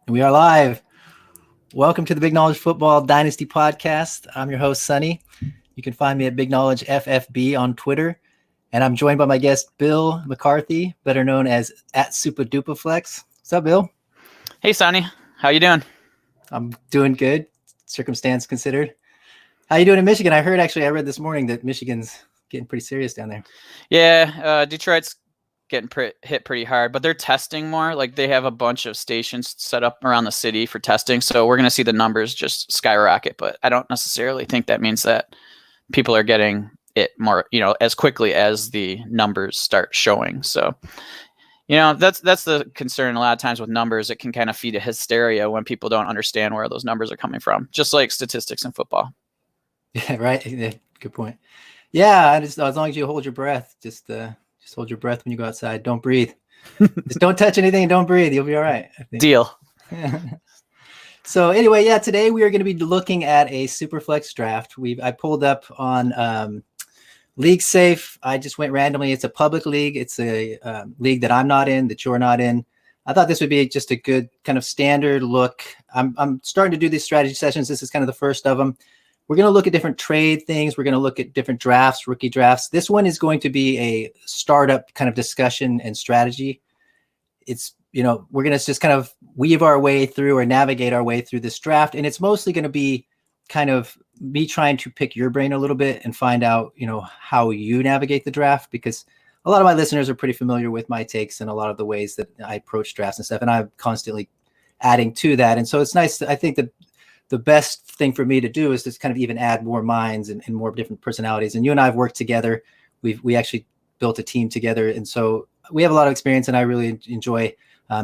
We are live. Welcome to the Big Knowledge Football Dynasty podcast. I'm your host, Sonny. You can find me at Big Knowledge FFB on Twitter. And I'm joined by my guest, Bill McCarthy, better known as at Superflex. What's up, Bill? Hey, Sonny. How you doing? I'm doing good, circumstance considered. How you doing in Michigan? I read this morning that Michigan's getting pretty serious down there. Yeah, Detroit's getting hit pretty hard, but they're testing more. Like, they have a bunch of stations set up around the city for testing, so we're going to see the numbers just skyrocket, but I don't necessarily think that means that people are getting it more, as quickly as the numbers start showing. So, that's the concern a lot of times with numbers. It can kind of feed a hysteria when people don't understand where those numbers are coming from, just like statistics in football. Yeah, right. Yeah, good point. Yeah, as long as you hold your breath, just hold your breath when you go outside. Don't breathe. Just don't touch anything and don't breathe. You'll be all right, I think. Deal. So anyway, today we are going to be looking at a Superflex draft. I pulled up on League Safe. I just went randomly. It's a public league. It's a league that I'm not in, that you're not in. I thought this would be just a good kind of standard look. I'm starting to do these strategy sessions. This is kind of the first of them. We're going to look at different trade things. We're going to look at different drafts, rookie drafts. This one is going to be a startup kind of discussion and strategy. It's, we're going to just kind of weave our way through or navigate our way through this draft. And it's mostly going to be kind of me trying to pick your brain a little bit and find out, how you navigate the draft, because a lot of my listeners are pretty familiar with my takes and a lot of the ways that I approach drafts and stuff. And I'm constantly adding to that. And so it's nice. I think that the best thing for me to do is just kind of even add more minds and more different personalities. And you and I have worked together. We actually built a team together. And so we have a lot of experience, and I really enjoy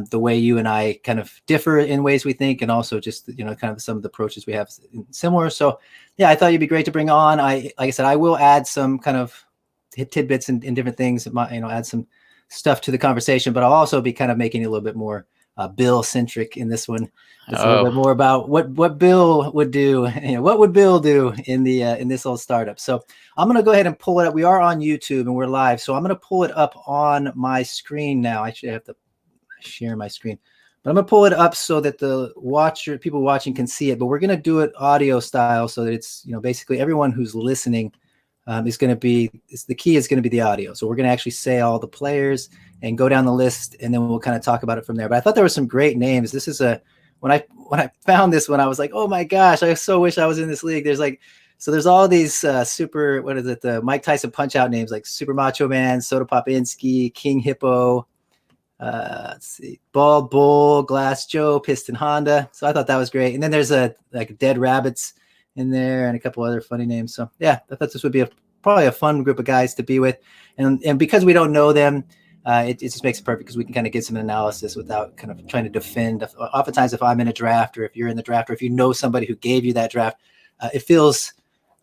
the way you and I kind of differ in ways we think, and also just, kind of some of the approaches we have similar. So yeah, I thought you'd be great to bring on. Like I said, I will add some kind of tidbits and different things, add some stuff to the conversation, but I'll also be kind of making it a little bit more Bill centric in this one. It's a little bit more about what Bill would do. What would Bill do in the in this old startup? So I'm gonna go ahead and pull it up. We are on YouTube and we're live, so I'm gonna pull it up on my screen now. Actually, I have to share my screen, but I'm gonna pull it up so that the people watching can see it. But we're gonna do it audio style so that it's basically everyone who's listening is going to be. The key is going to be the audio. So we're going to actually say all the players and go down the list, and then we'll kind of talk about it from there. But I thought there were some great names. This is when I found this one, I was like, oh my gosh, I so wish I was in this league. There's all these super, the Mike Tyson punch out names like Super Macho Man, Soda Popinski, King Hippo, let's see, Bald Bull, Glass Joe, Piston Honda. So I thought that was great. And then there's Dead Rabbits in there and a couple other funny names. So yeah, I thought this would be probably a fun group of guys to be with. And because we don't know them, it just makes it perfect because we can kind of get some analysis without kind of trying to defend. Oftentimes, if I'm in a draft or if you're in the draft or if you know somebody who gave you that draft, it feels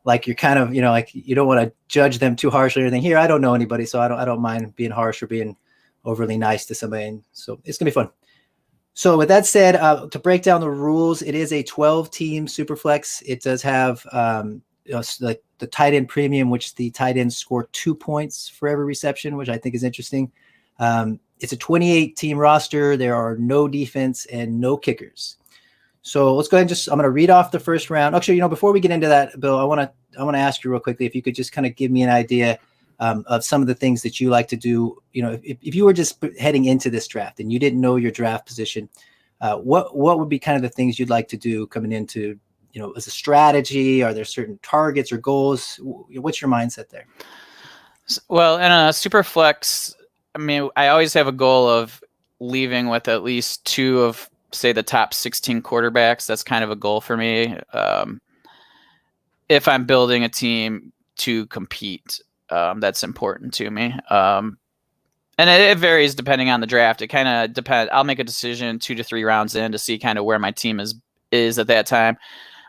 like you're kind of, like you don't want to judge them too harshly or anything. Here, I don't know anybody, so I don't mind being harsh or being overly nice to somebody. And so it's going to be fun. So with that said, to break down the rules, it is a 12-team Superflex. It does have like the tight end premium, which the tight ends score 2 points for every reception, which I think is interesting. It's a 28-team roster. There are no defense and no kickers. So let's go ahead and I'm going to read off the first round. Actually, before we get into that, Bill, I want to ask you real quickly if you could just kind of give me an idea of some of the things that you like to do. If you were just heading into this draft and you didn't know your draft position, what would be kind of the things you'd like to do coming into, as a strategy? Are there certain targets or goals? What's your mindset there? Well, in a Superflex, I always have a goal of leaving with at least 2 of, say, the top 16 quarterbacks. That's kind of a goal for me. If I'm building a team to compete, that's important to me. And it varies depending on the draft. It kind of depends. I'll make a decision 2 to 3 rounds in to see kind of where my team is at that time,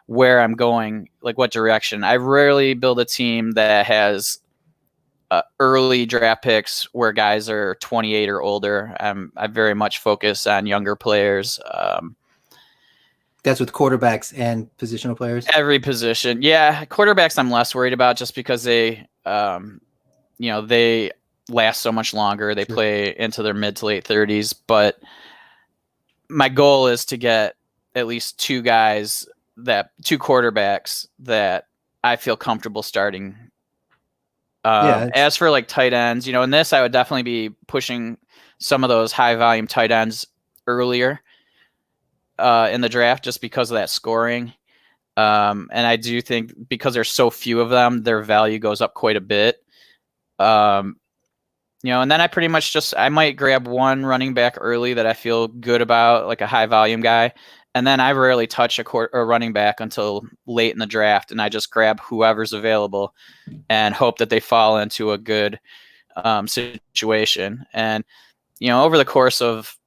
where I'm going, like what direction. I rarely build a team that has early draft picks where guys are 28 or older. I very much focus on younger players. That's with quarterbacks and positional players? Every position. Yeah, quarterbacks I'm less worried about just because they last so much longer. They play into their mid to late 30s. But my goal is to get at least two quarterbacks that I feel comfortable starting. As for like tight ends, in this, I would definitely be pushing some of those high volume tight ends earlier in the draft, just because of that scoring. And I do think because there's so few of them, their value goes up quite a bit. And then I pretty much I might grab one running back early that I feel good about, like a high volume guy. And then I rarely touch a running back until late in the draft, and I just grab whoever's available and hope that they fall into a good situation. And, over the course of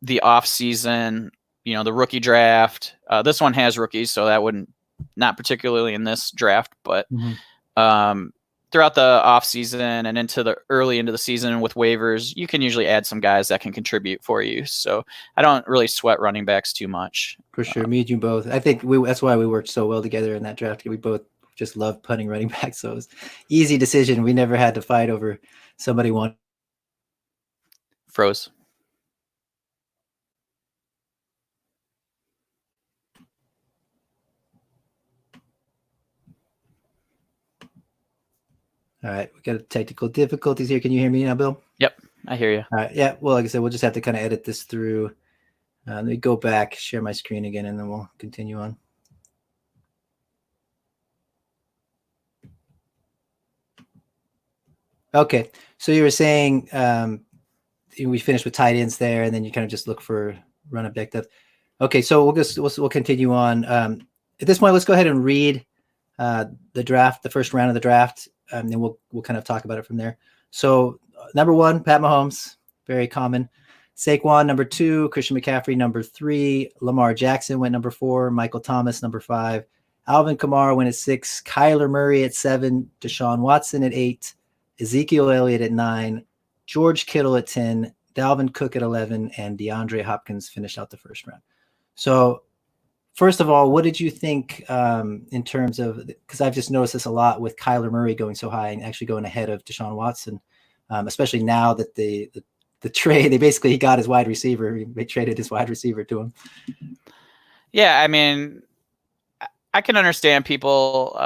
the off season, the rookie draft, this one has rookies, so that wouldn't, not particularly in this draft, but throughout the off season and early into the season with waivers, you can usually add some guys that can contribute for you. So I don't really sweat running backs too much. For sure. Me and you both. I think that's why we worked so well together in that draft. We both just love punting running backs. So it was easy decision. We never had to fight over somebody wanting. Froze. All right, we got technical difficulties here. Can you hear me now, Bill? Yep, I hear you. All right, yeah. Well, like I said, we'll just have to kind of edit this through. Let me go back, share my screen again, and then we'll continue on. Okay, so you were saying we finished with tight ends there, and then you kind of just look for running back depth. Okay, so we'll continue on. At this point, let's go ahead and read the draft, the first round of the draft. And then we'll kind of talk about it from there. So number 1, Pat Mahomes, very common. Saquon, number 2, Christian McCaffrey, number 3, Lamar Jackson went number 4, Michael Thomas, number 5, Alvin Kamara went at 6, Kyler Murray at 7, Deshaun Watson at 8, Ezekiel Elliott at 9, George Kittle at 10, Dalvin Cook at 11, and DeAndre Hopkins finished out the first round. So first of all, what did you think in terms of, because I've just noticed this a lot with Kyler Murray going so high and actually going ahead of Deshaun Watson, especially now that the trade, he got his wide receiver. They traded his wide receiver to him. Yeah, I mean, I can understand people,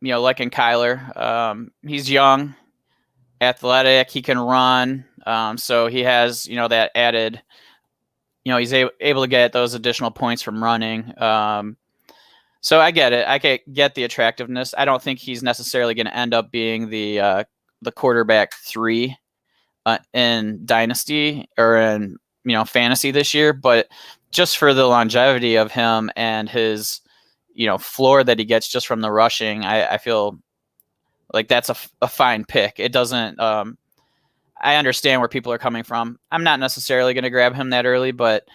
liking Kyler. He's young, athletic, he can run. So he has, that added, he's able to get those additional points from running. So I get it. I get the attractiveness. I don't think he's necessarily going to end up being the quarterback 3 in Dynasty or in fantasy this year, but just for the longevity of him and his floor that he gets just from the rushing, I feel like that's a fine pick. It doesn't. I understand where people are coming from. I'm not necessarily going to grab him that early, but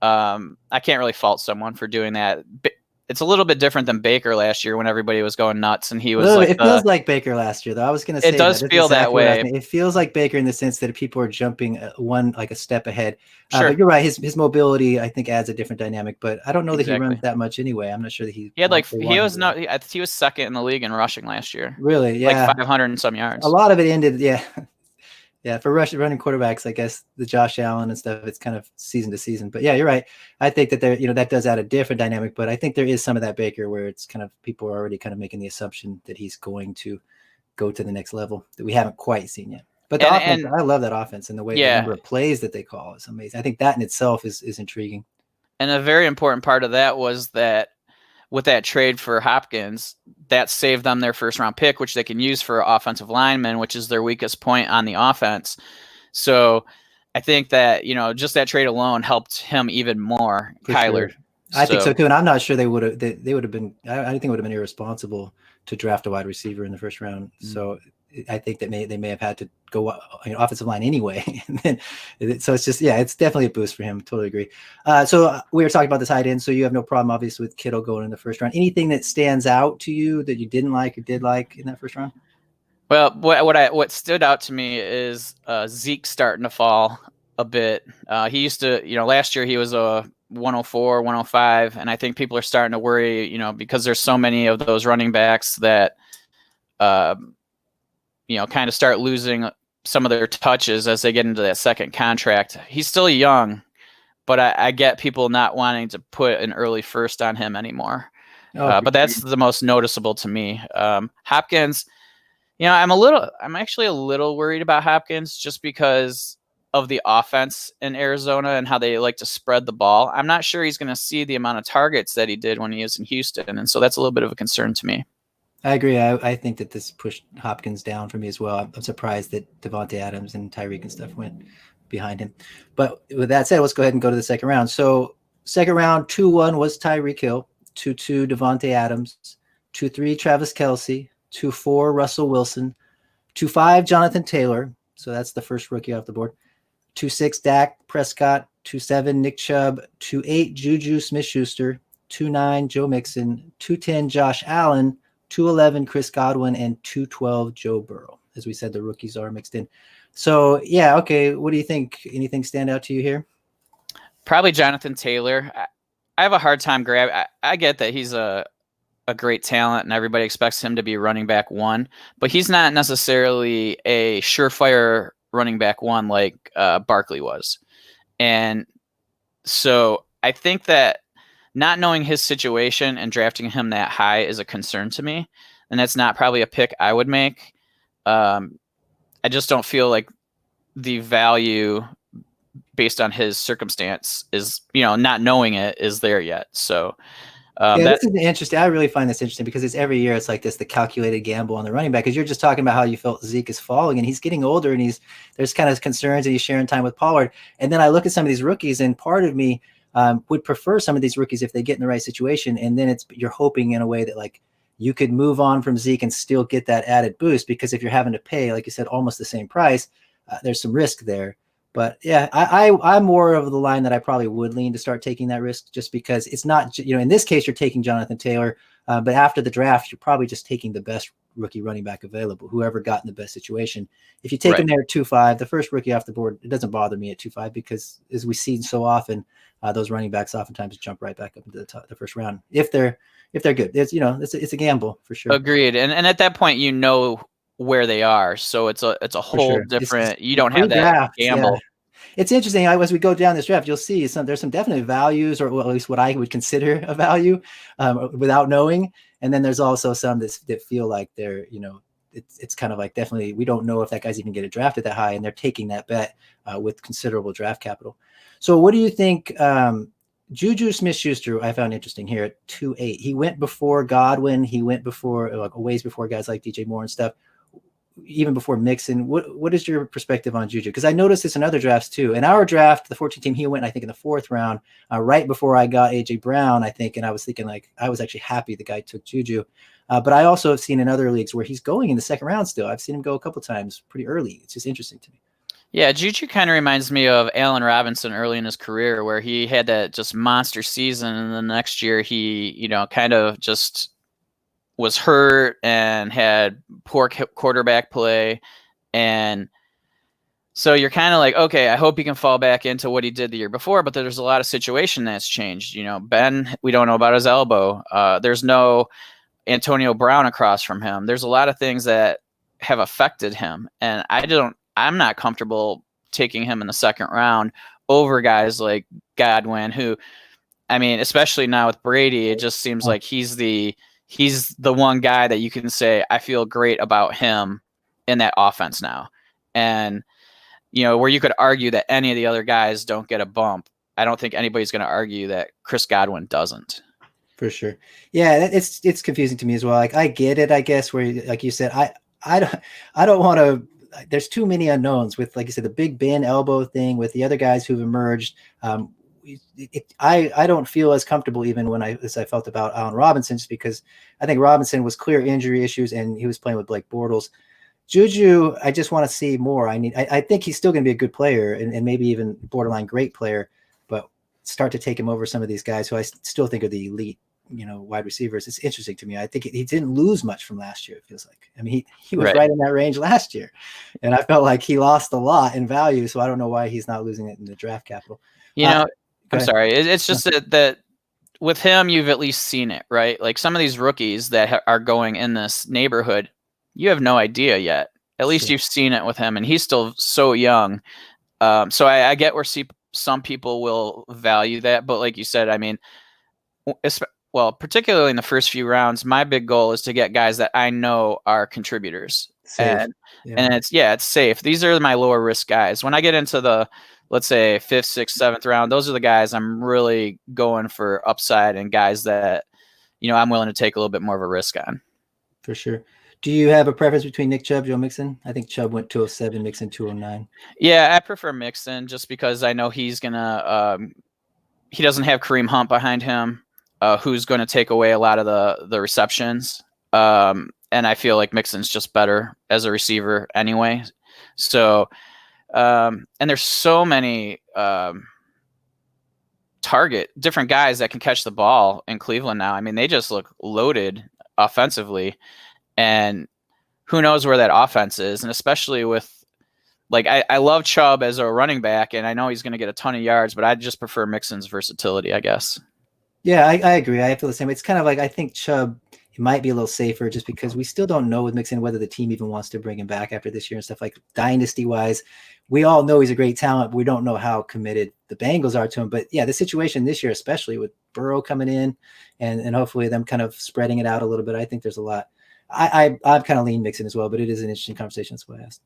I can't really fault someone for doing that. It's a little bit different than Baker last year when everybody was going nuts and he was it feels like Baker last year, though. I was going to say it does feel that way. It feels like Baker in the sense that people are jumping a step ahead. Sure. But you're right. His mobility, I think, adds a different dynamic. But I don't know that he runs that much anyway. I'm not sure that he had he was second in the league in rushing last year. Really? Yeah, like 500 and some yards. A lot of it ended. Yeah. Yeah, for running quarterbacks, I guess the Josh Allen and stuff, it's kind of season to season. But yeah, you're right. I think that that does add a different dynamic. But I think there is some of that Baker where it's kind of people are already kind of making the assumption that he's going to go to the next level that we haven't quite seen yet. But the offense, I love that offense and the way the number of plays that they call is amazing. I think that in itself is intriguing. And a very important part of that was that with that trade for Hopkins, that saved them their first round pick, which they can use for offensive linemen, which is their weakest point on the offense. So I think that, just that trade alone helped him even more, Kyler. Sure. I think so too. And I'm not sure they would have been, I think it would have been irresponsible to draft a wide receiver in the first round. Mm-hmm. So I think that they may have had to go offensive line anyway. So it's just, it's definitely a boost for him. Totally agree. So we were talking about the tight end. So you have no problem, obviously, with Kittle going in the first round. Anything that stands out to you that you didn't like or did like in that first round? Well, what stood out to me is Zeke starting to fall a bit. He used to, last year he was a 104, 105, and I think people are starting to worry, because there's so many of those running backs that kind of start losing some of their touches as they get into that second contract. He's still young, but I get people not wanting to put an early first on him anymore. But that's the most noticeable to me. Hopkins, I'm actually a little worried about Hopkins just because of the offense in Arizona and how they like to spread the ball. I'm not sure he's going to see the amount of targets that he did when he was in Houston. And so that's a little bit of a concern to me. I agree. I think that this pushed Hopkins down for me as well. I'm surprised that Devontae Adams and Tyreek and stuff went behind him. But with that said, let's go ahead and go to the second round. So second round, 2-1 was Tyreek Hill, 2-2 Devontae Adams, 2-3 Travis Kelce, 2-4 Russell Wilson, 2-5 Jonathan Taylor. So that's the first rookie off the board. 2-6 Dak Prescott, 2-7 Nick Chubb, 2-8 Juju Smith-Schuster, 2-9 Joe Mixon, 2-10 Josh Allen, 2-11 Chris Godwin, and 2-12 Joe Burrow. As we said, the rookies are mixed in. So, yeah, okay. What do you think? Anything stand out to you here? Probably Jonathan Taylor. I have a hard time I get that he's a great talent and everybody expects him to be running back one, but he's not necessarily a surefire running back one like Barkley was. And so I think that not knowing his situation and drafting him that high is a concern to me. And that's not probably a pick I would make. I just don't feel like the value based on his circumstance is, not knowing it is there yet. So this is interesting. I really find this interesting because it's every year it's like this, the calculated gamble on the running back, because you're just talking about how you felt Zeke is falling and he's getting older and there's kind of concerns that he's sharing time with Pollard. And then I look at some of these rookies and part of me would prefer some of these rookies if they get in the right situation. And then you're hoping in a way that like you could move on from Zeke and still get that added boost, because if you're having to pay, like you said, almost the same price, there's some risk there. But yeah, I'm more of the line that I probably would lean to start taking that risk, just because it's not, in this case, you're taking Jonathan Taylor, but after the draft, you're probably just taking the best rookie running back available, whoever got in the best situation. If you take him there at 2-5, the first rookie off the board, it doesn't bother me at 2-5 because as we see so often, those running backs oftentimes jump right back up into the first round if they're good. It's a gamble for sure. Agreed, and at that point, where they are, so it's a whole different. You don't have that gamble. Yeah. It's interesting. As we go down this draft, you'll see there's some definite values, or at least what I would consider a value, without knowing. And then there's also some that feel like they're, it's kind of like definitely we don't know if that guy's even get drafted that high, and they're taking that bet with considerable draft capital. So what do you think? Juju Smith-Schuster, I found interesting here at 2-8. He went before Godwin. He went before, like, ways before guys like DJ Moore and stuff, even before Mixon. What is your perspective on Juju? Because I noticed this in other drafts too. In our draft, the 14 team, he went, I think, in the 4th round, right before I got AJ Brown, I think. And I was thinking, like, I was actually happy the guy took Juju. But I also have seen in other leagues where he's going in the 2nd round still. I've seen him go a couple times pretty early. It's just interesting to me. Yeah, Juju kind of reminds me of Allen Robinson early in his career, where he had that just monster season, and the next year he, kind of just was hurt and had poor quarterback play, and so you're kind of like, okay, I hope he can fall back into what he did the year before, but there's a lot of situation that's changed. Ben, we don't know about his elbow. There's no Antonio Brown across from him. There's a lot of things that have affected him, and I'm not comfortable taking him in the 2nd round over guys like Godwin, who, I mean, especially now with Brady, it just seems like he's the one guy that you can say, I feel great about him in that offense now. And, where you could argue that any of the other guys don't get a bump, I don't think anybody's going to argue that Chris Godwin doesn't. For sure. Yeah, it's confusing to me as well. Like, I get it, I guess, where, like you said, I don't want to. There's too many unknowns with, like you said, the Big Ben elbow thing with the other guys who've emerged. I don't feel as comfortable even as I felt about Allen Robinson, just because I think Robinson was clear injury issues and he was playing with Blake Bortles. Juju, I just want to see more. I think he's still going to be a good player and maybe even borderline great player, but start to take him over some of these guys who I still think are the elite, wide receivers. It's interesting to me. I think he didn't lose much from last year. It feels like, I mean, he was right in that range last year, and I felt like he lost a lot in value. So I don't know why he's not losing it in the draft capital. I'm sorry. It's just that with him, you've at least seen it, right? Like some of these rookies that are going in this neighborhood, you have no idea yet. At least you've seen it with him, and he's still so young. So I get where some people will value that, but like you said, I mean, well, particularly in the first few rounds, my big goal is to get guys that I know are contributors. Safe. And it's safe. These are my lower risk guys. When I get into the, let's say, 5th, 6th, 7th round, those are the guys I'm really going for upside and guys that, I'm willing to take a little bit more of a risk on. For sure. Do you have a preference between Nick Chubb, Joe Mixon? I think Chubb went 207, Mixon 209. Yeah, I prefer Mixon just because I know he's gonna. He doesn't have Kareem Hunt behind him, who's going to take away a lot of the receptions. And I feel like Mixon's just better as a receiver anyway. So, and there's so many different guys that can catch the ball in Cleveland now. I mean, they just look loaded offensively, and who knows where that offense is. And especially with, like, I love Chubb as a running back, and I know he's going to get a ton of yards, but I just prefer Mixon's versatility, I guess. Yeah, I agree. I feel the same. It's kind of like, I think Chubb, it might be a little safer just because we still don't know with Mixon whether the team even wants to bring him back after this year and stuff. Like dynasty wise, we all know he's a great talent. But we don't know how committed the Bengals are to him. But yeah, the situation this year, especially with Burrow coming in and hopefully them kind of spreading it out a little bit, I think there's a lot. I've kind of lean Mixon as well, but it is an interesting conversation. That's why I asked.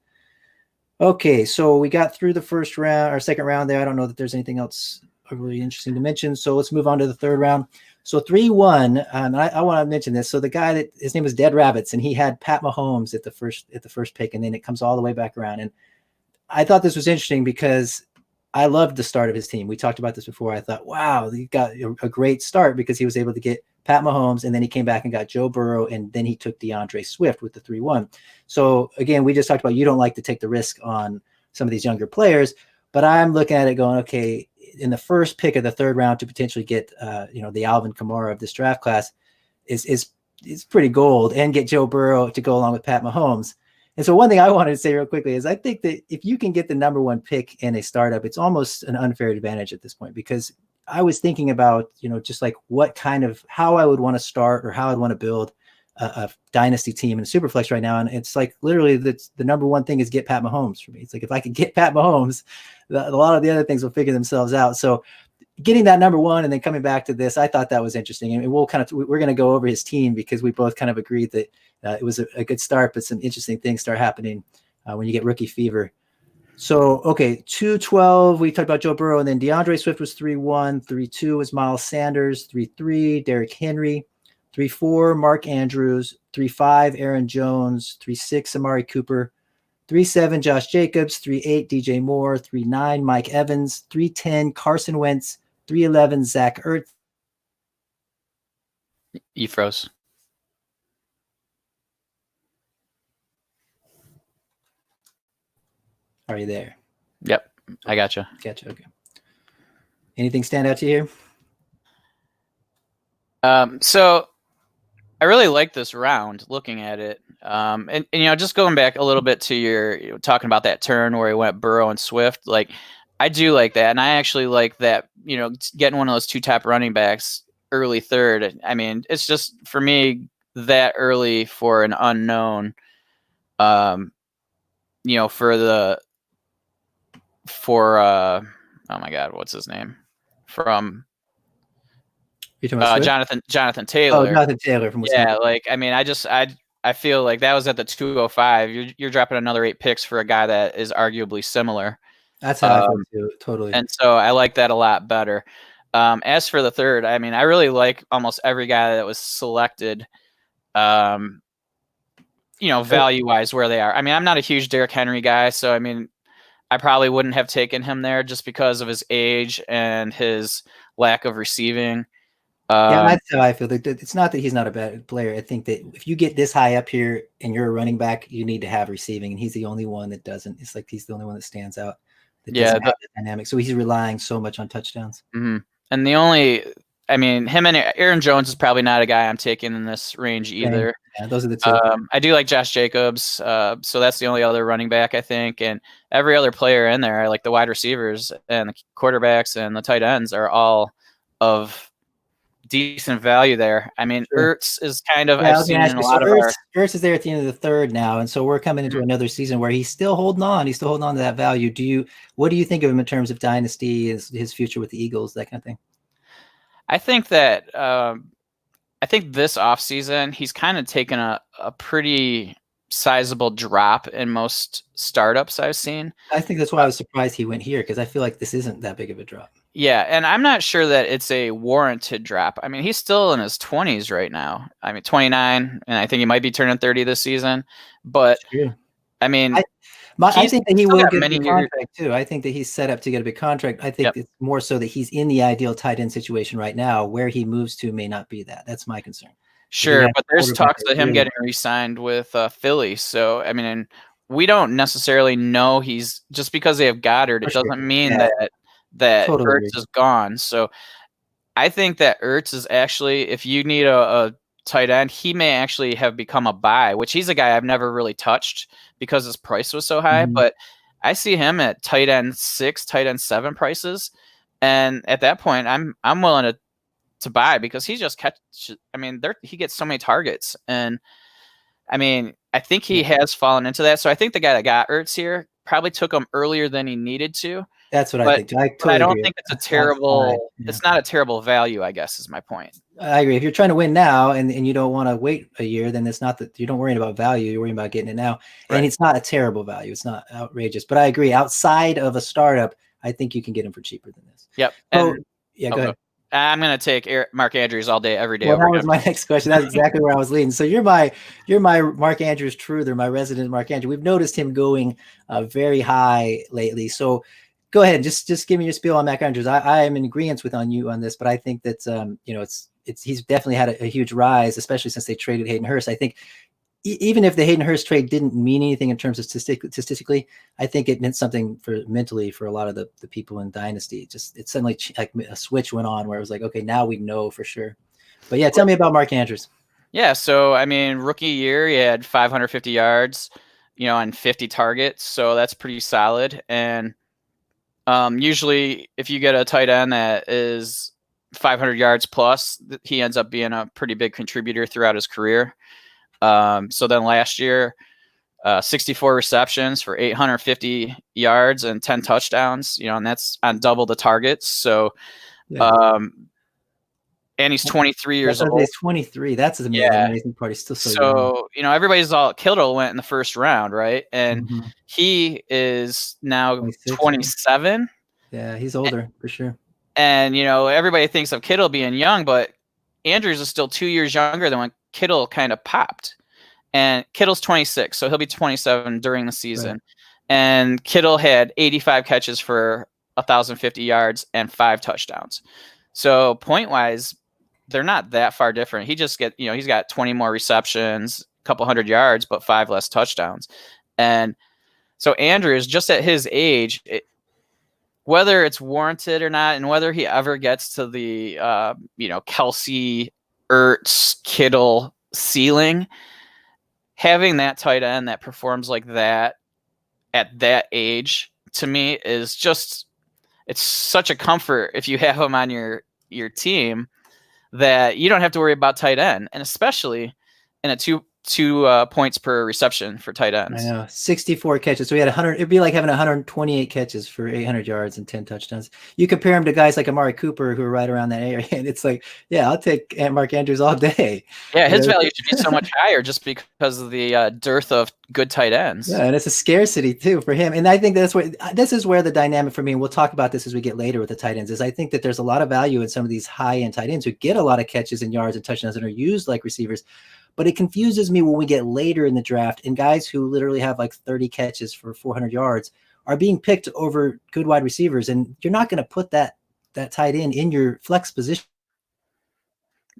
Okay, so we got through the first round or second round there. I don't know that there's anything else really interesting to mention. So let's move on to the third round. So 3-1, and I want to mention this. So the guy that his name is Dead Rabbits, and he had Pat Mahomes at the first pick, and then it comes all the way back around. And I thought this was interesting because I loved the start of his team. We talked about this before. I thought, wow, he got a great start because he was able to get Pat Mahomes, and then he came back and got Joe Burrow, and then he took DeAndre Swift with the 3-1. So again, we just talked about you don't like to take the risk on some of these younger players, but I'm looking at it going, okay, in the first pick of the third round to potentially get the Alvin Kamara of this draft class is pretty gold, and get Joe Burrow to go along with Pat Mahomes. And so one thing I wanted to say real quickly is I think that if you can get the number one pick in a startup, it's almost an unfair advantage at this point, because I was thinking about, just like how I would want to start or how I'd want to build a dynasty team in Superflex right now. And it's like literally the number one thing is get Pat Mahomes for me. It's like, if I could get Pat Mahomes, a lot of the other things will figure themselves out. So getting that number one and then coming back to this, I thought that was interesting. And we're going to go over his team because we both kind of agreed that it was a good start, but some interesting things start happening when you get rookie fever. So, okay, 2-12, we talked about Joe Burrow, and then DeAndre Swift was 3-1, 3-2 was Miles Sanders, 3-3, Derrick Henry, 3-4, Mark Andrews, 3-5, Aaron Jones, 3-6, Amari Cooper, 3-7, Josh Jacobs, 3-8, DJ Moore, 3-9, Mike Evans, 3-10, Carson Wentz, 3-11, Zach Ertz. You froze. Are you there? Yep, I gotcha. Gotcha. Okay. Anything stand out to you? So I really like this round looking at it. And just going back a little bit to your talking about that turn where he went Burrow and Swift, like I do like that. And I actually like that, getting one of those two top running backs early third. I mean, it's just for me that early for an unknown, oh my God, what's his name? From Jonathan Taylor. Oh, Jonathan Taylor from Wisconsin. Yeah, like I mean, I feel like that was at the 205. You're dropping another 8 picks for a guy that is arguably similar. That's how I feel too, totally. And so I like that a lot better. As for the third, I mean, I really like almost every guy that was selected. Value wise where they are. I mean, I'm not a huge Derrick Henry guy, so I mean, I probably wouldn't have taken him there just because of his age and his lack of receiving. Yeah, that's how I feel. It's not that he's not a bad player. I think that if you get this high up here and you're a running back, you need to have receiving, and he's the only one that doesn't. It's like he's the only one that stands out. That doesn't have the dynamic. So he's relying so much on touchdowns. Mm-hmm. And him and Aaron Jones is probably not a guy I'm taking in this range either. Yeah, those are the two. I do like Josh Jacobs, so that's the only other running back I think, and every other player in there, like the wide receivers and the quarterbacks and the tight ends, are all of decent value there. I mean, Sure. Ertz is kind of, Yeah, I I've was seen gonna ask in a you. So lot of our. Ertz is there at the end of the third now, and so we're coming into Mhm. another season where he's still holding on. He's still holding on to that value. What do you think of him in terms of dynasty, his future with the Eagles, that kind of thing? I think that I think this offseason he's kind of taken a pretty sizable drop in most startups I've seen. I think that's why I was surprised he went here, because I feel like this isn't that big of a drop. Yeah, and I'm not sure that it's a warranted drop. I mean, he's still in his 20s right now. I mean, 29, and I think he might be turning 30 this season. But Sure. I mean, I he's think that he still will got get a many big years. contract too. I think that he's set up to get a big contract. I think Yep. it's more so that he's in the ideal tight end situation right now. Where he moves to may not be that. That's my concern. Sure, but there's talks of him really getting re-signed with Philly. So I mean, and we don't necessarily know he's just because they have Goddard. for It sure. doesn't mean Yeah, that totally agree. Ertz is gone. So I think that Ertz is actually, if you need a tight end, he may actually have become a buy, which he's a guy I've never really touched because his price was so high. Mhm. But I see him at tight end 6, tight end 7 prices, and at that point, I'm willing to buy because he just catch. I mean, he gets so many targets, and I mean, I think he has fallen into that. So I think the guy that got Ertz here probably took him earlier than he needed to. That's what I But think. I but I totally don't agree. think it's a Outside, terrible. yeah. It's not a terrible value, I guess, is my point. I agree. If you're trying to win now and you don't want to wait a year, then it's not that you don't worry about value. You're worrying about getting it now. And Right. it's not a terrible value. It's not outrageous. But I agree. Outside of a startup, I think you can get him for cheaper than this. Yep. So And yeah, I'll go go. ahead. I'm gonna take Mark Andrews all day, every day Well, over that was him. my next question. That's exactly where I was leading. So you're my Mark Andrews truther, my resident Mark Andrews. We've noticed him going very high lately. So go ahead, just give me your spiel on Mark Andrews. I am in agreement with on you on this, but I think that it's he's definitely had a huge rise, especially since they traded Hayden Hurst. I think even if the Hayden Hurst trade didn't mean anything in terms of statistically, I think it meant something for mentally for a lot of the people in Dynasty. It suddenly like a switch went on where it was like, okay, now we know for sure. But yeah, tell me about Mark Andrews. Yeah, so I mean, rookie year he had 550 yards, and 50 targets, so that's pretty solid. And usually, if you get a tight end that is 500 yards plus, he ends up being a pretty big contributor throughout his career. So then last year, 64 receptions for 850 yards and 10 touchdowns, and that's on double the targets. So, Yeah. And he's 23 years old. He's 23. That's the amazing part. He's still so young. Everybody's all Kittle went in the first round, right? And Mhm. he is now 26, 27. Yeah, he's older for sure. And, everybody thinks of Kittle being young, but Andrews is still 2 years younger than when Kittle kind of popped. And Kittle's 26, so he'll be 27 during the season. Right. And Kittle had 85 catches for 1,050 yards and 5 touchdowns. So point-wise, they're not that far different. He just he's got 20 more receptions, a couple hundred yards, but 5 less touchdowns. And so Andrews, just at his age, whether it's warranted or not, and whether he ever gets to the Kelsey, Ertz, Kittle ceiling, having that tight end that performs like that at that age, to me, is just, it's such a comfort if you have him on your team that you don't have to worry about tight end, and especially in a two points per reception for tight ends. I know, 64 catches. So he had 100. It'd be like having 128 catches for 800 yards and 10 touchdowns. You compare him to guys like Amari Cooper who are right around that area, and it's like, yeah, I'll take Mark Andrews all day. Yeah, his value should be so much higher just because of the dearth of good tight ends. Yeah, and it's a scarcity too for him. And I think this is where the dynamic for me, and we'll talk about this as we get later with the tight ends, is I think that there's a lot of value in some of these high-end tight ends who get a lot of catches and yards and touchdowns and are used like receivers. But it confuses me when we get later in the draft and guys who literally have like 30 catches for 400 yards are being picked over good wide receivers. And you're not going to put that tight end in your flex position.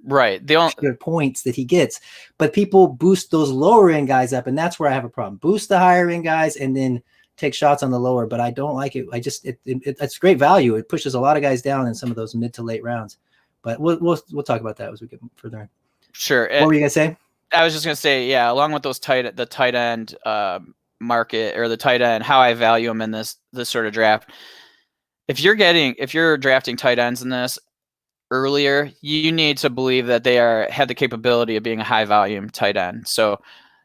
Right. The points that he gets, but people boost those lower end guys up. And that's where I have a problem. Boost the higher end guys and then take shots on the lower, but I don't like it. It's great value. It pushes a lot of guys down in some of those mid to late rounds, but we'll talk about that as we get further in. Sure. What were you going to say? I was just going to say, yeah, along with those the tight end market, or the tight end, how I value them in this sort of draft. If you're drafting tight ends in this, earlier, you need to believe that they have the capability of being a high volume tight end. So,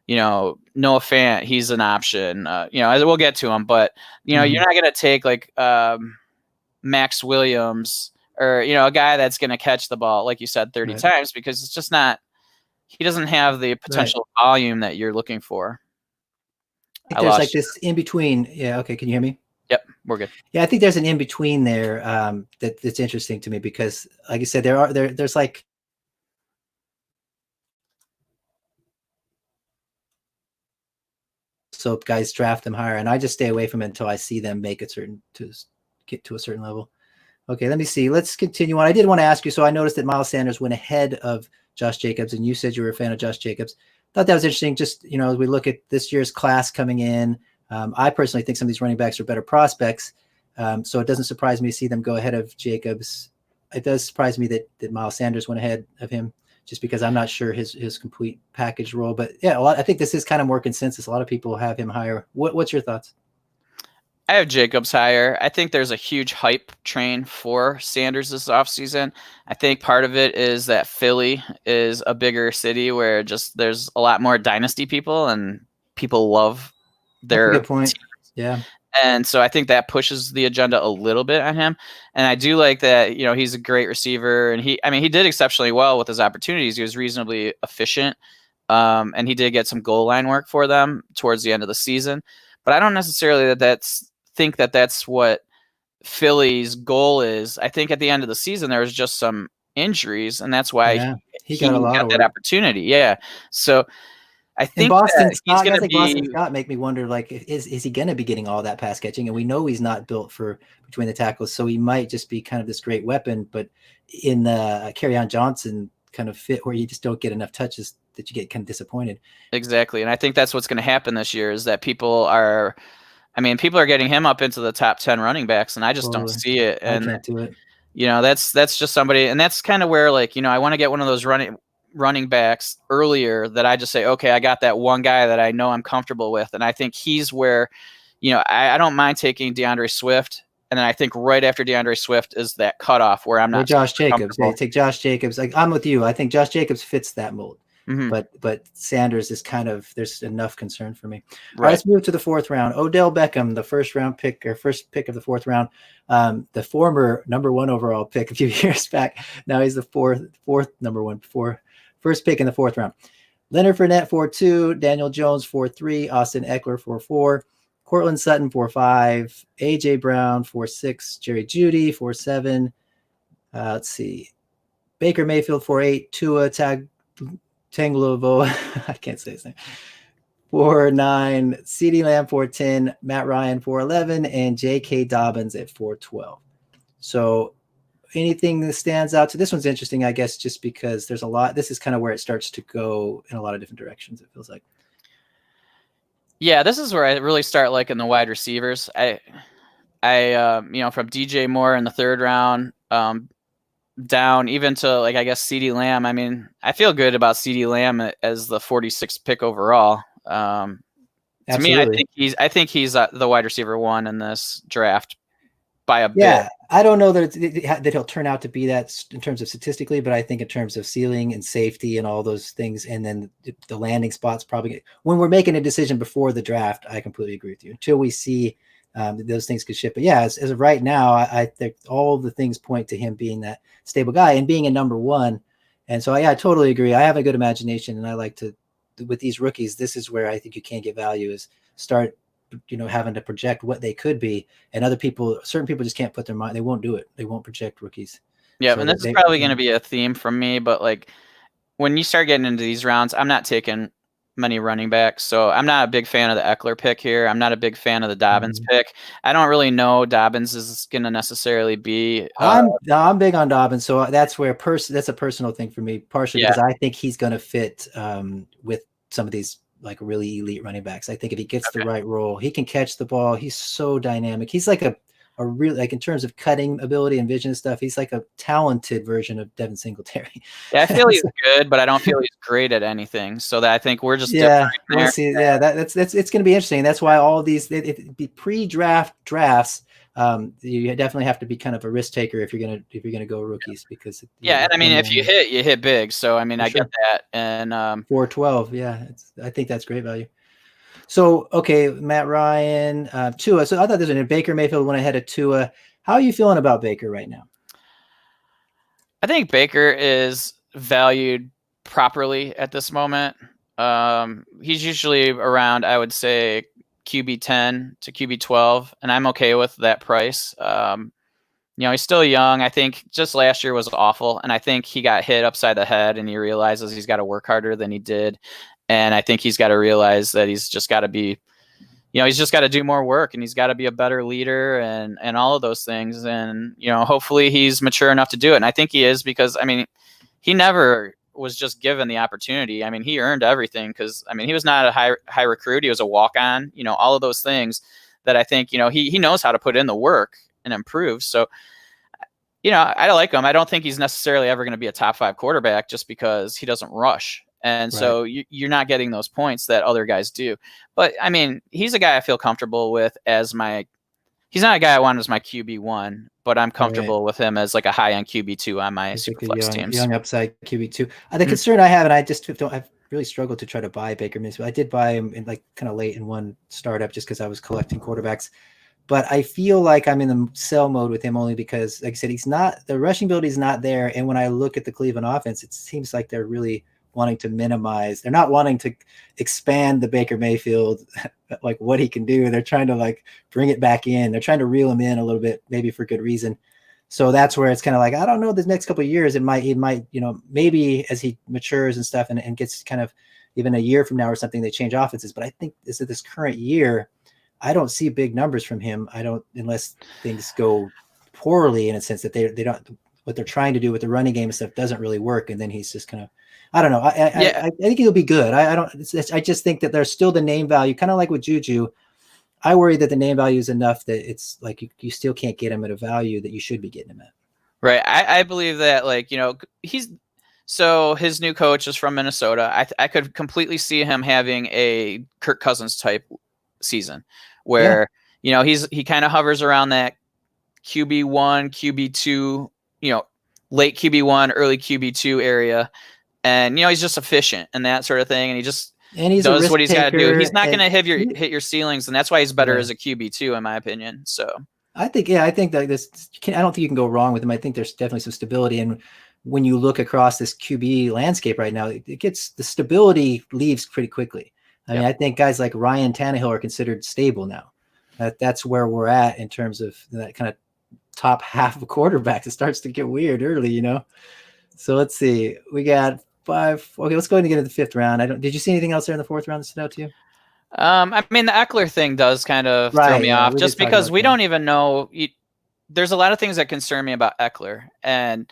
Noah Fant, he's an option. We'll get to him, but you're not going to take like Max Williams or a guy that's going to catch the ball like you said 30 times, because it's just not. He doesn't have the potential volume that you're looking for. I think there's like this in between. Yeah. Okay. Can you hear me? Yep, we're good. Yeah, I think there's an in between there that's interesting to me because, like you said, there's like so guys draft them higher, and I just stay away from it until I see them make it get to a certain level. Okay, let me see. Let's continue on. I did want to ask you. So I noticed that Miles Sanders went ahead of Josh Jacobs, and you said you were a fan of Josh Jacobs. Thought that was interesting. Just as we look at this year's class coming in, I personally think some of these running backs are better prospects. So it doesn't surprise me to see them go ahead of Jacobs. It does surprise me that Miles Sanders went ahead of him, just because I'm not sure his complete package role. But yeah, I think this is kind of more consensus. A lot of people have him higher. What's your thoughts? I have Jacobs higher. I think there's a huge hype train for Sanders this offseason. I think part of it is that Philly is a bigger city where there's a lot more Dynasty people and people love their good point. Teams. Yeah. And so I think that pushes the agenda a little bit on him. And I do like that, he's a great receiver, and he did exceptionally well with his opportunities. He was reasonably efficient. And he did get some goal line work for them towards the end of the season. But I don't necessarily think that that's what Philly's goal is. I think at the end of the season, there was just some injuries, and that's why he got a lot of that opportunity. Yeah. So I think Boston Scott make me wonder, like, is he going to be getting all that pass catching? And we know he's not built for between the tackles, so he might just be kind of this great weapon. But in the Kerryon Johnson kind of fit where you just don't get enough touches, that you get kind of disappointed. Exactly, and I think that's what's going to happen this year is that people are getting him up into the top 10 running backs, and I just don't see it. And I can't do it. That's just somebody, and that's kind of where, like, I want to get one of those running backs earlier that I just say, okay, I got that one guy that I know I'm comfortable with. And I think he's where, I don't mind taking DeAndre Swift. And then I think right after DeAndre Swift is that cutoff where I'm not Josh Jacobs. They take Josh Jacobs. Like, I'm with you. I think Josh Jacobs fits that mold. But Sanders is kind of, there's enough concern for me. All right, let's move to the fourth round. Odell Beckham, the first pick of the fourth round, the former number one overall pick a few years back. Now he's the fourth number one, first pick in the fourth round. Leonard Fournette 4-2, Daniel Jones 4-3, Austin Eckler 4-4, Cortland Sutton 4-5, AJ Brown 4-6, Jerry Jeudy 4-7. Let's see, Baker Mayfield 4-8, Tua Tagovailoa, I can't say his name, 4-9, CeeDee Lamb 4-10, Matt Ryan 4-11, and J.K. Dobbins at 4-12. So anything that stands out to this one's interesting, I guess, just because there's a lot. This is kind of where it starts to go in a lot of different directions, it feels like. Yeah, this is where I really start liking the wide receivers. I from DJ Moore in the third round, down even to, like, I guess CeeDee Lamb. I mean, I feel good about CeeDee Lamb as the 46th pick overall. To me, I think he's the wide receiver one in this draft by a bit. Yeah, I don't know that he'll turn out to be that in terms of statistically, but I think in terms of ceiling and safety and all those things, and then the landing spots probably when we're making a decision before the draft, I completely agree with you. Until we see those things could shift. But yeah, as of right now, I think all the things point to him being that stable guy and being a number one. And so, I totally agree. I have a good imagination, and I like to, with these rookies, this is where I think you can't get value, is start, having to project what they could be. And certain people just can't put their mind. They won't do it. They won't project rookies. Yeah. So and this is probably going to be a theme from me, but like when you start getting into these rounds, I'm not taking many running backs. So I'm not a big fan of the Eckler pick here. I'm not a big fan of the Dobbins pick. I don't really know Dobbins is going to necessarily be. I'm big on Dobbins. So that's where that's a personal thing for me, partially because I think he's going to fit with some of these like really elite running backs. I think if he gets the right role, he can catch the ball. He's so dynamic. He's like a really, like, in terms of cutting ability and vision and stuff, he's like a talented version of Devin Singletary. Yeah, I feel he's good, but I don't feel he's great at anything. So that I think we're just we'll see. Yeah, it's going to be interesting. That's why all these pre-draft drafts You definitely have to be kind of a risk taker if you're gonna go rookies, because Yeah, and I mean, if you hit big. So I mean, For I sure. get that, and 412, yeah, I think that's great value. So okay, Matt Ryan, Tua. So I thought this was Baker Mayfield went ahead of Tua. How are you feeling about Baker right now? I think Baker is valued properly at this moment. He's usually around, I would say, QB 10 to QB 12, and I'm okay with that price. He's still young. I think just last year was awful, and I think he got hit upside the head, and he realizes he's got to work harder than he did. And I think he's got to realize that he's just got to be, he's just got to do more work, and he's got to be a better leader, and all of those things. And hopefully he's mature enough to do it. And I think he is, because I mean, he never was just given the opportunity. I mean, he earned everything, because I mean, he was not a high recruit. He was a walk on. All of those things that I think he knows how to put in the work and improve. So I like him. I don't think he's necessarily ever going to be a top 5 quarterback just because he doesn't rush. And so you're not getting those points that other guys do. But I mean, he's a guy I feel comfortable with he's not a guy I want as my QB1, but I'm comfortable with him as like a high end QB2 on my Superflex teams. Young upside QB2. The concern I have, and I've really struggled to try to buy Baker Mayfield. I did buy him in like kind of late in one startup just because I was collecting quarterbacks. But I feel like I'm in the sell mode with him only because, like I said, the rushing ability is not there. And when I look at the Cleveland offense, it seems like they're really wanting to minimize. They're not wanting to expand the Baker Mayfield, like what he can do. They're trying to like bring it back in. They're trying to reel him in a little bit, maybe for good reason. So that's where it's kind of like, I don't know, the next couple of years, it might, maybe as he matures and stuff and gets kind of even a year from now or something, they change offenses. But I think this current year, I don't see big numbers from him. Unless things go poorly in a sense that they don't, what they're trying to do with the running game and stuff doesn't really work. And then he's just kind of, I don't know. I think he'll be good. I just think that there's still the name value, kind of like with Juju. I worry that the name value is enough that it's like you still can't get him at a value that you should be getting him at. Right. I believe that, like, so his new coach is from Minnesota. I could completely see him having a Kirk Cousins type season where, he kind of hovers around that QB1, QB2, late QB1, early QB2 area. And, he's just efficient and that sort of thing. And he just does what he's got to do. He's not going to hit your ceilings. And that's why he's better as a QB2, in my opinion. So I think that I don't think you can go wrong with him. I think there's definitely some stability. And when you look across this QB landscape right now, the stability leaves pretty quickly. I mean, I think guys like Ryan Tannehill are considered stable now. That's where we're at in terms of that kind of top half of quarterbacks. It starts to get weird early, So let's see. We got 5. Okay, let's go ahead and get into the 5th round. Did you see anything else there in the 4th round that stood out to you? I mean, the Eckler thing does kind of throw me off, just because we don't even know. There's a lot of things that concern me about Eckler, and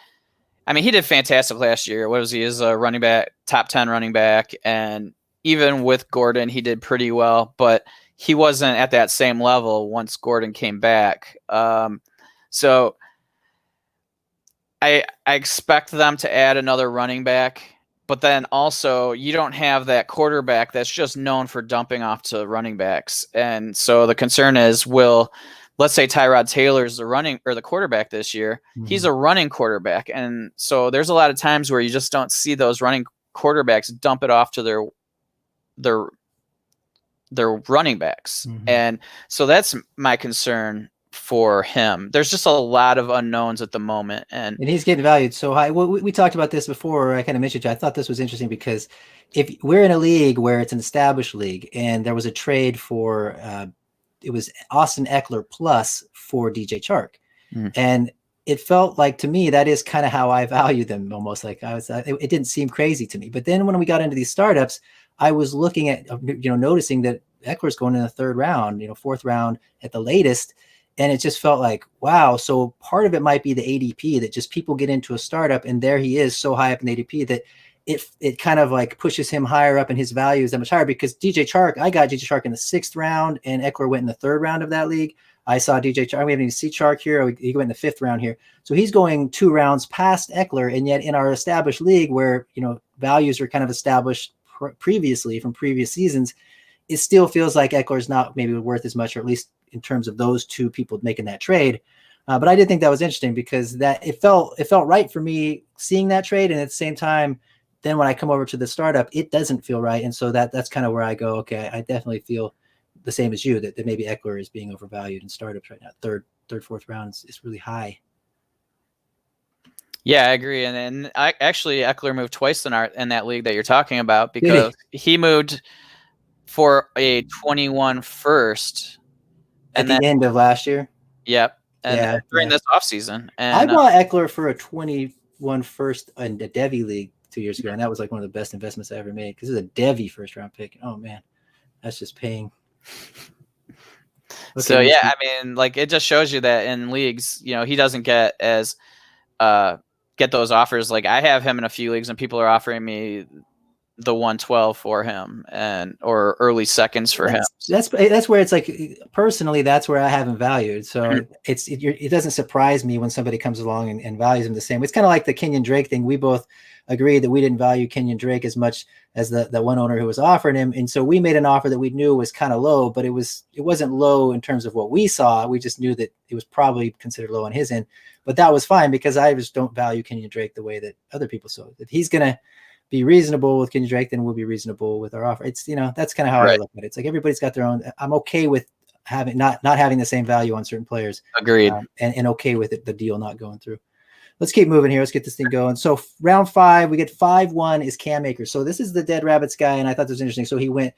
I mean, he did fantastic last year. What was he? As a running back, top 10 running back, and even with Gordon, he did pretty well, but he wasn't at that same level once Gordon came back. So I expect them to add another running back, but then also you don't have that quarterback that's just known for dumping off to running backs. And so the concern is, let's say Tyrod Taylor's the quarterback this year. Mm-hmm. He's a running quarterback. And so there's a lot of times where you just don't see those running quarterbacks dump it off to their running backs. Mm-hmm. And so that's my concern for him. There's just a lot of unknowns at the moment. And he's getting valued so high. Well, we talked about this before. I kind of mentioned it. I thought this was interesting because if we're in a league where it's an established league and there was a trade for, it was Austin Eckler plus for DJ Chark. Mm-hmm. And it felt like, to me, that is kind of how I value them. Almost like it didn't seem crazy to me. But then when we got into these startups, I was looking at, noticing that Eckler's going in the 3rd round, 4th round at the latest. And it just felt like, wow. So part of it might be the ADP, that just people get into a startup and there he is so high up in the ADP that it kind of like pushes him higher up and his value is that much higher, because DJ Chark, I got DJ Chark in the 6th round and Eckler went in the 3rd round of that league. I saw DJ Chark. We haven't even seen Chark here. He went in the 5th round here. So he's going 2 rounds past Eckler. And yet in our established league where, values are kind of established previously from previous seasons, it still feels like Eckler's not maybe worth as much, or at least in terms of those two people making that trade. But I did think that was interesting because that it felt right for me seeing that trade, and at the same time, then when I come over to the startup, it doesn't feel right, and so that's kind of where I go. Okay, I definitely feel the same as you that maybe Eckler is being overvalued in startups right now. Third, fourth round is really high. Yeah, I agree. And I actually Eckler moved twice in that league that you're talking about, because he moved for a 21 first at the end of last year. Yep. And during this offseason. And I bought Eckler for a 21 first in the Devy league 2 years ago, and that was like one of the best investments I ever made because it's a Devy first round pick. Oh man, that's just paying. Okay, so yeah, I mean, like it just shows you that in leagues, you know, he doesn't get those offers. Like I have him in a few leagues, and people are offering me the 112 for him or early seconds for him. That's where it's like, personally, that's where I haven't valued. So it doesn't surprise me when somebody comes along and values him the same. It's kind of like the Kenyon Drake thing. We both agreed that we didn't value Kenyon Drake as much as the one owner who was offering him. And so we made an offer that we knew was kind of low, but it wasn't low in terms of what we saw. We just knew that it was probably considered low on his end, but that was fine because I just don't value Kenyon Drake the way that other people saw. If he's going to be reasonable with Kenyon Drake, then we'll be reasonable with our offer. It's, you know, that's kind of how I look at it. It's like everybody's got their own. I'm okay with having not having the same value on certain players. Agreed. And okay with it, the deal not going through. Let's keep moving here. Let's get this thing going. So round 5, we get 5-1 is Cam Akers. So this is the Dead Rabbits guy, and I thought this was interesting. So he went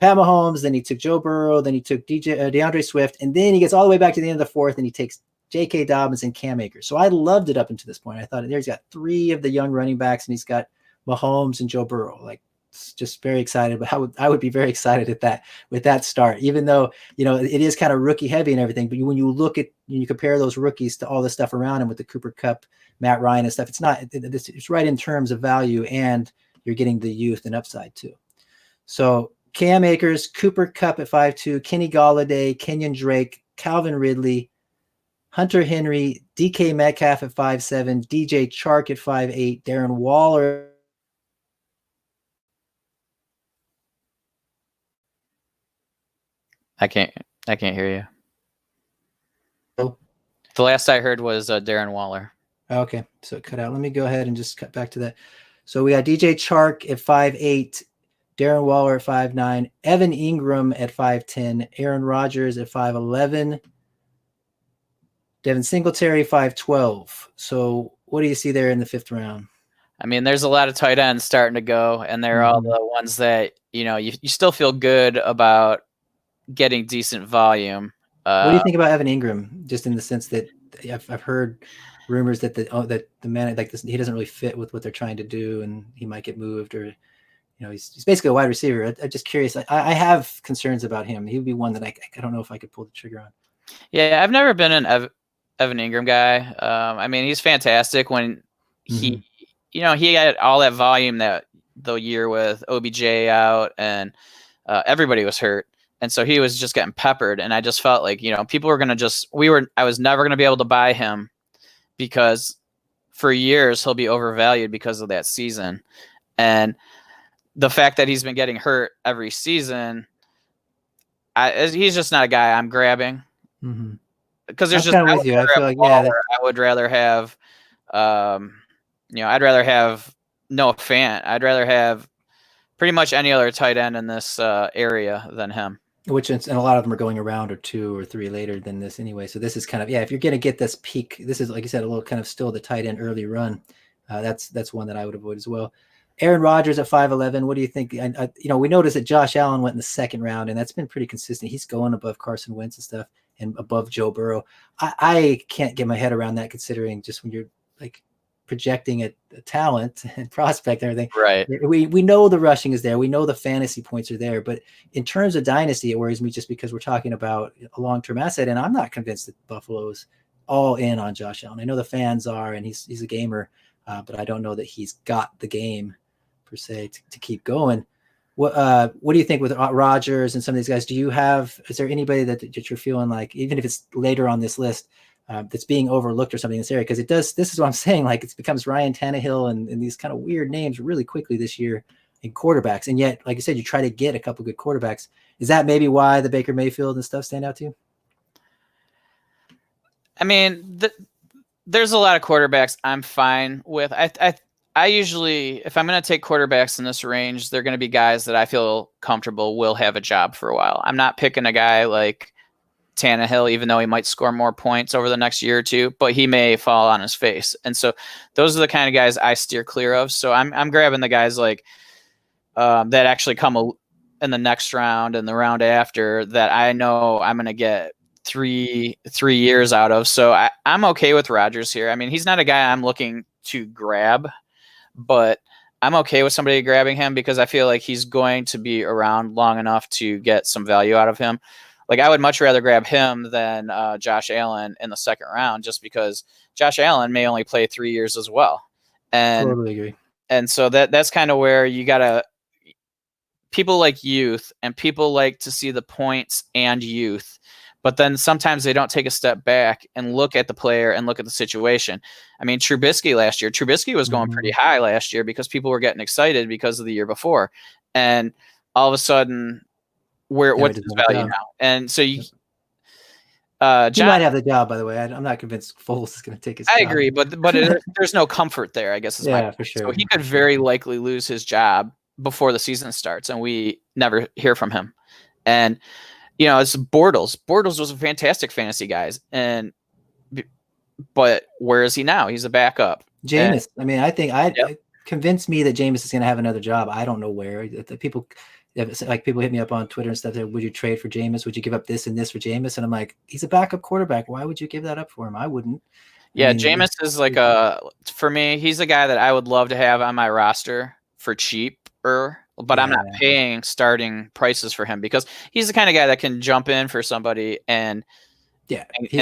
Pat Mahomes, then he took Joe Burrow, then he took DeAndre Swift, and then he gets all the way back to the end of the 4th, and he takes J.K. Dobbins and Cam Akers. So I loved it up until this point. I thought there he's got 3 of the young running backs, and he's got Mahomes and Joe Burrow. Like, just very excited. But I would be very excited at that with that start, even though, you know, it is kind of rookie heavy and everything. But when you compare those rookies to all the stuff around him with the Cooper Kupp, Matt Ryan and stuff, it's right in terms of value, and you're getting the youth and upside too. So Cam Akers, Cooper Kupp at 5'2", Kenny Golladay, Kenyon Drake, Calvin Ridley, Hunter Henry, DK Metcalf at 5'7", DJ Chark at 5'8", Darren Waller. I can't hear you. Oh. The last I heard was Darren Waller. Okay, so it cut out. Let me go ahead and just cut back to that. So we got DJ Chark at 5'8", Darren Waller at 5'9", Evan Ingram at 5'10", Aaron Rodgers at 5'11", Devin Singletary 5'12". So what do you see there in the 5th round? I mean, there's a lot of tight ends starting to go, and they're all the ones that, you know, you still feel good about getting decent volume. What do you think about Evan Ingram? Just in the sense that I've heard rumors that the man like this, he doesn't really fit with what they're trying to do, and he might get moved, or, you know, he's basically a wide receiver. I'm just curious. I have concerns about him. He would be one that I don't know if I could pull the trigger on. Yeah, I've never been an Evan Ingram guy. I mean, he's fantastic when he, you know, he had all that volume that the year with OBJ out and everybody was hurt. And so he was just getting peppered. And I just felt like, you know, people were going to I was never going to be able to buy him because for years he'll be overvalued because of that season. And the fact that he's been getting hurt every season, he's just not a guy I'm grabbing. Because there's I feel like, yeah, I would rather have, you know, I'd rather have Noah Fant. I'd rather have pretty much any other tight end in this area than him. And a lot of them are going around or 2 or 3 later than this anyway. So this is kind of, if you're going to get this peak, this is, like you said, a little kind of still the tight end early run. That's one that I would avoid as well. Aaron Rodgers at 5'11". What do you think? You know, we noticed that Josh Allen went in the 2nd round, and that's been pretty consistent. He's going above Carson Wentz and stuff, and above Joe Burrow. I can't get my head around that, considering just when you're like projecting a talent and prospect and everything. Right. We know the rushing is there. We know the fantasy points are there. But in terms of dynasty, it worries me just because we're talking about a long-term asset, and I'm not convinced that Buffalo's all in on Josh Allen. I know the fans are, and he's a gamer, but I don't know that he's got the game per se to keep going. What do you think with Rodgers and some of these guys? Is there anybody that you're feeling like, even if it's later on this list, that's being overlooked or something in this area? Because this is what I'm saying, like it becomes Ryan Tannehill and these kind of weird names really quickly this year. in quarterbacks. And yet, like you said, you try to get a couple good quarterbacks. Is that maybe why the Baker Mayfield and stuff stand out to you? I mean, there's a lot of quarterbacks I'm fine with. I usually, if I'm going to take quarterbacks in this range, they're going to be guys that I feel comfortable will have a job for a while. I'm not picking a guy like Tannehill, even though he might score more points over the next year or two, but he may fall on his face. And so those are the kind of guys I steer clear of. So I'm grabbing the guys like that actually come in the next round and the round after that I know I'm going to get three years out of. So I'm okay with Rodgers here. I mean, he's not a guy I'm looking to grab, but I'm okay with somebody grabbing him because I feel like he's going to be around long enough to get some value out of him. Like I would much rather grab him than Josh Allen in the second round, just because Josh Allen may only play 3 years as well. And Totally agree. And so that's kind of where you gotta. People like youth, and people like to see the points and youth, but then sometimes they don't take a step back and look at the player and look at the situation. I mean, Trubisky was going pretty high last year because people were getting excited because of the year before, and all of a sudden, what's his value now? And so you, John, he might have the job, by the way. I'm not convinced Foles is going to take his job. I agree, but there's no comfort there, I guess. Yeah, for sure. So he could very likely lose his job before the season starts, and we never hear from him. And it's Bortles. Bortles was a fantastic fantasy guy, but where is he now? He's a backup. Jameis. I mean, I think it convinced me that Jameis is going to have another job. I don't know where. People hit me up on Twitter and stuff. Would you trade for Jameis? Would you give up this and this for Jameis? And I'm like, he's a backup quarterback. Why would you give that up for him? I wouldn't. Yeah, Jameis is like for me, he's a guy that I would love to have on my roster for cheap. But I'm not paying starting prices for him because he's the kind of guy that can jump in for somebody and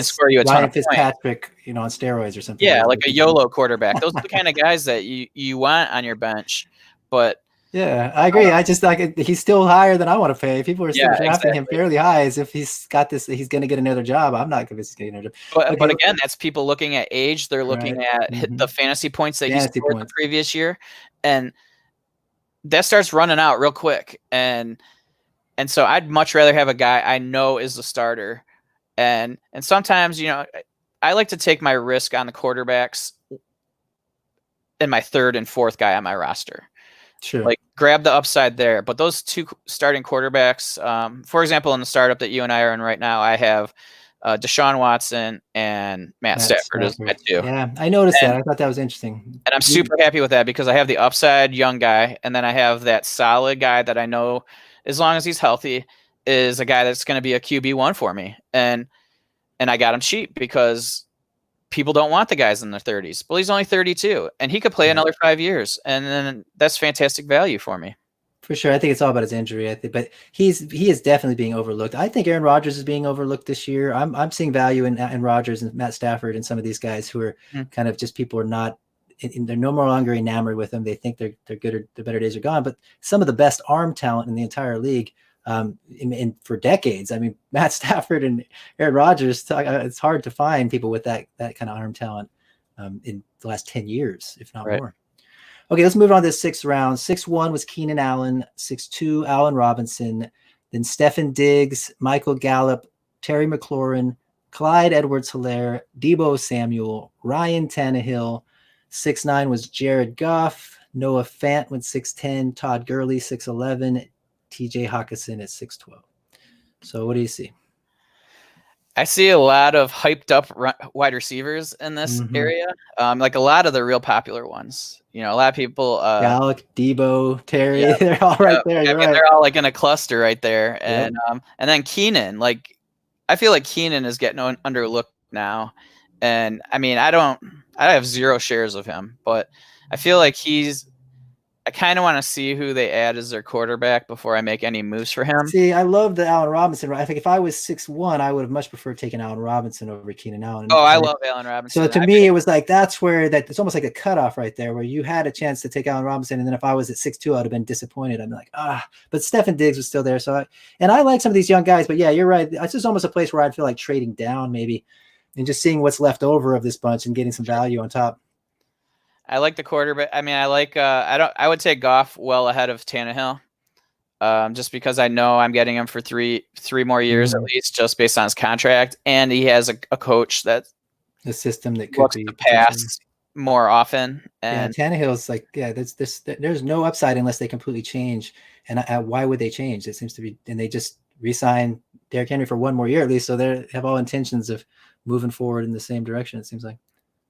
score you a ton of points. Patrick, on steroids or something. Yeah, like a YOLO quarterback. Those are the kind of guys that you want on your bench. But yeah, I agree. I just he's still higher than I want to pay. People are still drafting him fairly high as if he's got this. He's going to get another job. I'm not convinced he's getting another job. But again, that's people looking at age. They're looking at the fantasy points that he scored the previous year, and that starts running out real quick. And so I'd much rather have a guy I know is the starter. And sometimes, I like to take my risk on the quarterbacks in my third and fourth guy on my roster. Sure. Like grab the upside there. But those two starting quarterbacks, for example, in the startup that you and I are in right now, I have Deshaun Watson and Matt Stafford as my two. Yeah, I noticed that. I thought that was interesting. And I'm super happy with that because I have the upside young guy, and then I have that solid guy that I know, as long as he's healthy, is a guy that's going to be a QB1 for me. And I got him cheap because people don't want the guys in their 30s. Well, he's only 32, and he could play another 5 years, and then that's fantastic value for me. For sure. I think it's all about his injury. But he is definitely being overlooked. I think Aaron Rodgers is being overlooked this year. I'm seeing value in Rodgers and Matt Stafford and some of these guys who are kind of just people are not. They're no more longer enamored with them. They think they're good or the better days are gone. But some of the best arm talent in the entire league, for decades. I mean, Matt Stafford and Aaron Rodgers. It's hard to find people with that kind of arm talent in the last 10 years, if not more. Okay, let's move on to the sixth round. 6-1 was Keenan Allen. 6-2, Allen Robinson. Then Stefan Diggs, Michael Gallup, Terry McLaurin, Clyde Edwards-Helaire, Deebo Samuel, Ryan Tannehill. 6-9 was Jared Goff. Noah Fant went 6-10. Todd Gurley, 6-11. TJ Hawkinson at 6-12. So what do you see? I see a lot of hyped up wide receivers in this area. Like a lot of the real popular ones. A lot of people. Gallup, Deebo, Terry, they're all right there. I mean, they're all like in a cluster right there. And then Keenan, like I feel like Keenan is getting underlooked now. And I mean, I have 0 shares of him, but I feel like I kind of want to see who they add as their quarterback before I make any moves for him. See, I love the Allen Robinson. I think if I was 6-1, I would have much preferred taking Allen Robinson over Keenan Allen. Oh, I love Allen Robinson. So to me, it was like that's where it's almost like a cutoff right there, where you had a chance to take Allen Robinson, and then if I was at 6-2, I'd have been disappointed. I'd be like, but Stefan Diggs was still there. So I like some of these young guys, but yeah, you're right. It's just almost a place where I'd feel like trading down maybe, and just seeing what's left over of this bunch and getting some value on top. I like the quarterback. I mean, I like. I would take Goff well ahead of Tannehill. Just because I know I'm getting him for three more years at least, just based on his contract, and he has a coach that The system that could looks be to potentially. pass more often. Yeah, And Tannehill's like, yeah, there's no upside unless they completely change. And why would they change? It seems to be, and they just re-sign Derrick Henry for one more year at least, so they have all intentions of moving forward in the same direction. It seems like.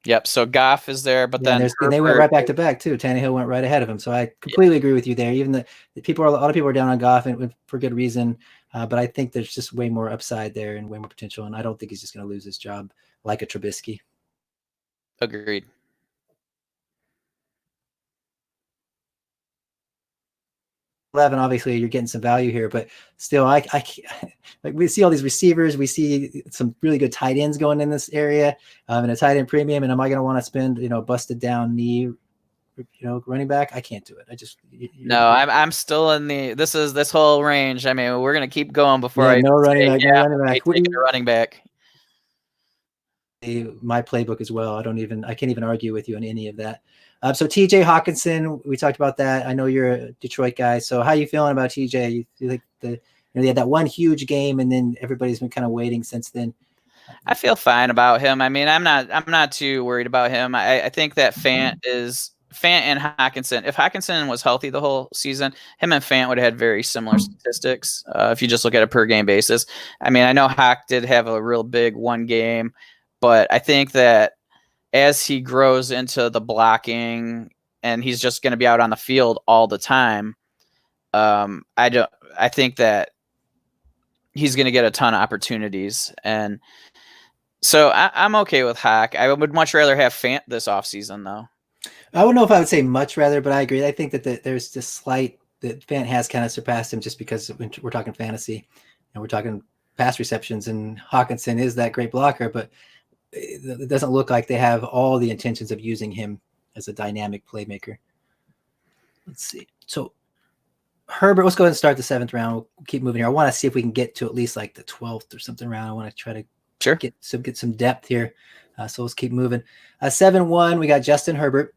yep. So Goff is there, but then And they went Herbert, right back to back too. Tannehill went right ahead of him, so I completely agree with you there. Even a lot of people are down on Goff and for good reason, but I think there's just way more upside there and way more potential, and I don't think he's just going to lose his job like a Trubisky. agreed. 11, obviously you're getting some value here, but still, I like we see all these receivers, we see some really good tight ends going in this area, and a tight end premium. And am I going to want to spend busted down knee, running back? I can't do it. I just No, I'm still in this whole range. I mean, we're gonna keep going before I no running back, yeah, no running back. taking a running back. My playbook as well. I can't even argue with you on any of that. So TJ Hawkinson, we talked about that. I know you're a Detroit guy. So how are you feeling about TJ? You think they had that one huge game and then everybody's been kind of waiting since then? I feel fine about him. I mean, I'm not too worried about him. I think that Fant and Hawkinson. If Hawkinson was healthy the whole season, him and Fant would have had very similar statistics. If you just look at a per game basis. I mean, I know Hawk did have a real big one game, but I think that as he grows into the blocking and he's just going to be out on the field all the time, I think that he's going to get a ton of opportunities. And so I'm okay with Hawk. I would much rather have Fant this offseason, though. I don't know if I would say much rather, but I agree. I think that there's this slight that Fant has kind of surpassed him just because we're talking fantasy and we're talking pass receptions, and Hawkinson is that great blocker, but it doesn't look like they have all the intentions of using him as a dynamic playmaker. Let's see. So Herbert, let's go ahead and start the 7th round. We'll keep moving here. I want to see if we can get to at least like the 12th or something round. I want to try to get some depth here. So let's keep moving. 7-1, we got Justin Herbert.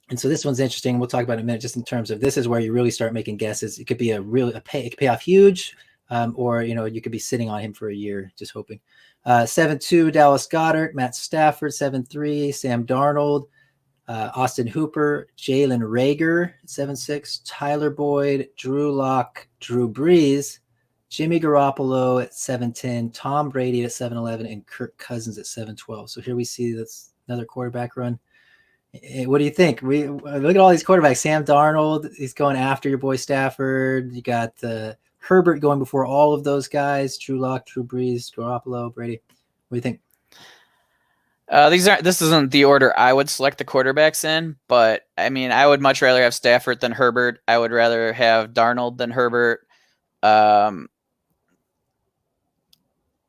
And so this one's interesting. We'll talk about it in a minute, just in terms of this is where you really start making guesses. It could be it could pay off huge, or you could be sitting on him for a year, just hoping. 7-2, Dallas Goedert, Matt Stafford. 7-3, Sam Darnold, Austin Hooper, Jalen Reagor. 7-6, Tyler Boyd, Drew Lock, Drew Brees, Jimmy Garoppolo at 7-10, Tom Brady at 7-11, and Kirk Cousins at 7-12. So here we see that's another quarterback run. What do you think? We look at all these quarterbacks. Sam Darnold, he's going after your boy Stafford. You got Herbert going before all of those guys. Drew Lock, Drew Brees, Garoppolo, Brady. What do you think? This isn't the order I would select the quarterbacks in, but I mean, I would much rather have Stafford than Herbert. I would rather have Darnold than Herbert.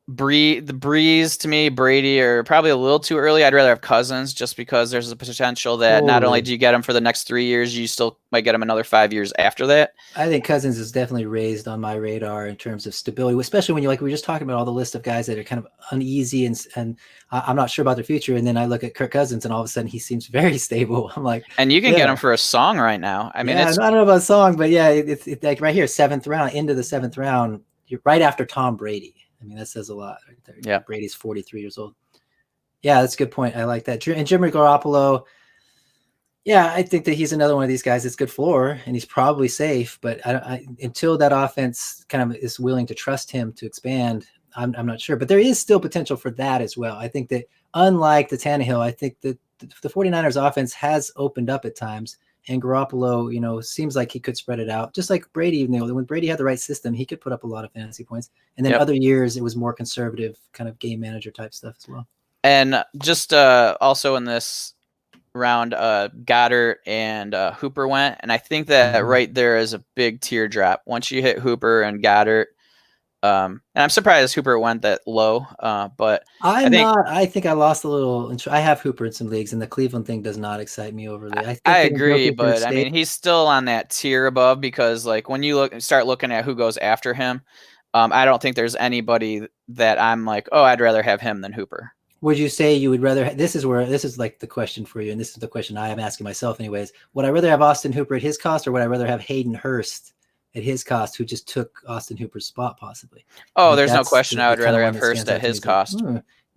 Breeze to me, Brady are probably a little too early. I'd rather have Cousins just because there's a potential that not only do you get him for the next 3 years, you still might get him another 5 years after that. I think Cousins is definitely raised on my radar in terms of stability, especially when we were just talking about all the list of guys that are kind of uneasy and I'm not sure about their future. And then I look at Kirk Cousins and all of a sudden he seems very stable. I'm like, and you can get him for a song right now. I mean, I don't know about a song, but yeah, it's like right here, 7th round, into the 7th round. You're right after Tom Brady. I mean, that says a lot right there. Yeah. Brady's 43 years old. Yeah, that's a good point. I like that. And Jimmy Garoppolo, yeah, I think that he's another one of these guys that's good floor, and he's probably safe. But until that offense kind of is willing to trust him to expand, I'm not sure. But there is still potential for that as well. I think that unlike the Tannehill, I think that the 49ers offense has opened up at times. And Garoppolo, seems like he could spread it out. Just like Brady, when Brady had the right system, he could put up a lot of fantasy points. And then other years, it was more conservative kind of game manager type stuff as well. And just also in this round, Goddard and Hooper went. And I think that right there is a big teardrop. Once you hit Hooper and Goddard, and I'm surprised Hooper went that low, but I think I lost a little. I have Hooper in some leagues, and the Cleveland thing does not excite me overly. I agree, but I mean, he's still on that tier above because, like, when you start looking at who goes after him, I don't think there's anybody that I'm like, oh, I'd rather have him than Hooper. Would you say you would rather? This is like the question for you, and this is the question I am asking myself, anyways. Would I rather have Austin Hooper at his cost, or would I rather have Hayden Hurst at his cost, who just took Austin Hooper's spot, possibly? Oh, there's no question. I would rather have Hurst at his cost.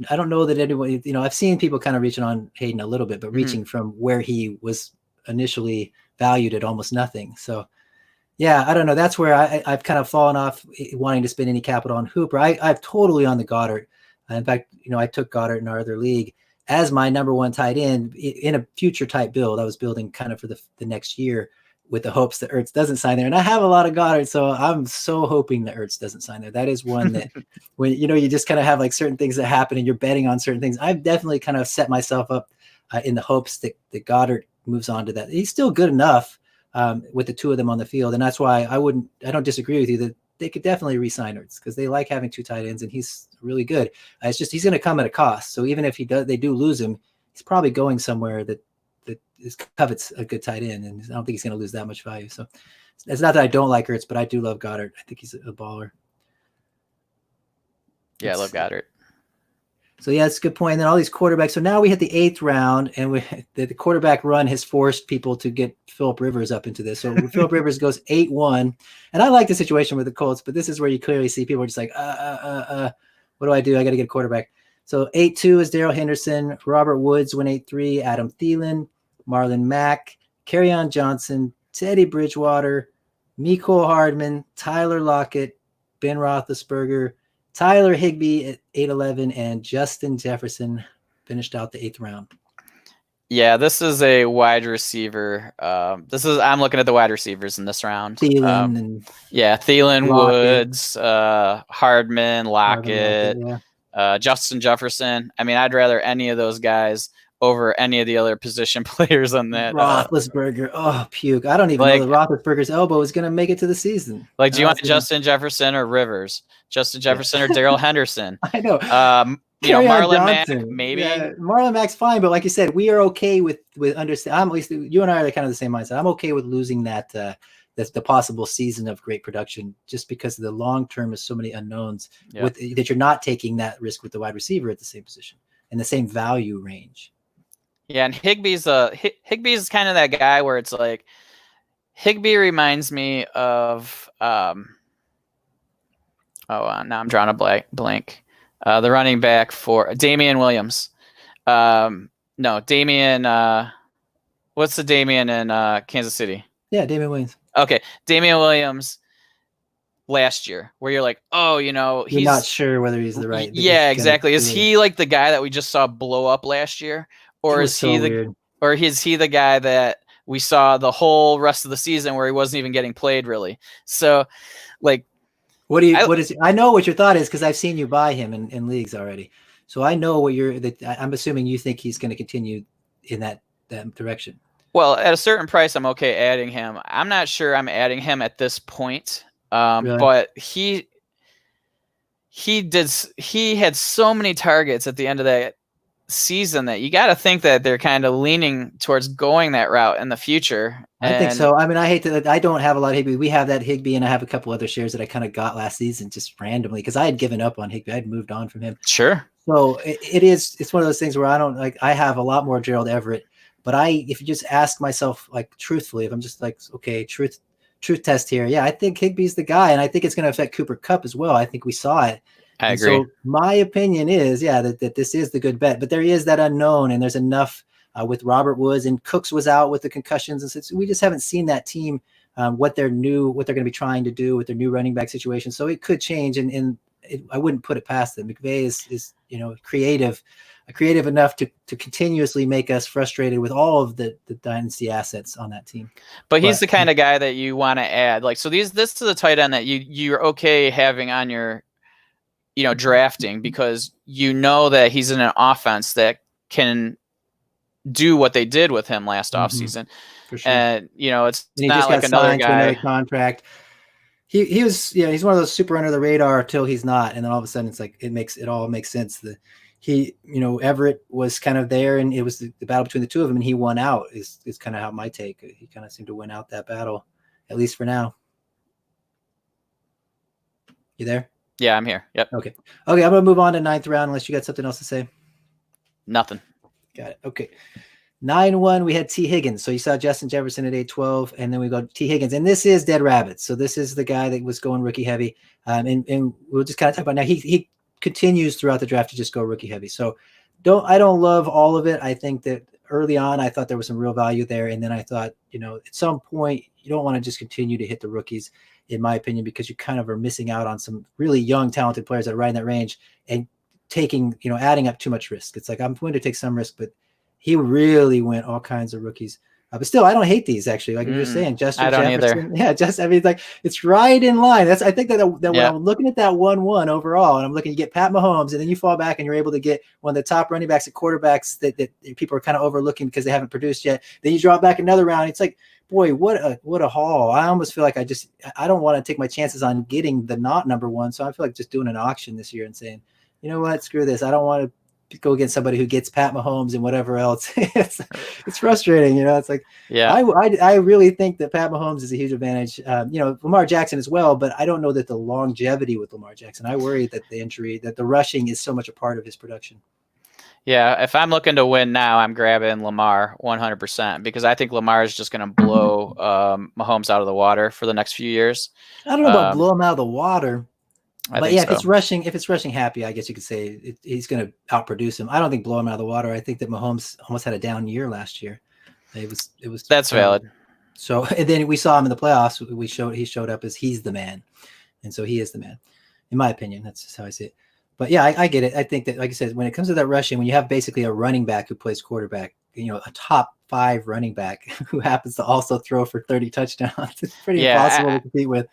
I don't know that anyone, I've seen people kind of reaching on Hayden a little bit, but reaching from where he was initially valued at almost nothing. So, yeah, I don't know. That's where I've kind of fallen off wanting to spend any capital on Hooper. I'm totally on the Goddard. In fact, I took Goddard in our other league as my number one tight end in a future type build. I was building kind of for the next year with the hopes that Ertz doesn't sign there. And I have a lot of Goddard, so I'm so hoping that Ertz doesn't sign there. That is one that when, you just kind of have like certain things that happen and you're betting on certain things. I've definitely kind of set myself up in the hopes that Goddard moves on to that. He's still good enough with the two of them on the field. And that's why I don't disagree with you that they could definitely re-sign Ertz because they like having two tight ends and he's really good. It's just, he's going to come at a cost. So even if they do lose him, he's probably going somewhere that covets a good tight end, and I don't think he's going to lose that much value. So it's not that I don't like Ertz, but I do love Goddard. I think he's a baller. Yeah, I love Goddard. So yeah, that's a good point. And then all these quarterbacks. So now we hit the 8th round, and the quarterback run has forced people to get Phillip Rivers up into this. So Phillip Rivers goes 8-1, and I like the situation with the Colts, but this is where you clearly see people are just like, what do? I got to get a quarterback. So 8-2 is Darrell Henderson. Robert Woods went 8-3. Adam Thielen, Marlon Mack, Kerryon Johnson, Teddy Bridgewater, Mecole Hardman, Tyler Lockett, Ben Roethlisberger, Tyler Higbee at 8-11, and Justin Jefferson finished out the 8th round. Yeah, this is a wide receiver. I'm looking at the wide receivers in this round. Thielen Thielen, Woods, Hardman, Lockett, Justin Jefferson. I mean, I'd rather any of those guys over any of the other position players on that. Roethlisberger, puke. I don't even know that Roethlisberger's elbow is going to make it to the season. Like, do you want Justin Jefferson or Rivers? Justin Jefferson or Darrell Henderson? I know. Marlon Mack, maybe. Yeah, Marlon Mack's fine, but like you said, we are okay with understand. At least you and I are kind of the same mindset. I'm okay with losing that the possible season of great production just because of the long term is so many unknowns that you're not taking that risk with the wide receiver at the same position and the same value range. Yeah, and Higbee's kind of that guy where it's like Higbee reminds me of now I'm drawing a blank. The running back for Damian Williams. What's the Damian in Kansas City? Yeah, Damian Williams. Okay, Damian Williams last year, where you're like, he's not sure whether he's the right. Yeah, exactly. Is he like the guy that we just saw blow up last year? Or is he the guy that we saw the whole rest of the season where he wasn't even getting played really? So, like, I know what your thought is because I've seen you buy him in leagues already. So I know I'm assuming you think he's going to continue in that direction. Well, at a certain price, I'm okay adding him. I'm not sure I'm adding him at this point, really? But he had so many targets at the end of that season that you got to think that they're kind of leaning towards going that route in the future. I think so. I mean, I don't have a lot of Higbee. We have that Higbee, and I have a couple other shares that I kind of got last season just randomly because I had given up on Higbee. I had moved on from him. Sure. So it's one of those things where I don't I have a lot more Gerald Everett, but if you just ask myself like truthfully, if I'm just like, okay, truth test here. Yeah, I think Higbee's the guy, and I think it's going to affect Cooper Kupp as well. I think we saw it. I agree. So my opinion is, that this is the good bet, but there is that unknown, and there's enough with Robert Woods, and Cooks was out with the concussions, and so we just haven't seen that team what they're going to be trying to do with their new running back situation. So it could change, and I wouldn't put it past them. McVay is creative enough to continuously make us frustrated with all of the dynasty assets on that team. But he's the kind of guy that you want to add. Like, so this is a tight end that you're okay having on your drafting because that he's in an offense that can do what they did with him last offseason. For sure. And, it's not like another guy. Another contract. He was, he's one of those super under the radar till he's not. And then all of a sudden it's like, it all makes sense. Everett was kind of there, and it was the battle between the two of them, and he won out is kind of how my take. He kind of seemed to win out that battle, at least for now. You there? Yeah, I'm here. Yep. Okay. I'm going to move on to 9th round unless you got something else to say. Nothing. Got it. Okay. 9-1, we had T. Higgins. So you saw Justin Jefferson at 8-12, and then we go T. Higgins. And this is Dead Rabbits. So this is the guy that was going rookie heavy. And we'll just kind of talk about now. He continues throughout the draft to just go rookie heavy. So I don't love all of it. I think that early on, I thought there was some real value there. And then I thought, at some point, you don't want to just continue to hit the rookies, in my opinion, because you kind of are missing out on some really young, talented players that are right in that range and taking, adding up too much risk. It's like, I'm going to take some risk, but he really went all kinds of rookies. But still, I don't hate these, actually. Like you're saying, Justin Jefferson. Either. Yeah, like it's right in line. I think that when I'm looking at that 1-1 overall, and I'm looking, you get Pat Mahomes, and then you fall back and you're able to get one of the top running backs at quarterbacks that people are kind of overlooking because they haven't produced yet. Then you drop back another round. It's like, boy, what a haul. I almost feel like I don't want to take my chances on getting the not number one. So I feel like just doing an auction this year and saying, you know what, screw this. I don't want to go against somebody who gets Pat Mahomes and whatever else. It's frustrating, It's like, I really think that Pat Mahomes is a huge advantage. Lamar Jackson as well, but I don't know that the longevity with Lamar Jackson. I worry that the injury, that the rushing is so much a part of his production. Yeah, if I'm looking to win now, I'm grabbing Lamar 100% because I think Lamar is just going to blow Mahomes out of the water for the next few years. I don't know about blow him out of the water. But yeah, so. if it's rushing happy, I guess you could say he's going to outproduce him. I don't think blow him out of the water. I think that Mahomes almost had a down year last year. It was that's valid. So, and then we saw him in the playoffs. He showed up as he's the man, and so he is the man, in my opinion. That's just how I see it. But yeah, I get it. I think that, like I said, when it comes to that rushing, when you have basically a running back who plays quarterback, a top 5 running back who happens to also throw for 30 touchdowns, it's pretty impossible to compete with.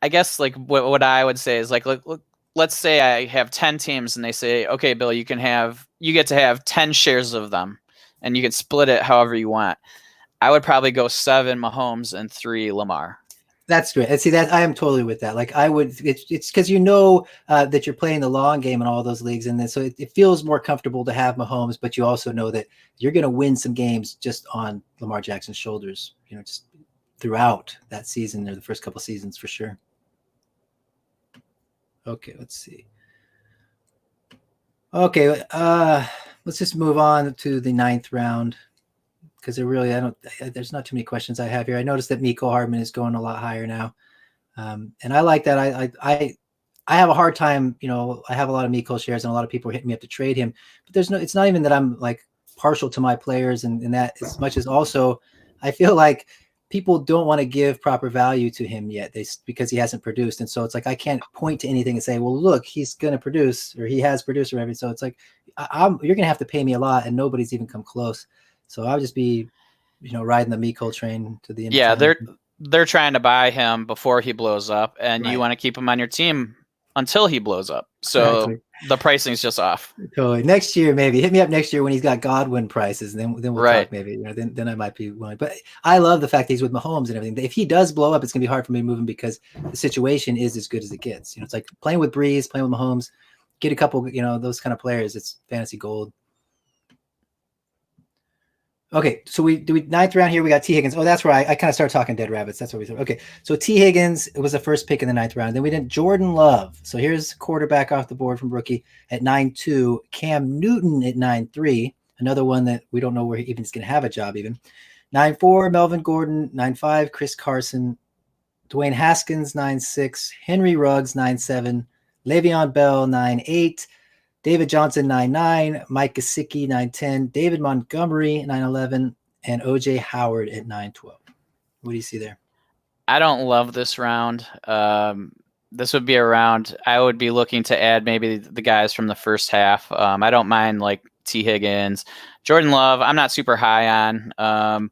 I guess like what I would say is like, look, let's say I have 10 teams and they say, okay, Bill, you get to have 10 shares of them and you can split it however you want. I would probably go 7 Mahomes and 3 Lamar. That's great. And see that I am totally with that. Like it's because that you're playing the long game in all those leagues, and then so it feels more comfortable to have Mahomes, but you also know that you're going to win some games just on Lamar Jackson's shoulders. Just throughout that season or the first couple seasons for sure. Okay, let's see. Okay, let's just move on to the 9th round because there's not too many questions I have here. I noticed that Mecole Hardman is going a lot higher now, and I like that. I have a hard time. I have a lot of Mecole shares, and a lot of people are hitting me up to trade him. But it's not even that I'm like partial to my players, and that as much as also I feel like people don't want to give proper value to him yet because he hasn't produced. And so it's like, I can't point to anything and say, well, look, he's going to produce or he has produced or everything. So it's like, you're going to have to pay me a lot and nobody's even come close. So I'll just be, riding the Mecole train to the end. Yeah. They're trying to buy him before he blows up and you want to keep him on your team until he blows up. So the pricing's just off. Totally. Next year, maybe hit me up next year when he's got Godwin prices, and then we'll talk maybe. Then I might be willing. But I love the fact that he's with Mahomes and everything. If he does blow up, it's gonna be hard for me to move him because the situation is as good as it gets. It's like playing with Breeze, playing with Mahomes, get a couple, those kind of players. It's fantasy gold. Okay, so we 9th round here. We got T. Higgins. Oh, that's where I kind of started talking Dead Rabbits. That's what we thought. Okay, so T. Higgins was the first pick in the 9th round. Then we did Jordan Love. So here's quarterback off the board from rookie at 9-2. Cam Newton at 9-3. Another one that we don't know where he even is going to have a job even. 9-4, Melvin Gordon. 9-5, Chris Carson. Dwayne Haskins, 9-6. Henry Ruggs, 9-7. Le'Veon Bell, 9-8. David Johnson, 9-9, Mike Gesicki, 9-10, David Montgomery, 9-11, and OJ Howard at 9-12. What do you see there? I don't love this round. This would be a round I would be looking to add maybe the guys from the first half. I don't mind like T. Higgins. Jordan Love, I'm not super high on.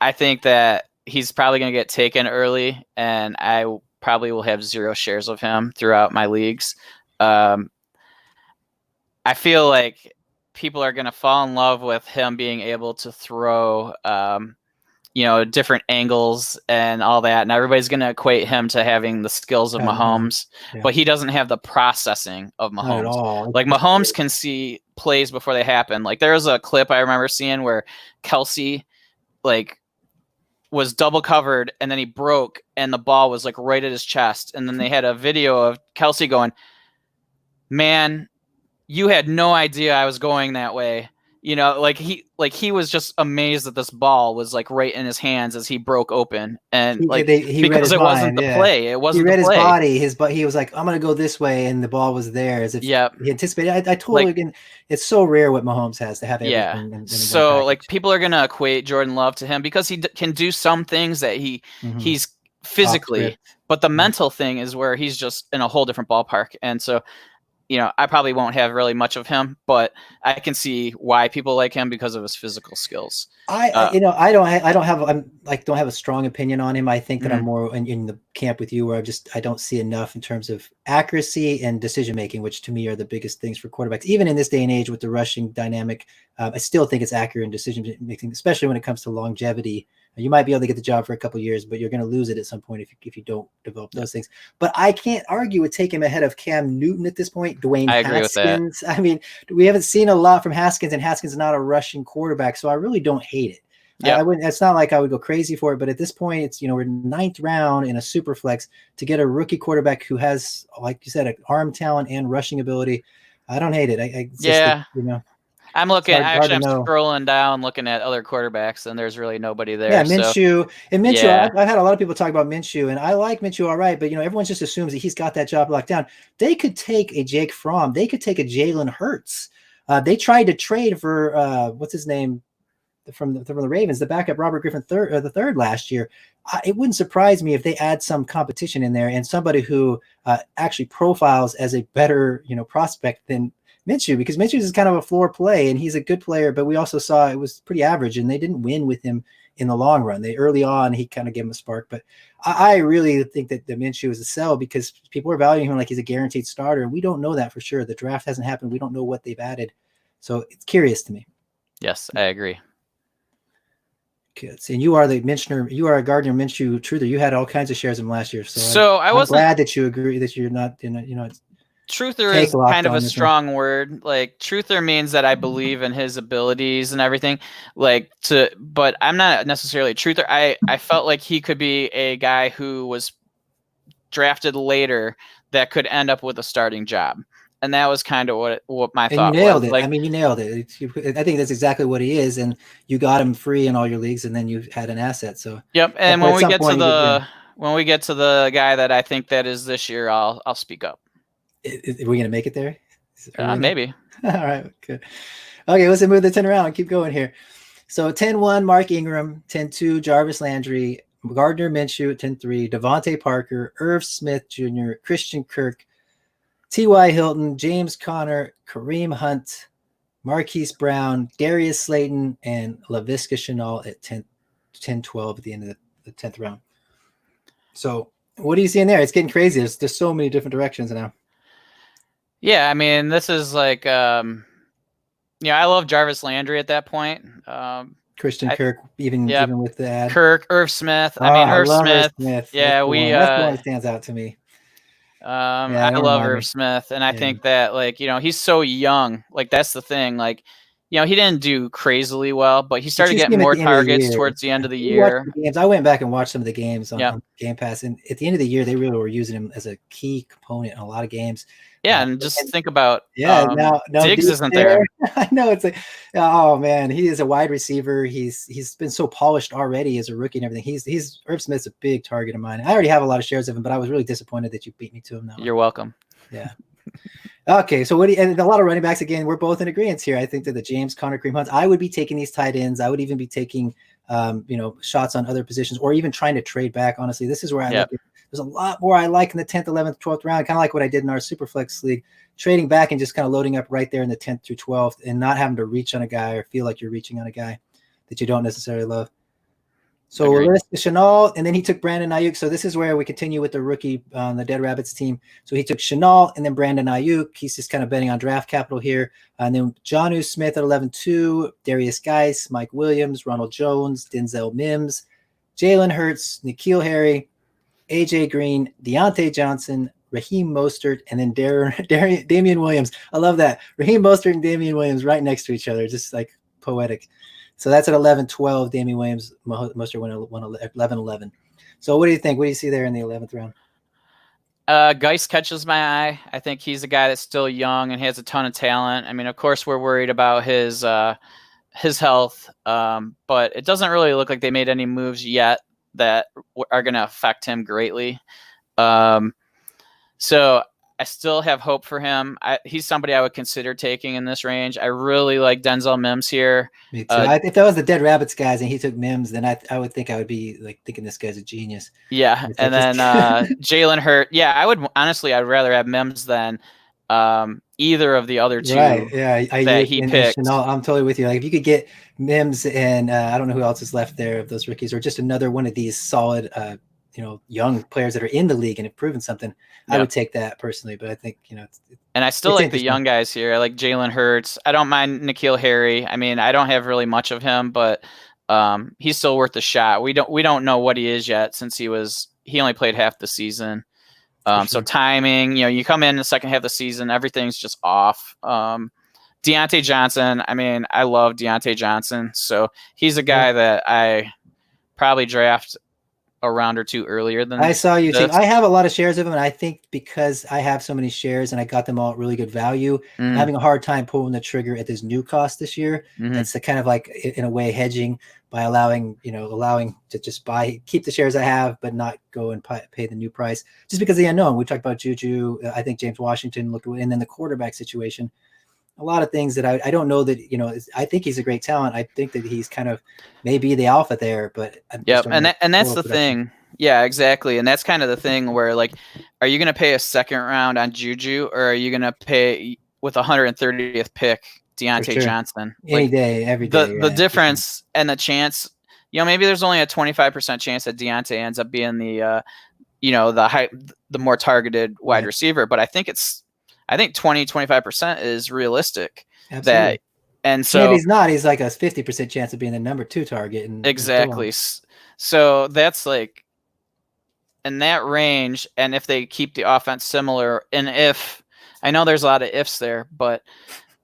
I think that he's probably going to get taken early, and I probably will have 0 shares of him throughout my leagues. I feel like people are going to fall in love with him being able to throw, different angles and all that. And everybody's going to equate him to having the skills of Mahomes, but he doesn't have the processing of Mahomes. Not at all. Like Mahomes can see plays before they happen. Like there was a clip I remember seeing where Kelsey was double covered and then he broke and the ball was like right at his chest. And then they had a video of Kelsey going, man, you had no idea I was going that way. You know, like he was just amazed that this ball was like right in his hands as he broke open, and like he read because his it wasn't mind. the Yeah, play, it he wasn't the read his play. body. But he was like, "I'm gonna go this way," and the ball was there as if Yep. he anticipated. I totally Like again. It's so rare what Mahomes has to have yeah. everything in one So like package. people are gonna equate Jordan Love to him because he can do some things that he's Off physically, script. but the mental thing is where he's just in a whole different ballpark, and so. You know, I probably won't have really much of him, but I can see why people like him because of his physical skills. I don't have a strong opinion on him. I think that I'm more in the camp with you where I don't see enough in terms of accuracy and decision making, which to me are the biggest things for quarterbacks. Even in this day and age with the rushing dynamic, I still think it's accurate in decision making, especially when it comes to longevity. You might be able to get the job for a couple of years, but you're going to lose it at some point if you don't develop those things. But I can't argue with taking him ahead of Cam Newton at this point. Dwayne I agree with that. Haskins. I mean, we haven't seen a lot from Haskins, and Haskins is not a rushing quarterback, so I really don't hate it. Yep. I wouldn't. It's not like I would go crazy for it, but at this point, it's we're 9th round in a super flex to get a rookie quarterback who has, like you said, an arm talent and rushing ability. I don't hate it. I'm looking. I'm scrolling down, looking at other quarterbacks, and there's really nobody there. Yeah, Minshew. And Minshew, Yeah. I've had a lot of people talk about Minshew, and I like Minshew all right, but everyone just assumes that he's got that job locked down. They could take a Jake Fromm. They could take a Jalen Hurts. They tried to trade for what's his name from the Ravens, the backup Robert Griffin the third last year. It wouldn't surprise me if they add some competition in there and somebody who actually profiles as a better prospect than Minshew, because Minshew is kind of a floor play and he's a good player, but we also saw it was pretty average and they didn't win with him in the long run. Early on, he kind of gave him a spark, but I really think that the Minshew is a sell because people are valuing him like he's a guaranteed starter. We don't know that for sure. The draft hasn't happened. We don't know what they've added. So it's curious to me. Yes, I agree. Good. And you are the Minshew, you are a Gardner Minshew truther. You had all kinds of shares of him last year. So I'm glad that you agree that you're not, truther is kind of a strong word. Like truther means that I believe in his abilities and everything. But I'm not necessarily a truther. I felt like he could be a guy who was drafted later that could end up with a starting job. And that was kind of what my thought was. You nailed it. I mean, you nailed it. I think that's exactly what he is. And you got him free in all your leagues, and then you had an asset. So yep. And when we get to the guy that I think that is this year, I'll speak up. Are we going to make it there? Maybe. All right, good. Okay, let's move the 10 around. Keep going here. So 10-1, Mark Ingram. 10-2, Jarvis Landry. Gardner Minshew at 10-3. Devontae Parker. Irv Smith Jr. Christian Kirk. T.Y. Hilton. James Conner. Kareem Hunt. Marquise Brown. Darius Slayton. And Laviska Shenault at 10-12 at the end of the 10th round. So what are you seeing there? It's getting crazy. There's so many different directions now. Yeah, I mean, this is like, I love Jarvis Landry at that point. Christian Kirk, even with that. Kirk, Irv Smith. Irv Smith. Yeah, that's the one that stands out to me. I love Irv Smith, and I think that he's so young. Like that's the thing. Like, he didn't do crazily well, but he started getting more targets towards the end of the year. I went back and watched some of the games on Game Pass, and at the end of the year, they really were using him as a key component in a lot of games. Yeah, and think about now Diggs isn't there. I know it's like, oh man, he is a wide receiver. He's been so polished already as a rookie and everything. He's Irv Smith's a big target of mine. I already have a lot of shares of him, but I was really disappointed that you beat me to him. You're welcome. Yeah. Okay, so and a lot of running backs again. We're both in agreement here. I think that the James Conner, Kareem Hunt. I would be taking these tight ends. I would even be taking shots on other positions, or even trying to trade back. Honestly, this is where I look at. There's a lot more I like in the 10th, 11th, 12th round, kind of like what I did in our Superflex league, trading back and just kind of loading up right there in the 10th through 12th and not having to reach on a guy or feel like you're reaching on a guy that you don't necessarily love. So we're listing Shenault, and then he took Brandon Ayuk. So this is where we continue with the rookie on the Dead Rabbits team. So he took Shenault and then Brandon Ayuk. He's just kind of betting on draft capital here. And then Jonnu Smith at 11-2, Darius Geis, Mike Williams, Ronald Jones, Denzel Mims, Jalen Hurts, N'Keal Harry, AJ Green, Deontay Johnson, Raheem Mostert, and then Damian Williams. I love that. Raheem Mostert and Damian Williams right next to each other, just like poetic. So that's at 11-12. Damian Williams, Mostert went 11-11. So what do you think? What do you see there in the 11th round? Geist catches my eye. I think he's a guy that's still young and has a ton of talent. I mean, of course, we're worried about his health, but it doesn't really look like they made any moves yet that are going to affect him greatly. So I still have hope for him. He's somebody I would consider taking in this range. I really like Denzel Mims here. Me too. If that was the Dead Rabbits guys and he took Mims, then I would think I would be like thinking this guy's a genius. Yeah, and then Jalen Hurts. Yeah, I would honestly. I'd rather have Mims than either of the other two. Right. Yeah. That he picked. I'm totally with you. Like if you could get Mims and I don't know who else is left there of those rookies, or just another one of these solid, young players that are in the league and have proven something, I would take that personally. But I think and I still like the young guys here. I like Jalen Hurts. I don't mind N'Keal Harry. I mean, I don't have really much of him, but he's still worth a shot. We don't know what he is yet since he only played half the season. So timing, you come in the second half of the season, everything's just off. Deontay Johnson. I mean, I love Deontay Johnson. So he's a guy that I probably draft a round or two earlier than I saw you. I have a lot of shares of him, and I think because I have so many shares and I got them all at really good value, I'm having a hard time pulling the trigger at this new cost this year. That's the kind of like in a way hedging by allowing to just keep the shares I have, but not go and pay the new price just because of the unknown. We talked about Juju. I think James Washington looked, and then the quarterback situation. A lot of things that I don't know that, I think he's a great talent. I think that he's kind of maybe the alpha there, but and that's the thing. Yeah, exactly. And that's kind of the thing where, like, are you going to pay a second round on Juju, or are you going to pay with 130th pick Deontay Johnson? Any day, every day. The difference and the chance, maybe there's only a 25% chance that Deontay ends up being the more targeted wide receiver, but I think 20-25% is realistic. Absolutely. And so maybe he's not. He's like a 50% chance of being the number 2 target. Exactly. So that's like in that range. And if they keep the offense similar, and if I know there's a lot of ifs there, but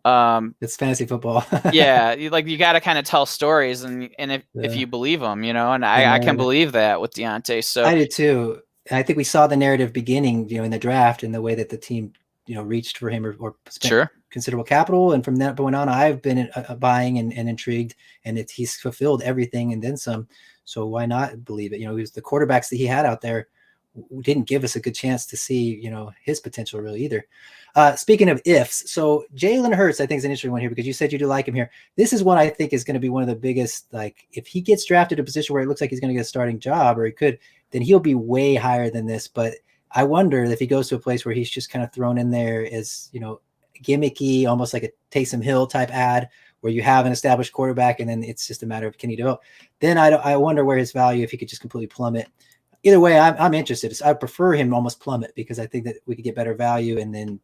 it's fantasy football. Yeah, you got to kind of tell stories, and if you believe them, and I can believe that with Deontay. So I do too. And I think we saw the narrative beginning, in the draft and the way that the team reached for him or spent considerable capital. And from that point on, I've been buying and intrigued, and he's fulfilled everything and then some. So why not believe it? He was the quarterbacks that he had out there didn't give us a good chance to see, his potential really either. Speaking of ifs, so Jalen Hurts, I think is an interesting one here because you said you do like him here. This is one I think is going to be one of the biggest, like if he gets drafted to a position where it looks like he's going to get a starting job, or he could, then he'll be way higher than this. But I wonder if he goes to a place where he's just kind of thrown in there as, gimmicky, almost like a Taysom Hill type ad where you have an established quarterback and then it's just a matter of can he develop. Then I wonder where his value, if he could just completely plummet. Either way, I'm interested. I prefer him almost plummet because I think that we could get better value and then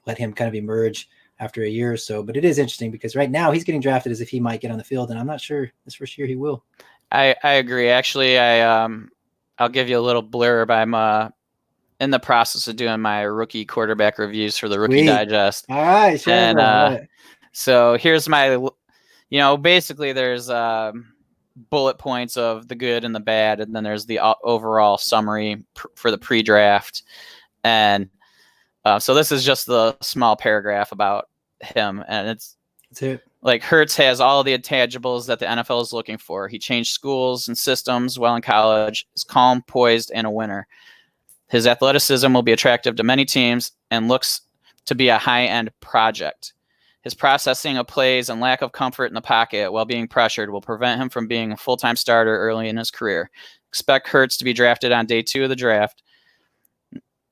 let him kind of emerge after a year or so. But it is interesting because right now he's getting drafted as if he might get on the field, and I'm not sure this first year he will. I agree. Actually, I'll give you a little blurb. I'm in the process of doing my rookie quarterback reviews for the Rookie Digest. All right, sure. And so here's my, basically there's bullet points of the good and the bad, and then there's the overall summary for the pre-draft. And so this is just the small paragraph about him, and it's like Hurts has all the intangibles that the NFL is looking for. He changed schools and systems while in college, is calm, poised, and a winner. His athleticism will be attractive to many teams and looks to be a high-end project. His processing of plays and lack of comfort in the pocket while being pressured will prevent him from being a full-time starter early in his career. Expect Hurts to be drafted on day 2 of the draft.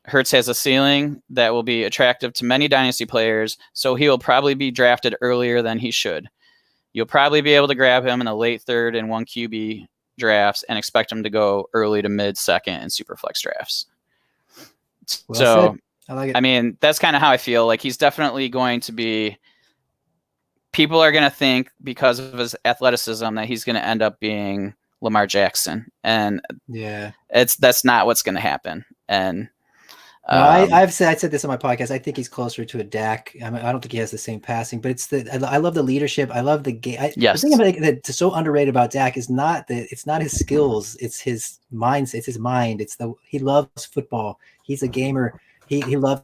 Hurts has a ceiling that will be attractive to many Dynasty players, so he will probably be drafted earlier than he should. You'll probably be able to grab him in the late 3rd and 1 QB drafts and expect him to go early to mid-2nd in Superflex drafts. Well said. I like it. I mean, that's kind of how I feel. Like he's definitely going to be. People are going to think because of his athleticism that he's going to end up being Lamar Jackson, and that's not what's going to happen. And No, I said this on my podcast. I think he's closer to a Dak. I don't think he has the same passing, but I love the leadership. I love the game. The thing about that's so underrated about Dak is it's not his skills. It's his mindset. It's his mind. He loves football. He's a gamer. He loves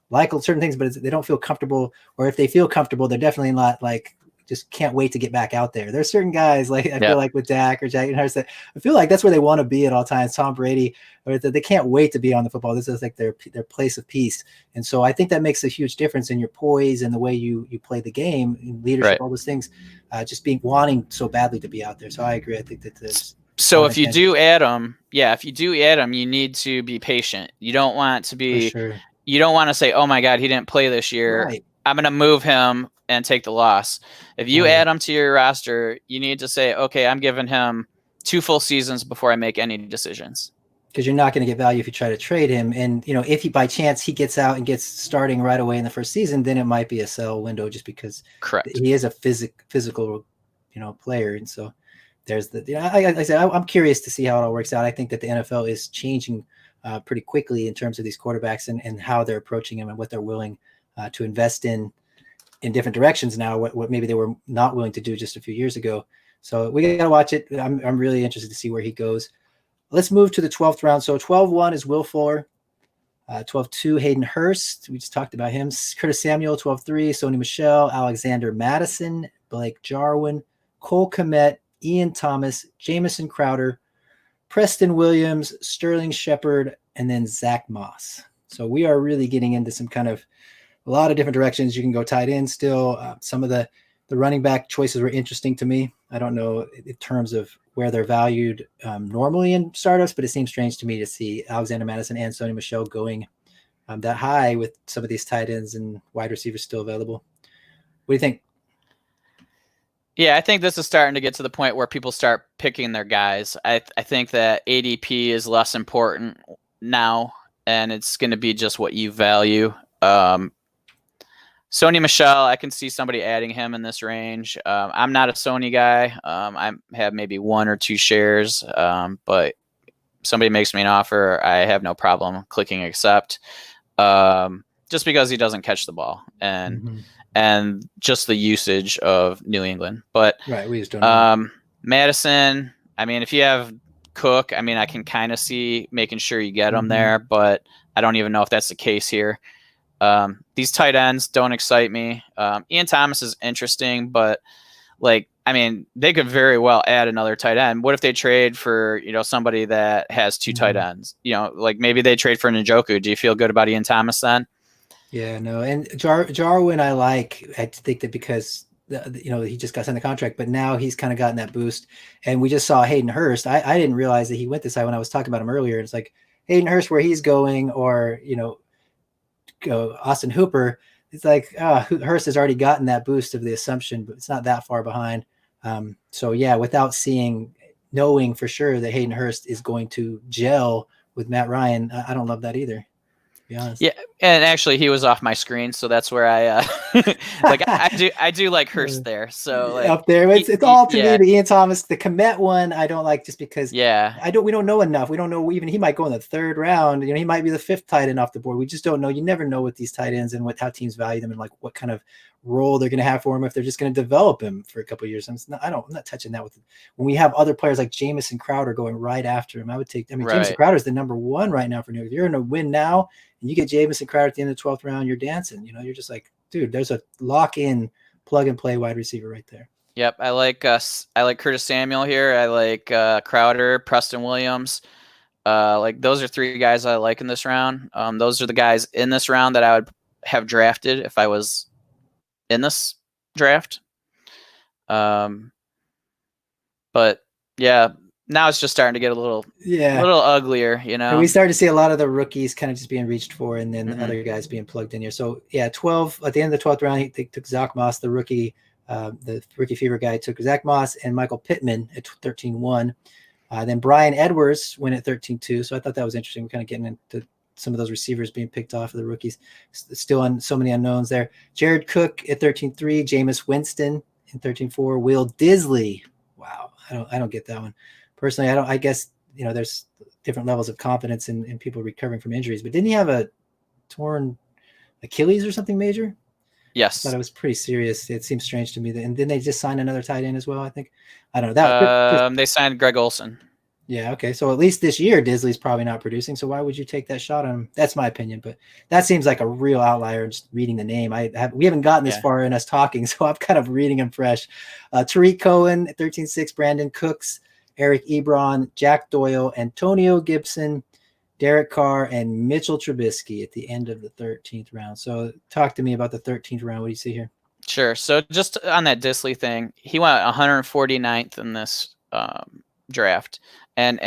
like certain things, but they don't feel comfortable. Or if they feel comfortable, they're definitely not like just can't wait to get back out there. There's certain guys like I feel like with Dak or Jack Hurst that I feel like that's where they want to be at all times. Tom Brady, or they can't wait to be on the football. This is like their place of peace. And so I think that makes a huge difference in your poise and the way you play the game, in leadership, all those things, just wanting so badly to be out there. So I agree. I think that so if you do add them, you need to be patient. You don't want to be, you don't want to say, oh my God, he didn't play this year. Right. I'm going to move him and take the loss. If you add him to your roster, you need to say, okay, I'm giving him 2 full seasons before I make any decisions. Because you're not going to get value if you try to trade him. And, if he, by chance, he gets out and gets starting right away in the first season, then it might be a sell window just because he is a physical, player. And so there's I said, I'm curious to see how it all works out. I think that the NFL is changing pretty quickly in terms of these quarterbacks and how they're approaching them and what they're willing to invest in different directions now, what maybe they were not willing to do just a few years ago. So we got to watch it. I'm really interested to see where he goes. Let's move to the 12th round. So 12-1 is Will Fuller. 12-2, Hayden Hurst. We just talked about him. Curtis Samuel, 12-3, Sony Michel, Alexander Madison, Blake Jarwin, Cole Kmet, Ian Thomas, Jamison Crowder, Preston Williams, Sterling Shepard, and then Zach Moss. So we are really getting into some kind of a lot of different directions. You can go tight end still. Some of the running back choices were interesting to me. I don't know in terms of where they're valued normally in startups, but it seems strange to me to see Alexander Madison and Sony Michel going that high with some of these tight ends and wide receivers still available. What do you think? Yeah, I think this is starting to get to the point where people start picking their guys. I think that ADP is less important now, and it's going to be just what you value. Sony Michel, I can see somebody adding him in this range. I'm not a Sony guy. I have maybe 1 or 2 shares, but somebody makes me an offer, I have no problem clicking accept, just because he doesn't catch the ball and just the usage of New England. But we just don't know. Madison, I mean, if you have Cook, I mean, I can kind of see making sure you get him there, but I don't even know if that's the case here. These tight ends don't excite me. Ian Thomas is interesting, but I mean, they could very well add another tight end. What if they trade for, somebody that has 2 tight ends? Maybe they trade for Njoku. Do you feel good about Ian Thomas then? Yeah, no. And Jarwin, I think that because, he just got signed the contract, but now he's kind of gotten that boost. And we just saw Hayden Hurst. I didn't realize that he went this high when I was talking about him earlier. It's like Hayden Hurst, where he's going, or, Austin Hooper, it's like Hurst has already gotten that boost of the assumption, but it's not that far behind. So yeah, without knowing for sure that Hayden Hurst is going to gel with Matt Ryan, I don't love that either, to be honest. Yeah, and actually he was off my screen, so that's where I I do like Hurst there. So up there, it's all to me. The Ian Thomas, the Kmet one, I don't like just because we don't know enough. We don't know, even he might go in the 3rd round. He might be the 5th tight end off the board. We just don't know. You never know with these tight ends and how teams value them and what kind of role they're going to have for him, if they're just going to develop him for a couple of years. I'm not touching that with when we have other players like Jamison Crowder going right after him. Jamison Crowder is the number 1 right now for New York. If you're in a win now and you get Jamison Crowder at the end of the 12th round, you're dancing. You're just like, dude, there's a lock-in, plug-and-play wide receiver right there. Yep, I like Curtis Samuel here. I like Crowder, Preston Williams. Those are 3 guys I like in this round. Those are the guys in this round that I would have drafted if I was in this draft. But yeah, now it's just starting to get a little uglier, And we started to see a lot of the rookies kind of just being reached for, and then the other guys being plugged in here. So yeah, 12 at the end of the 12th round, they took Zach Moss, the rookie fever guy took Zach Moss and Michael Pittman at 13-1. Then Brian Edwards went at 13-2. So I thought that was interesting. We're kind of getting into some of those receivers being picked off of the rookies. Still on so many unknowns there. Jared Cook at 13-3, Jameis Winston in 13-4. Will Disley. Wow, I don't get that one. Personally, I don't. I guess there's different levels of confidence in people recovering from injuries, but didn't he have a torn Achilles or something major? I thought Yes. it was pretty serious. It seems strange to me. And then they just signed another tight end as well, I think. I don't know. That They signed Greg Olson. Yeah, okay. So at least this year, Disley's probably not producing. So why would you take that shot on him? That's my opinion. But that seems like a real outlier just reading the name. We haven't gotten this far in us talking, so I'm kind of reading him fresh. Tariq Cohen, 13-6, Brandon Cooks, Eric Ebron, Jack Doyle, Antonio Gibson, Derek Carr, and Mitchell Trubisky at the end of the 13th round. So talk to me about the 13th round. What do you see here? Sure. So just on that Disley thing, he went 149th in this draft. And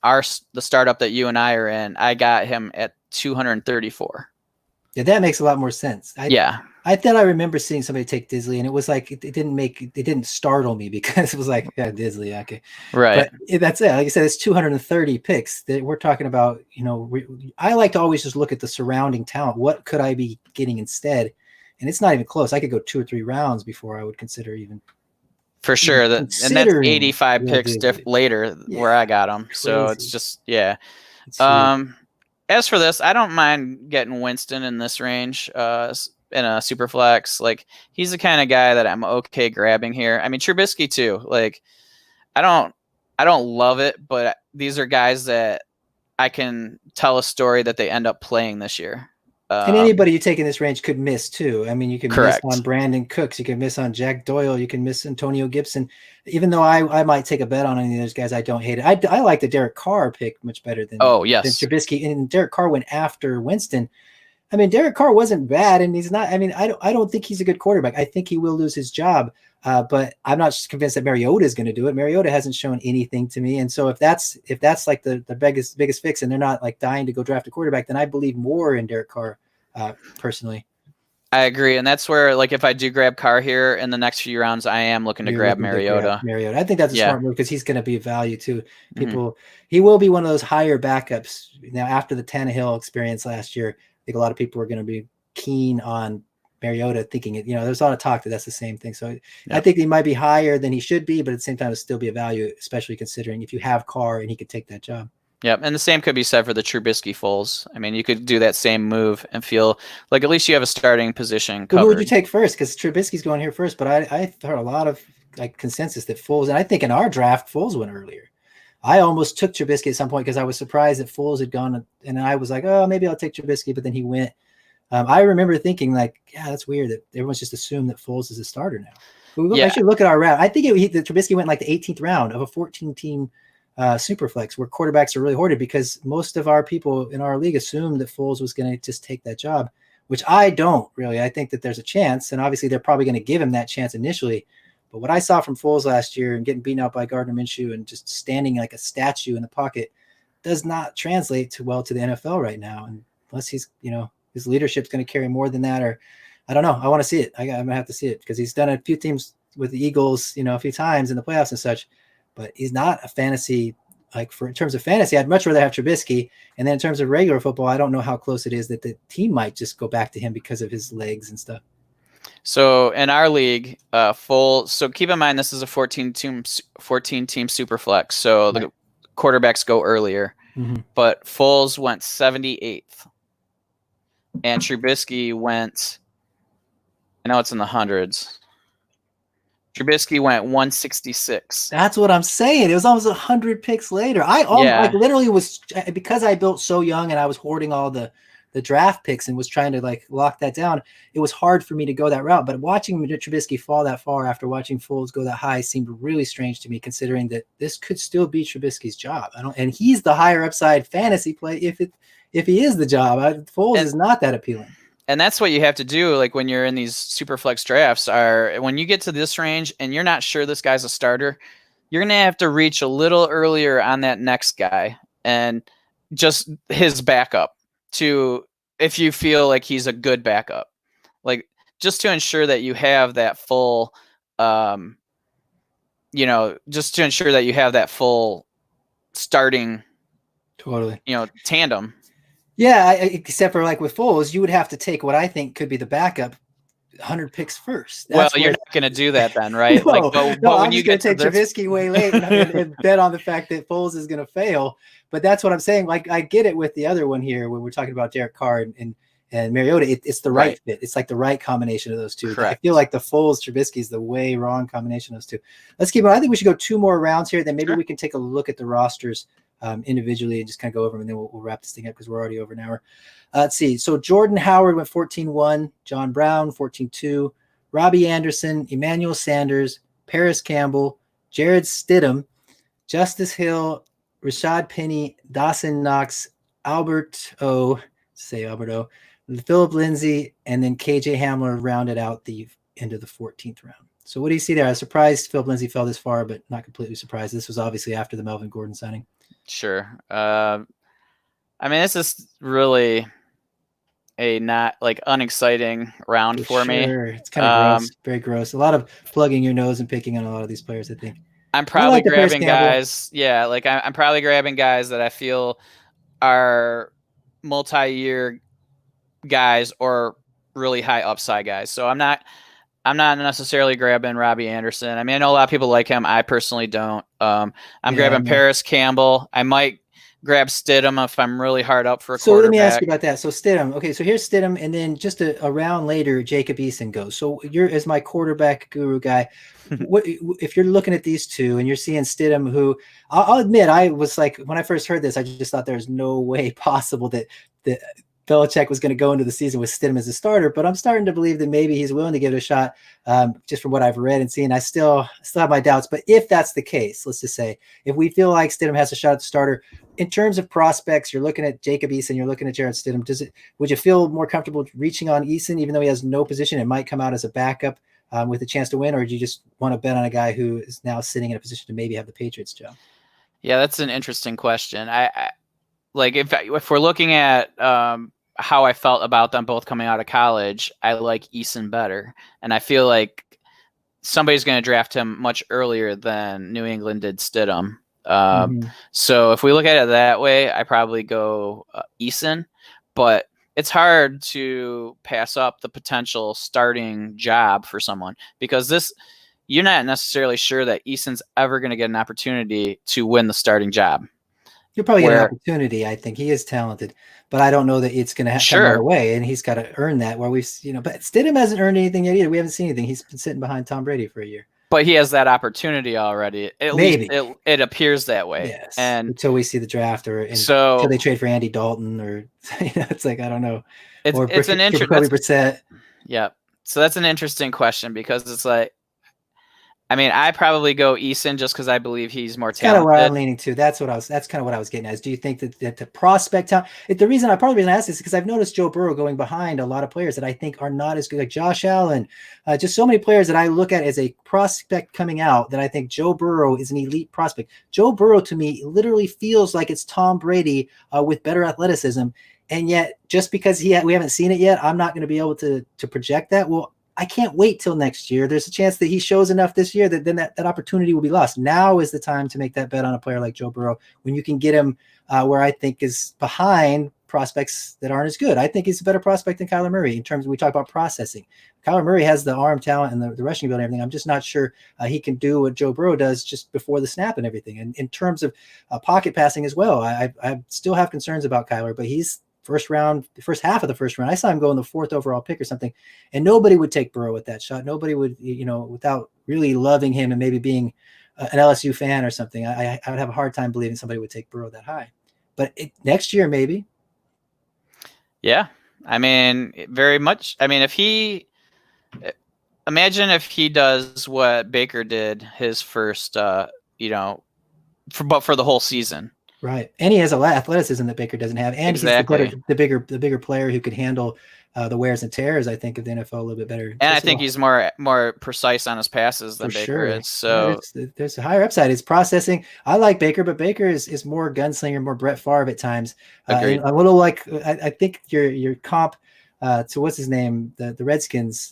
the startup that you and I are in, I got him at 234. Yeah, that makes a lot more sense. I thought I remember seeing somebody take Disley, and it was like it didn't startle me because it was like, yeah, Disley, okay, right. But that's it. Like I said, it's 230 picks that we're talking about. I like to always just look at the surrounding talent. What could I be getting instead? And it's not even close. I could go 2 or 3 rounds before I would consider even. For sure, and that's 85 picks later where I got them. Crazy. So it's just as for this, I don't mind getting Winston in this range in a super flex. Like he's the kind of guy that I'm okay grabbing here. I mean Trubisky too. Like I don't love it, but these are guys that I can tell a story that they end up playing this year. And anybody you take in this range could miss too. I mean, you can correct. miss on Brandon Cooks, you can miss on Jack Doyle, you can miss Antonio Gibson. Even though I might take a bet on any of those guys, I don't hate it. I like the Derek Carr pick much better than than Trubisky. And Derek Carr went after Winston. I mean, Derek Carr wasn't bad, and he's not. I mean, I don't think he's a good quarterback. I think he will lose his job, but I'm not convinced that Mariota is going to do it. Mariota hasn't shown anything to me, and so if that's like the biggest fix, and they're not like dying to go draft a quarterback, then I believe more in Derek Carr. Personally, I agree, and that's where, like, if I do grab Carr here in the next few rounds, I am looking to grab Mariota. I think that's a smart move because he's going to be a value too. He will be one of those higher backups. Now, after the Tannehill experience last year, I think a lot of people are going to be keen on Mariota, thinking there's a lot of talk that that's the same thing. So I think he might be higher than he should be, but at the same time, it'll still be a value, especially considering if you have Carr and he could take that job. Yeah, and the same could be said for the Trubisky Foles. I mean, you could do that same move and feel like at least you have a starting position covered. Who would you take first? Because Trubisky's going here first, but I heard a lot of consensus that Foles, and I think in our draft, Foles went earlier. I almost took Trubisky at some point because I was surprised that Foles had gone, and I was like, oh, maybe I'll take Trubisky, but then he went. I remember thinking like, yeah, that's weird that everyone's just assumed that Foles is a starter now. I should look at our round. I think the Trubisky went like the 18th round of a 14-team Superflex where quarterbacks are really hoarded because most of our people in our league assumed that Foles was going to just take that job, which I don't really. I think that there's a chance, and obviously they're probably going to give him that chance initially. But what I saw from Foles last year and getting beaten out by Gardner Minshew and just standing like a statue in the pocket does not translate too well to the NFL right now. And unless he's, his leadership's going to carry more than that, or I don't know. I want to see it. I'm going to have to see it because he's done a few teams with the Eagles, a few times in the playoffs and such. But he's not a fantasy, in terms of fantasy, I'd much rather have Trubisky. And then in terms of regular football, I don't know how close it is that the team might just go back to him because of his legs and stuff. So in our league, so keep in mind, this is a 14-team Superflex. So the quarterbacks go earlier, but Foles went 78th and Trubisky went, I know it's in the hundreds. Trubisky went 166. That's what I'm saying. It was almost 100 picks later. I literally was, because I built so young and I was hoarding all the draft picks and was trying to lock that down. It was hard for me to go that route. But watching Trubisky fall that far after watching Foles go that high seemed really strange to me, considering that this could still be Trubisky's job. And he's the higher upside fantasy play if he is the job. Foles is not that appealing. And that's what you have to do, like when you're in these super flex drafts, are when you get to this range and you're not sure this guy's a starter, you're going to have to reach a little earlier on that next guy and just his backup if you feel like he's a good backup, like just to ensure that you have that full, just to ensure that you have that full starting, tandem. Yeah, except for with Foles, you would have to take what I think could be the backup 100 picks first. Well, That's you're where not going to do that then, right? no, Like, no, but when I'm you just going get to to take this, Trubisky way late and bet on the fact that Foles is going to fail. But that's what I'm saying. Like, I get it with the other one here when we're talking about Derek Carr and Mariota. It's the right fit. It's like the right combination of those two. Correct. I feel like the Foles Trubisky is the way wrong combination of those two. Let's keep on. I think we should go 2 more rounds here. Then maybe we can take a look at the rosters individually and just kind of go over them, and then we'll wrap this thing up because we're already over an hour. Let's see. So Jordan Howard went 14-1, John Brown 14-2, Robbie Anderson, Emmanuel Sanders, Paris Campbell, Jared Stidham, Justice Hill, Rashad Penny, Dawson Knox, Albert O, Philip Lindsay, and then KJ Hamler rounded out the end of the 14th round. So what do you see there? I was surprised Philip Lindsay fell this far, but not completely surprised. This was obviously after the Melvin Gordon signing. Sure. I mean, this is really a not like unexciting round for me. It's kind of gross, very gross. A lot of plugging your nose and picking on a lot of these players, I think. I'm probably grabbing guys. Yeah, like I'm probably grabbing guys that I feel are multi-year guys or really high upside guys. So I'm not necessarily grabbing Robbie Anderson. I mean, I know a lot of people like him. I personally don't. I'm grabbing Paris Campbell. I might grab Stidham if I'm really hard up for a quarterback. So let me ask you about that. So Stidham. Okay, so here's Stidham, and then just a round later, Jacob Eason goes. So you're, as my quarterback guru guy, what if you're looking at these two and you're seeing Stidham, who I'll admit, I was like, when I first heard this, I just thought there's no way possible that Belichick was going to go into the season with Stidham as a starter, but I'm starting to believe that maybe he's willing to give it a shot, just from what I've read and seen. I still have my doubts, but if that's the case, let's just say, if we feel like Stidham has a shot at the starter, in terms of prospects, you're looking at Jacob Eason, you're looking at Jared Stidham. Would you feel more comfortable reaching on Eason, even though he has no position and might come out as a backup with a chance to win, or do you just want to bet on a guy who is now sitting in a position to maybe have the Patriots job? Yeah, that's an interesting question. I like if we're looking at how I felt about them both coming out of college, I like Eason better. And I feel like somebody's going to draft him much earlier than New England did Stidham. So if we look at it that way, I probably go Eason. But it's hard to pass up the potential starting job for someone because you're not necessarily sure that Eason's ever going to get an opportunity to win the starting job. You'll probably get an opportunity. I think he is talented, but I don't know that it's going to come right away, and he's got to earn that. Where but Stidham hasn't earned anything yet either. We haven't seen anything. He's been sitting behind Tom Brady for a year. But he has that opportunity already. At least it appears that way. Yes. And until we see the draft until they trade for Andy Dalton or it's like, I don't know. It's an interesting. Yeah. So that's an interesting question because it's like, I mean, I probably go Eason just because I believe he's more talented. Kind of where I'm leaning to. That's kind of what I was getting at. Do you think that the prospect talent? The reason I asked this is because I've noticed Joe Burrow going behind a lot of players that I think are not as good, like Josh Allen. Just so many players that I look at as a prospect coming out that I think Joe Burrow is an elite prospect. Joe Burrow to me literally feels like it's Tom Brady with better athleticism, and yet just because we haven't seen it yet, I'm not going to be able to project that. Well, I can't wait till next year. There's a chance that he shows enough this year that then that opportunity will be lost. Now is the time to make that bet on a player like Joe Burrow when you can get him where I think is behind prospects that aren't as good. I think he's a better prospect than Kyler Murray in terms of we talk about processing. Kyler Murray has the arm talent and the rushing ability and everything. I'm just not sure he can do what Joe Burrow does just before the snap and everything. And in terms of pocket passing as well, I still have concerns about Kyler, but he's first half of the first round. I saw him go in the 4th overall pick or something, and nobody would take Burrow with that shot. Nobody would, without really loving him and maybe being an LSU fan or something. I would have a hard time believing somebody would take Burrow that high. But next year, maybe. Yeah. I mean, very much. I mean, imagine if he does what Baker did his first, but for the whole season. Right. And he has a lot of athleticism that Baker doesn't have. And exactly. He's the bigger player who could handle the wears and tears, I think, of the NFL a little bit better. And I think he's more precise on his passes than Baker is. So there's a higher upside. It's processing. I like Baker, but Baker is more gunslinger, more Brett Favre at times. A little like I think your comp to what's his name, the Redskins.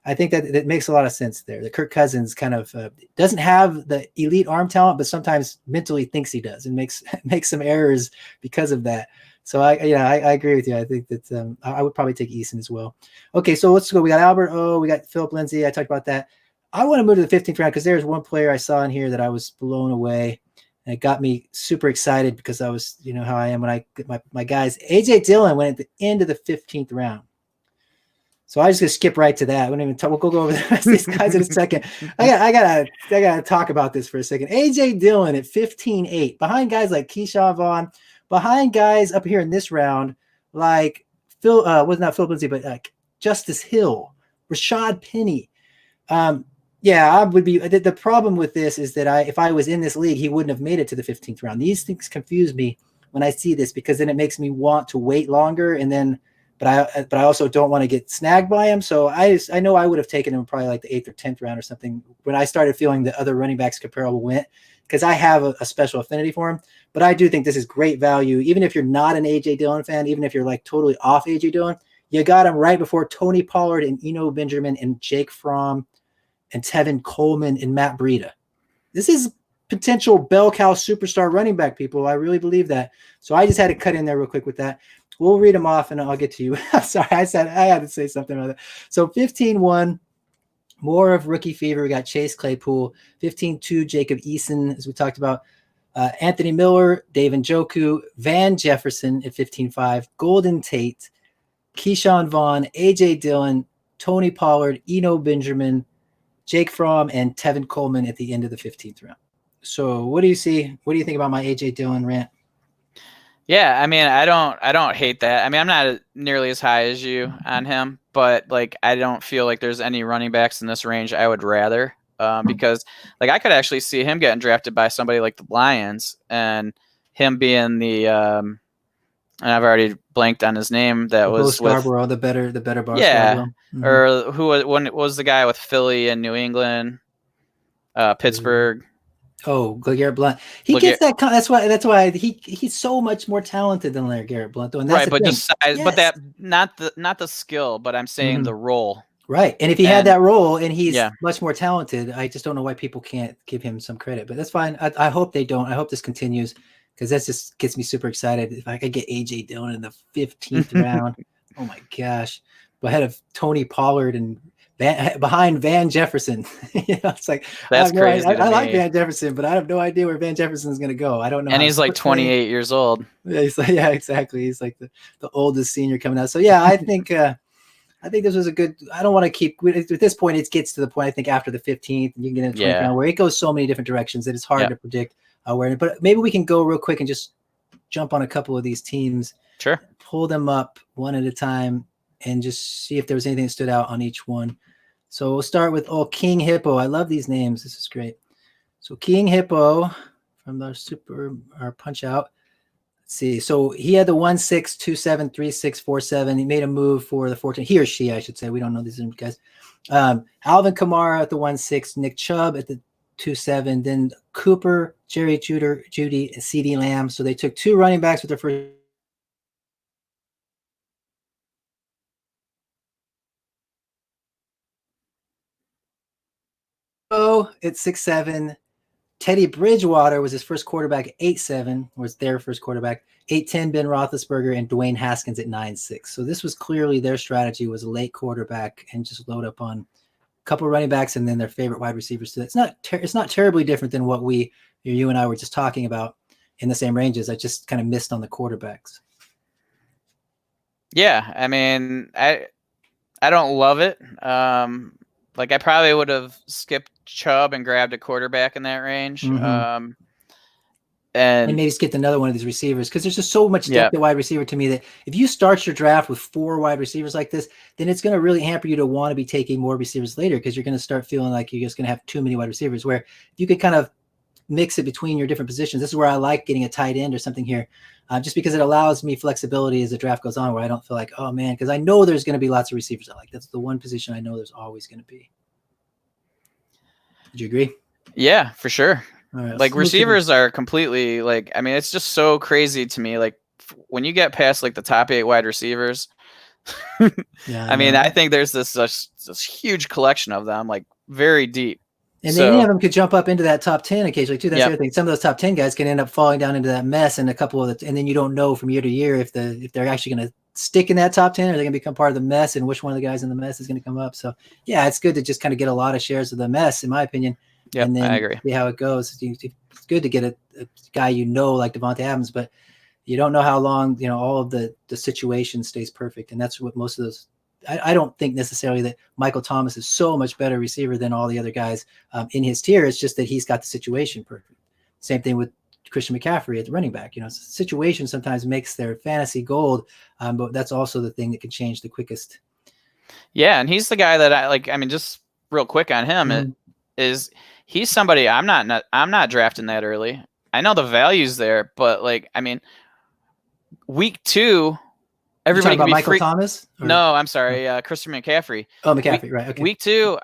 I think that makes a lot of sense there. The Kirk Cousins kind of doesn't have the elite arm talent, but sometimes mentally thinks he does and makes some errors because of that. So I agree with you. I think that I would probably take Eason as well. Okay, so let's go. We got Albert O. We got Philip Lindsay. I talked about that. I want to move to the 15th round because there's one player I saw in here that I was blown away. And it got me super excited because I was, how I am when I get my guys. AJ Dillon went at the end of the 15th round. So I just gonna skip right to that. We'll go over the rest of these guys in a second. I gotta talk about this for a second. AJ Dillon at 15-8, behind guys like Keyshawn Vaughn, behind guys up here in this round like was not Phil Lindsay, but Justice Hill, Rashad Penny. I would be. The problem with this is that if I was in this league, he wouldn't have made it to the 15th round. These things confuse me when I see this because then it makes me want to wait longer and then. But I also don't want to get snagged by him. So I know I would have taken him probably like the 8th or 10th round or something when I started feeling that other running backs comparable went because I have a special affinity for him. But I do think this is great value. Even if you're not an A.J. Dillon fan, even if you're like totally off A.J. Dillon, you got him right before Tony Pollard and Eno Benjamin and Jake Fromm and Tevin Coleman and Matt Breida. This is potential bell cow superstar running back, people. I really believe that. So I just had to cut in there real quick with that. We'll read them off and I'll get to you. Sorry, I had to say something about that. So 15-1, more of rookie fever. We got Chase Claypool. 15-2, Jacob Eason, as we talked about. Anthony Miller, Dave Njoku, Van Jefferson at 15-5, Golden Tate, Keyshawn Vaughn, A.J. Dillon, Tony Pollard, Eno Benjamin, Jake Fromm, and Tevin Coleman at the end of the 15th round. So what do you see? What do you think about my A.J. Dillon rant? Yeah, I mean, I don't hate that. I mean, I'm not nearly as high as you on him, but like, I don't feel like there's any running backs in this range I would rather, because like I could actually see him getting drafted by somebody like the Lions and him being the, and I've already blanked on his name. That was Scarborough, the better Bar yeah, Scarborough. or who was the guy with Philly and New England, Pittsburgh. Oh, Garrett Blunt. He gets that. That's why he's so much more talented than Garrett Blunt, though. And that's right, but thing. just size, yes. But that not the skill, but I'm saying the role. Right, and if he had that role and he's much more talented, I just don't know why people can't give him some credit. But that's fine. I hope they don't. I hope this continues because that just gets me super excited. If I could get AJ Dillon in the 15th round, oh my gosh, ahead of Tony Pollard and behind Van Jefferson. It's like that's crazy. I like Van Jefferson, but I have no idea where Van Jefferson is going to go. I don't know. And he's like 28 years old. Yeah, exactly. He's like the oldest senior coming out. So yeah, I think this was a good. I don't want to keep at this point. It gets to the point I think after the 15th, and you can get into the 20th round where it goes so many different directions that it's hard to predict where. But maybe we can go real quick and just jump on a couple of these teams. Sure. Pull them up one at a time and just see if there was anything that stood out on each one. So we'll start with King Hippo. I love these names. This is great. So King Hippo from our Punch Out. Let's see. So he had the 1-6-2-7-3-6-4-7. He made a move for the 14. He or she, I should say. We don't know these guys. Alvin Kamara at the 1-6. Nick Chubb at the 2-7. Then Cooper, Jerry Judy, and CeeDee Lamb. So they took two running backs with their first. At 6-7. Teddy Bridgewater was his first quarterback at 8-7, was their first quarterback. 8-10, Ben Roethlisberger, and Dwayne Haskins at 9-6. So this was clearly their strategy, was a late quarterback and just load up on a couple of running backs and then their favorite wide receivers. So it's not terribly different than what you and I were just talking about in the same ranges. I just kind of missed on the quarterbacks. Yeah, I mean, I don't love it. Like I probably would have skipped Chubb and grabbed a quarterback in that range. And maybe skip another one of these receivers because there's just so much depth at wide receiver to me that if you start your draft with 4 wide receivers like this, then it's going to really hamper you to want to be taking more receivers later because you're going to start feeling like you're just going to have too many wide receivers. Where if you could kind of mix it between your different positions, this is where I like getting a tight end or something here, just because it allows me flexibility as the draft goes on, where I don't feel like, oh man, because I know there's going to be lots of receivers I like. That's the one position I know there's always going to be. Did you agree? Yeah, for sure. Right, like receivers are completely like, I mean, it's just so crazy to me. Like when you get past like the top 8 wide receivers, I mean, I think there's this huge collection of them, like very deep. And then any of them could jump up into that top 10 occasionally too. That's the other thing. Some of those top 10 guys can end up falling down into that mess, and a couple of and then you don't know from year to year if they're actually going to stick in that top 10 or they're going to become part of the mess, and which one of the guys in the mess is going to come up. So yeah, it's good to just kind of get a lot of shares of the mess, in my opinion. Yeah, and then I agree. See how it goes. It's good to get a guy like Devontae Adams, but you don't know how long all of the situation stays perfect, and that's what most of those. I don't think necessarily that Michael Thomas is so much better receiver than all the other guys in his tier. It's just that he's got the situation perfect. Same thing with Christian McCaffrey at the running back. Situation sometimes makes their fantasy gold, but that's also the thing that can change the quickest. Yeah, and he's the guy that I like. I mean, just real quick on him, he's somebody I'm not drafting that early. I know the value's there, but week 2. Everybody about Michael Thomas? Or? No, I'm sorry, Christian McCaffrey. Oh, McCaffrey, right? Okay. Week 2,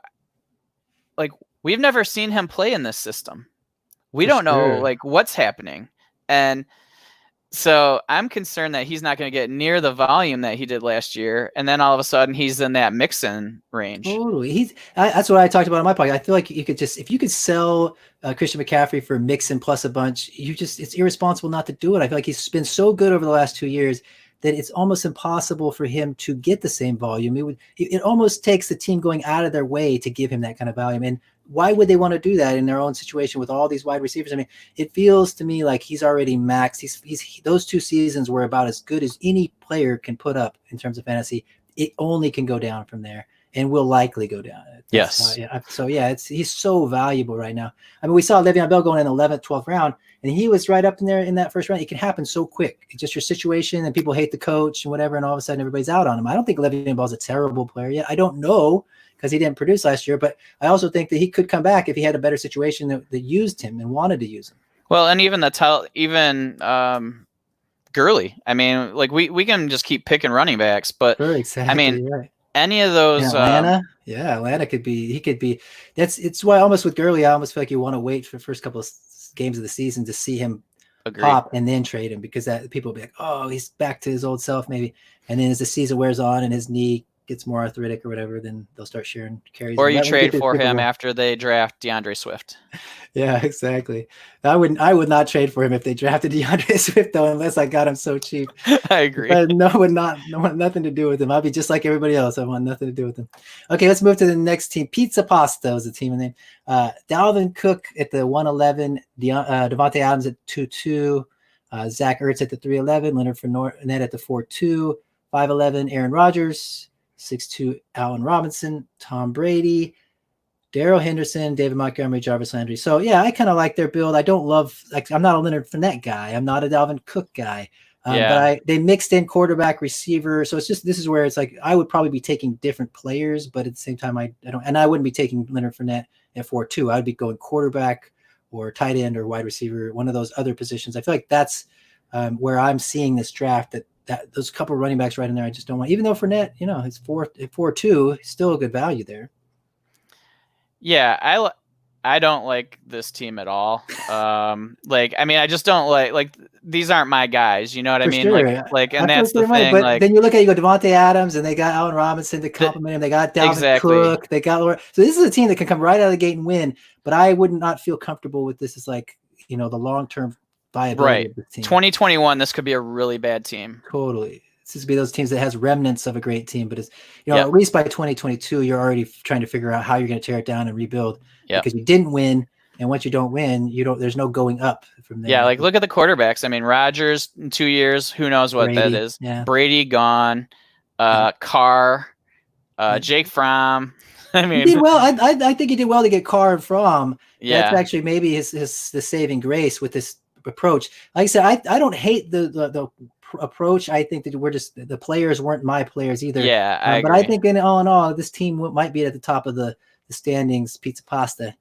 we've never seen him play in this system. We don't know what's happening, and so I'm concerned that he's not going to get near the volume that he did last year, and then all of a sudden he's in that mix-in range. Totally, that's what I talked about on my podcast. I feel like if you could sell Christian McCaffrey for mix-in plus a bunch, it's irresponsible not to do it. I feel like he's been so good over the last 2 years that it's almost impossible for him to get the same volume. It almost takes the team going out of their way to give him that kind of volume. And why would they want to do that in their own situation with all these wide receivers? I mean, it feels to me like he's already maxed. Those 2 seasons were about as good as any player can put up in terms of fantasy. It only can go down from there, and will likely go down. Yes. He's so valuable right now. I mean, we saw Le'Veon Bell going in the 11th, 12th round, and he was right up in there in that first round. It can happen so quick. It's just your situation, and people hate the coach and whatever, and all of a sudden everybody's out on him. I don't think Le'Veon Bell's a terrible player yet. I don't know, because he didn't produce last year, but I also think that he could come back if he had a better situation that used him and wanted to use him. Well, and even Gurley. I mean, we can just keep picking running backs, but exactly, I mean, any of those. Atlanta could be. He could be. It's why almost with Gurley, I almost feel like you want to wait for the first couple of games of the season to see him pop and then trade him, because that people will be like, oh, he's back to his old self maybe, and then as the season wears on and his knee gets more arthritic or whatever, then they'll start sharing carries. Or you trade for him after they draft DeAndre Swift. Yeah, exactly. I would not trade for him if they drafted DeAndre Swift, though, unless I got him so cheap. I agree. But nothing to do with him. I'll be just like everybody else. I want nothing to do with him. Okay, let's move to the next team. Pizza Pasta is the team name. Dalvin Cook at the 111, Devontae Adams at 2-2, Zach Ertz at the 311, Leonard Fournette at the 4-2, 5'11", Aaron Rodgers, 6'2", Allen Robinson, Tom Brady, Darrell Henderson, David Montgomery, Jarvis Landry. So yeah, I kind of like their build. I don't love, I'm not a Leonard Fournette guy. I'm not a Dalvin Cook guy. But they mixed in quarterback, receiver. So this is where it's like I would probably be taking different players, but at the same time I don't, and I wouldn't be taking Leonard Fournette at 4-2. I'd be going quarterback or tight end or wide receiver, one of those other positions. I feel like that's where I'm seeing this draft, that those couple of running backs right in there, I just don't want, even though Fournette, it's 4-2, still a good value there. Yeah, I don't like this team at all. I mean, I just don't like these aren't my guys. You know what I mean? Sure. And that's the thing. But then you look at you go Devontae Adams, and they got Allen Robinson to complement him. They got Dalvin Cook. They got Laura. So this is a team that can come right out of the gate and win. But I would not feel comfortable with this as the long-term viability of the team. 2021, this could be a really bad team. Totally. This would be those teams that has remnants of a great team, but it's at least by 2022, you're already trying to figure out how you're going to tear it down and rebuild because you didn't win. And once you don't win, there's no going up from there. Yeah, look at the quarterbacks. I mean, Rodgers in 2 years, who knows what that is. Yeah. Brady gone, Carr, Jake Fromm. I mean, he did well. I think he did well to get Carr and Fromm. Yeah, that's actually maybe the saving grace with this approach. Like I said, I don't hate the approach. I think that we're just the players weren't my players either. Yeah, but I think all in all, this team might be at the top of the standings. Pizza Pasta, at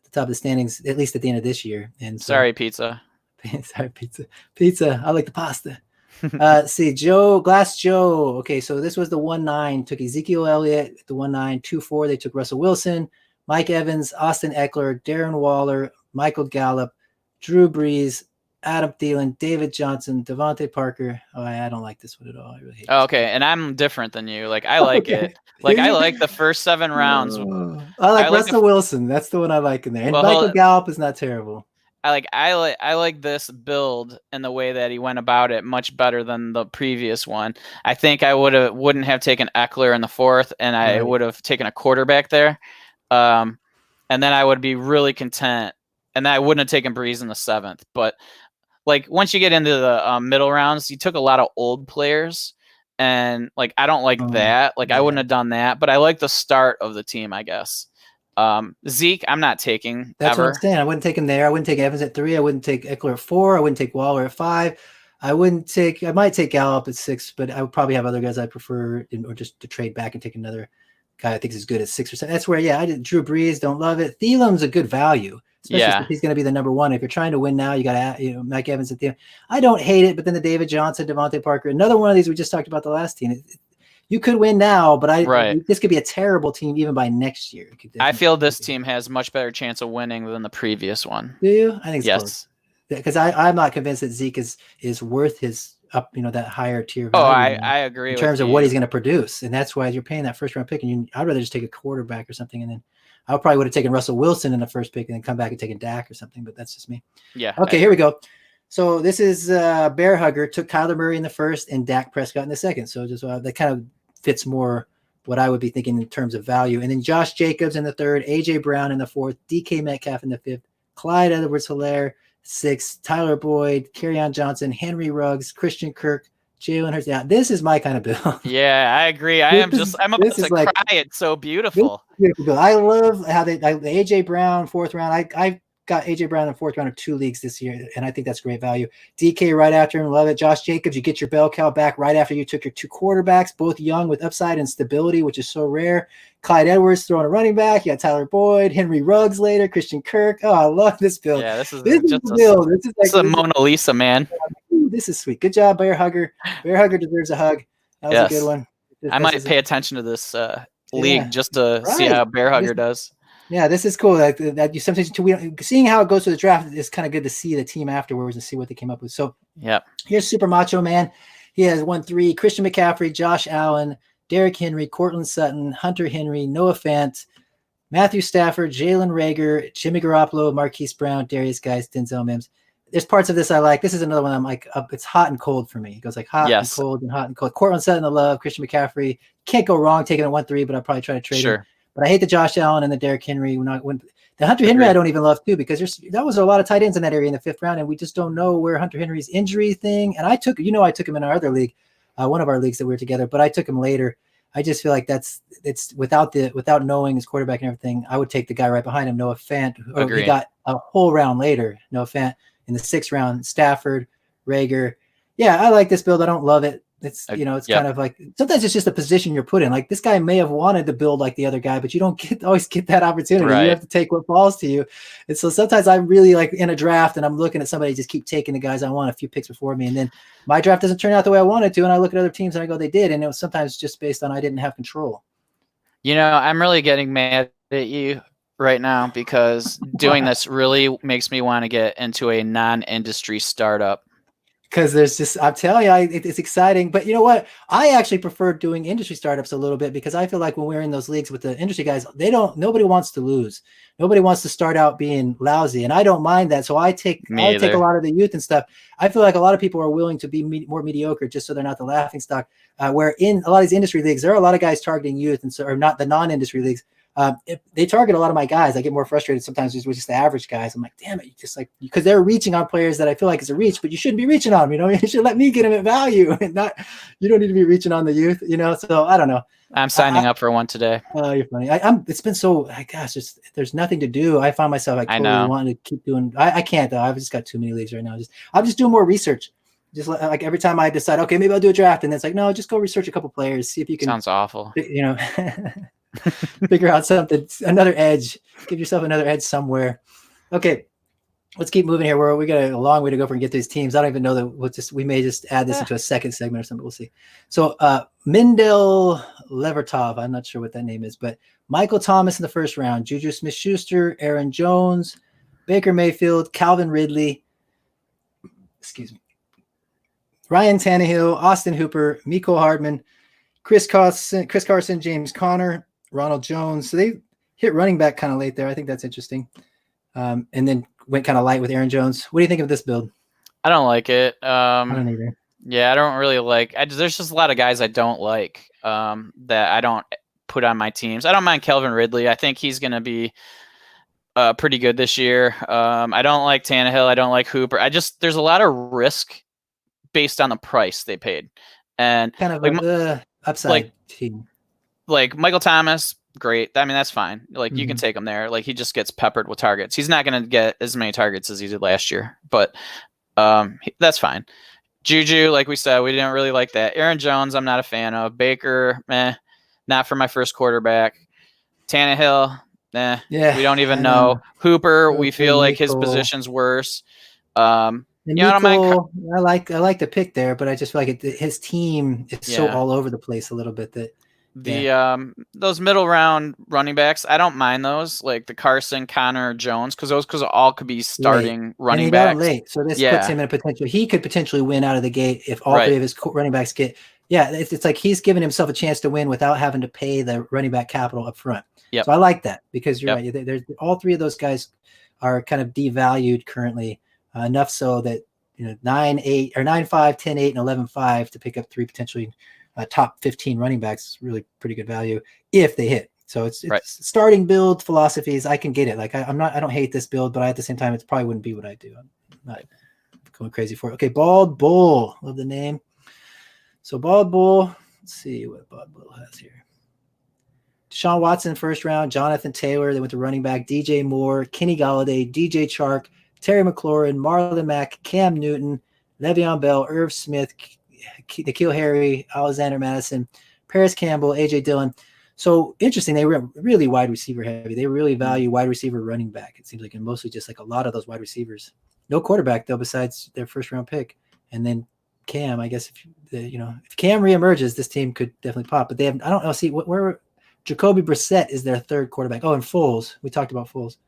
the top of the standings, at least at the end of this year. And so, sorry, pizza. Sorry, pizza. I like the pasta. See, Glass Joe. Okay, so this was the 1-9. Took Ezekiel Elliott at the 1-9. 2-4. They took Russell Wilson, Mike Evans, Austin Eckler, Darren Waller, Michael Gallup, Drew Brees, Adam Thielen, David Johnson, Devontae Parker. Oh, I don't like this one at all. I really hate Oh, this okay, and I'm different than you. Like I like Okay. it. Like I like the first 7 rounds. Oh, I like I like the Russell Wilson. That's the one I like in there. And well, Michael Gallup is not terrible. I like this build and the way that he went about it much better than the previous one. I think I wouldn't have taken Eckler in the 4th, and I would have taken a quarterback there, and then I would be really content. And then I wouldn't have taken Breeze in the 7th. But like once you get into the middle rounds, you took a lot of old players, and like I don't like that. Like I wouldn't have done that, but I like the start of the team, I guess. Zeke, I'm not taking. That's ever. what I'm saying. I wouldn't take him there. I wouldn't take Evans at 3. I wouldn't take Eckler at 4. I wouldn't take Waller at 5. I might take Gallup at 6, but I would probably have other guys I prefer, or just to trade back and take another guy I think is good at 6 or 7. That's where, I did Drew Brees, don't love it. Thielen's a good value, especially if he's going to be the number 1. If you're trying to win now, you got to, Mike Evans at Thielen. I don't hate it, but then the David Johnson, Devontae Parker, another one of these we just talked about the last team. You could win now, but this could be a terrible team even by next year. I feel this team has much better chance of winning than the previous one. Do you? I think yes. Close. Because I'm not convinced that Zeke is worth his up, that higher tier value. Oh, I agree. In terms of what he's going to produce, and that's why you're paying that first round pick. And I'd rather just take a quarterback or something, and then I probably would have taken Russell Wilson in the first pick, and then come back and taken Dak or something. But that's just me. Yeah. Okay, here we go. So this is Bear Hugger took Kyler Murray in the first and Dak Prescott in the second. So just that kind of fits more what I would be thinking in terms of value. And then Josh Jacobs in the 3rd, AJ Brown in the 4th, DK Metcalf in the 5th, Clyde Edwards-Helaire 6th, Tyler Boyd, Kerryon Johnson, Henry Ruggs, Christian Kirk, Jalen Hurts. Yeah, this is my kind of build. Yeah, I agree. I'm about to cry. It's so beautiful. Beautiful build. I love how the AJ Brown 4th round. I got AJ Brown in the 4th round of 2 leagues this year, and I think that's great value. DK right after him, love it. Josh Jacobs, you get your bell cow back right after you took your 2 quarterbacks, both young with upside and stability, which is so rare. Clyde Edwards throwing a running back. You got Tyler Boyd, Henry Ruggs later, Christian Kirk. Oh, I love this build. Yeah, this is a Mona Lisa, man. This is sweet. Good job, Bear Hugger. Bear Hugger deserves a hug. That was a good one. I might pay attention to this league just to see how Bear Hugger does. Yeah, this is cool. That you sometimes seeing how it goes to the draft is kind of good to see the team afterwards and see what they came up with. So here's Super Macho Man. He has 1-3. Christian McCaffrey, Josh Allen, Derrick Henry, Cortland Sutton, Hunter Henry, Noah Fant, Matthew Stafford, Jalen Reagor, Jimmy Garoppolo, Marquise Brown, Darius Guice, Denzel Mims. There's parts of this I like. This is another one I'm like, it's hot and cold for me. It goes like hot and cold and hot and cold. Cortland Sutton, I love. Christian McCaffrey. Can't go wrong taking a 1-3, but I'll probably try to trade him. But I hate the Josh Allen and the Derrick Henry. When the Hunter Henry, I don't even love too, because that was a lot of tight ends in that area in the 5th round, and we just don't know where Hunter Henry's injury thing. And I took him in our other league, one of our leagues that we were together, but I took him later. I just feel like it's without knowing his quarterback and everything. I would take the guy right behind him, Noah Fant. He got a whole round later, Noah Fant in the 6th round. Stafford, Reagor. Yeah, I like this build. I don't love it. It's kind of like sometimes it's just a position you're put in. Like this guy may have wanted to build like the other guy, but you don't always get that opportunity. Right. You have to take what falls to you. And so sometimes I'm really like in a draft and I'm looking at somebody just keep taking the guys I want a few picks before me, and then my draft doesn't turn out the way I wanted to, and I look at other teams and I go, they did, and it was sometimes just based on I didn't have control. I'm really getting mad at you right now because doing this really makes me want to get into a non-industry startup. Because there's just, I'm telling you, it's exciting. But you know what? I actually prefer doing industry startups a little bit because I feel like when we're in those leagues with the industry guys, nobody wants to lose. Nobody wants to start out being lousy. And I don't mind that. So I take a lot of the youth and stuff. I feel like a lot of people are willing to be more mediocre just so they're not the laughing stock. Where in a lot of these industry leagues, there are a lot of guys targeting youth, and so, or not the non-industry leagues. If they target a lot of my guys, I get more frustrated sometimes with just the average guys. I'm like, damn it, you just like, because they're reaching on players that I feel like is a reach, but you shouldn't be reaching on them. You should let me get them at value, and not, you don't need to be reaching on the youth. So I don't know. I'm signing up for one today. Oh, you're funny. It's been so, just there's nothing to do. I find myself like totally wanting to keep doing. I can't though. I've just got too many leagues right now. I'm just doing more research. Just like every time I decide, okay, maybe I'll do a draft, and it's like, no, just go research a couple players, see if you can. Sounds awful. Figure out something, another edge. Give yourself another edge somewhere. Okay, let's keep moving here. We got a long way to go for and get these teams. I don't even know that we may just add this into a second segment or something. We'll see. So Mindel Levertov, I'm not sure what that name is, but Michael Thomas in the first round, Juju Smith-Schuster, Aaron Jones, Baker Mayfield, Calvin Ridley, excuse me, Ryan Tannehill, Austin Hooper, Miko Hardman, Chris Carson, James Conner, Ronald Jones. So they hit running back kind of late there. I think that's interesting. And then went kind of light with Aaron Jones. What do you think of this build? I don't like it. I don't either. Yeah, I don't really like. There's just a lot of guys I don't like that I don't put on my teams. I don't mind Kelvin Ridley. I think he's going to be pretty good this year. I don't like Tannehill. I don't like Hooper. There's a lot of risk based on the price they paid, and kind of like upside team. Like Michael Thomas, great. I mean, that's fine. Like you can take him there. Like he just gets peppered with targets. He's not going to get as many targets as he did last year, but that's fine. Juju, like we said, we didn't really like that. Aaron Jones, I'm not a fan of. Baker, not for my first quarterback. Tannehill, we don't even know. Hooper, we feel like his position's worse. I like the pick there, but I just feel like his team is so all over the place a little bit that those middle round running backs, I don't mind those, like the Carson, Connor, Jones, because all could be starting running backs. Late, so this puts him in a potential. He could potentially win out of the gate if all three of his running backs get. Yeah, it's like he's giving himself a chance to win without having to pay the running back capital up front. Yep. So I like that because you're right. There's all three of those guys are kind of devalued currently, enough so that 9, 8, or 9, 5, 10, 8, and 11, 5 to pick up three potentially top 15 running backs is really pretty good value if they hit. So it's starting build philosophies. I can get it. Like I don't hate this build, but at the same time, it probably wouldn't be what I do. I'm not going crazy for it. Okay. Bald Bull. Love the name. So Bald Bull, let's see what Bald Bull has here. Deshaun Watson, first round, Jonathan Taylor. They went to running back, DJ Moore, Kenny Galladay, DJ Chark, Terry McLaurin, Marlon Mack, Cam Newton, Le'Veon Bell, Irv Smith, N'Keal Harry, Alexander Madison, Paris Campbell, AJ Dillon. So interesting. They were really wide receiver heavy. They really value wide receiver running back. It seems like, and mostly just like a lot of those wide receivers. No quarterback though, besides their first round pick. And then Cam, I guess if Cam reemerges, this team could definitely pop. But they have, I don't know. See where Jacoby Brissett is their third quarterback. Oh, and Foles. We talked about Foles.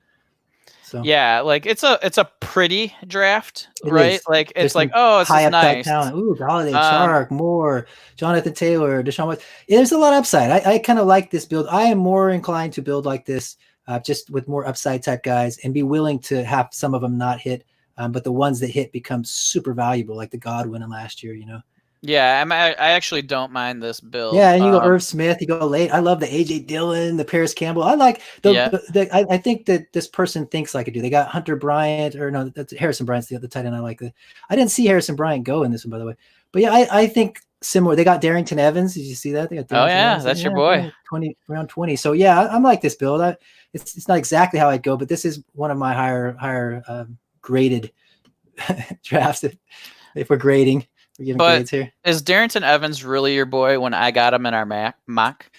So yeah, like it's a pretty draft, right? Like it's like, oh, it's high nice talent. Ooh, Galladay, Chark, Moore, Jonathan Taylor, Deshaun Watson. There's a lot of upside. I kind of like this build. I am more inclined to build like this, just with more upside type guys, and be willing to have some of them not hit, but the ones that hit become super valuable, like the Godwin in last year. Yeah, I actually don't mind this build. Yeah, and you go Irv Smith, you go late. I love the AJ Dillon, the Paris Campbell. I like I think that this person thinks like I do. They got Hunter Bryant, or no, that's Harrison Bryant's the other tight end. I like that. I didn't see Harrison Bryant go in this one, by the way. But yeah, I think similar. They got Darrington Evans. Did you see that? They got Evans. That's your boy. Around 20. So yeah, I'm like this build. It's not exactly how I'd go, but this is one of my higher graded drafts if we're grading. But is Darrington Evans really your boy when I got him in our mock?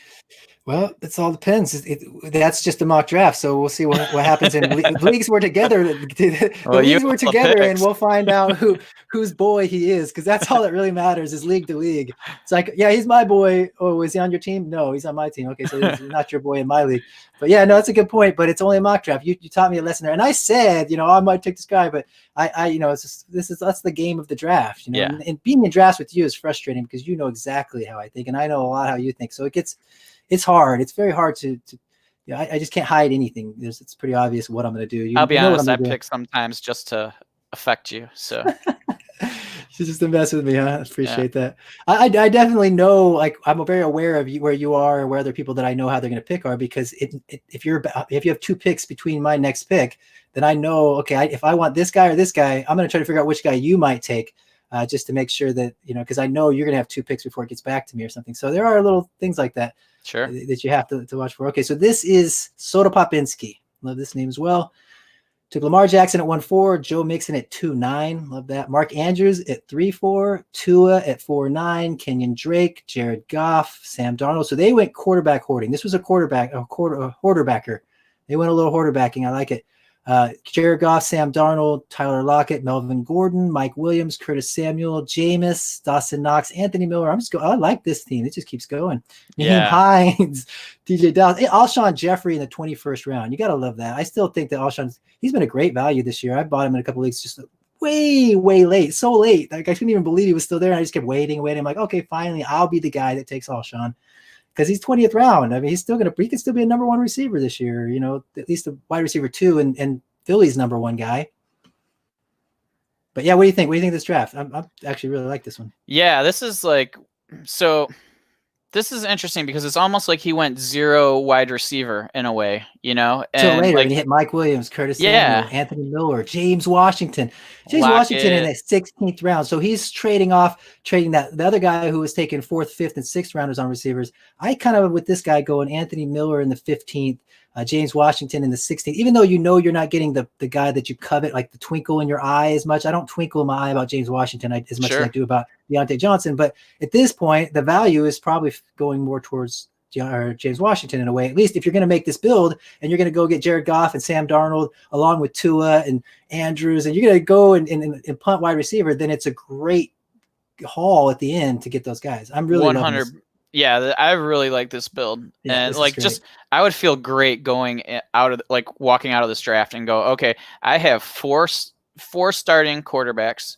Well, it all depends. That's just a mock draft, so we'll see what happens in leagues we're together. Leagues we're together, and we'll find out whose boy he is, because that's all that really matters is league to league. It's like, yeah, he's my boy. Oh, is he on your team? No, he's on my team. Okay, so he's not your boy in my league. But yeah, no, that's a good point. But it's only a mock draft. You taught me a lesson there, and I said, I might take this guy, but that's the game of the draft. And being in drafts with you is frustrating because you know exactly how I think, and I know a lot how you think. So it's hard. It's very hard to I just can't hide anything. It's pretty obvious what I'm going to do. I'll be honest, I pick sometimes just to affect you. So just to mess with me, huh? I appreciate that. I definitely know, like, I'm very aware of where you are and where other people that I know how they're going to pick are, because if you have two picks between my next pick, then I know, okay, if I want this guy or this guy, I'm going to try to figure out which guy you might take. Just to make sure that, because I know you're going to have two picks before it gets back to me or something. So there are little things like that. Sure. That you have to watch for. Okay, so this is Soda Popinski. Love this name as well. Took Lamar Jackson at 1-4, Joe Mixon at 2-9. Love that. Mark Andrews at 3-4, Tua at 4-9, Kenyon Drake, Jared Goff, Sam Darnold. So they went quarterback hoarding. This was a hoarderbacker. They went a little hoarderbacking. I like it. Jared Goff, Sam Darnold, Tyler Lockett, Melvin Gordon, Mike Williams, Curtis Samuel, Jameis, Dawson Knox, Anthony Miller. I like this team. It just keeps going. Naheem Hines, DJ Dallas, Alshon Jeffrey in the 21st round. You got to love that. I still think that he's been a great value this year. I bought him in a couple leagues just way, way late, so late. Like I couldn't even believe he was still there. And I just kept waiting. I'm like, okay, finally, I'll be the guy that takes Alshon because he's 20th round. I mean, he can still be a number one receiver this year. You know, at least a wide receiver 2 and Philly's number 1 guy. But yeah, what do you think? What do you think of this draft? I actually really like this one. Yeah, this is like so. This is interesting because it's almost like he went 0 wide receiver in a way, you know. Until later, like, and he hit Mike Williams, Curtis Yeah. Samuel, Anthony Miller, James Washington. James Washington in the 16th round. So he's trading that the other guy who was taking 4th, 5th, and 6th rounders on receivers. I kind of with this guy going Anthony Miller in the 15th, James Washington in the 16th. Even though you know you're not getting the guy that you covet, like the twinkle in your eye as much. I don't twinkle in my eye about James Washington as much as I do about Deontay Johnson. But at this point, the value is probably going more towards James Washington in a way. At least if you're going to make this build and you're going to go get Jared Goff and Sam Darnold along with Tua and Andrews, and you're going to go and punt wide receiver, then it's a great haul at the end to get those guys. I'm really 100. Yeah, I really like this build, and like I would feel great going out of walking out of this draft and go, okay, I have four starting quarterbacks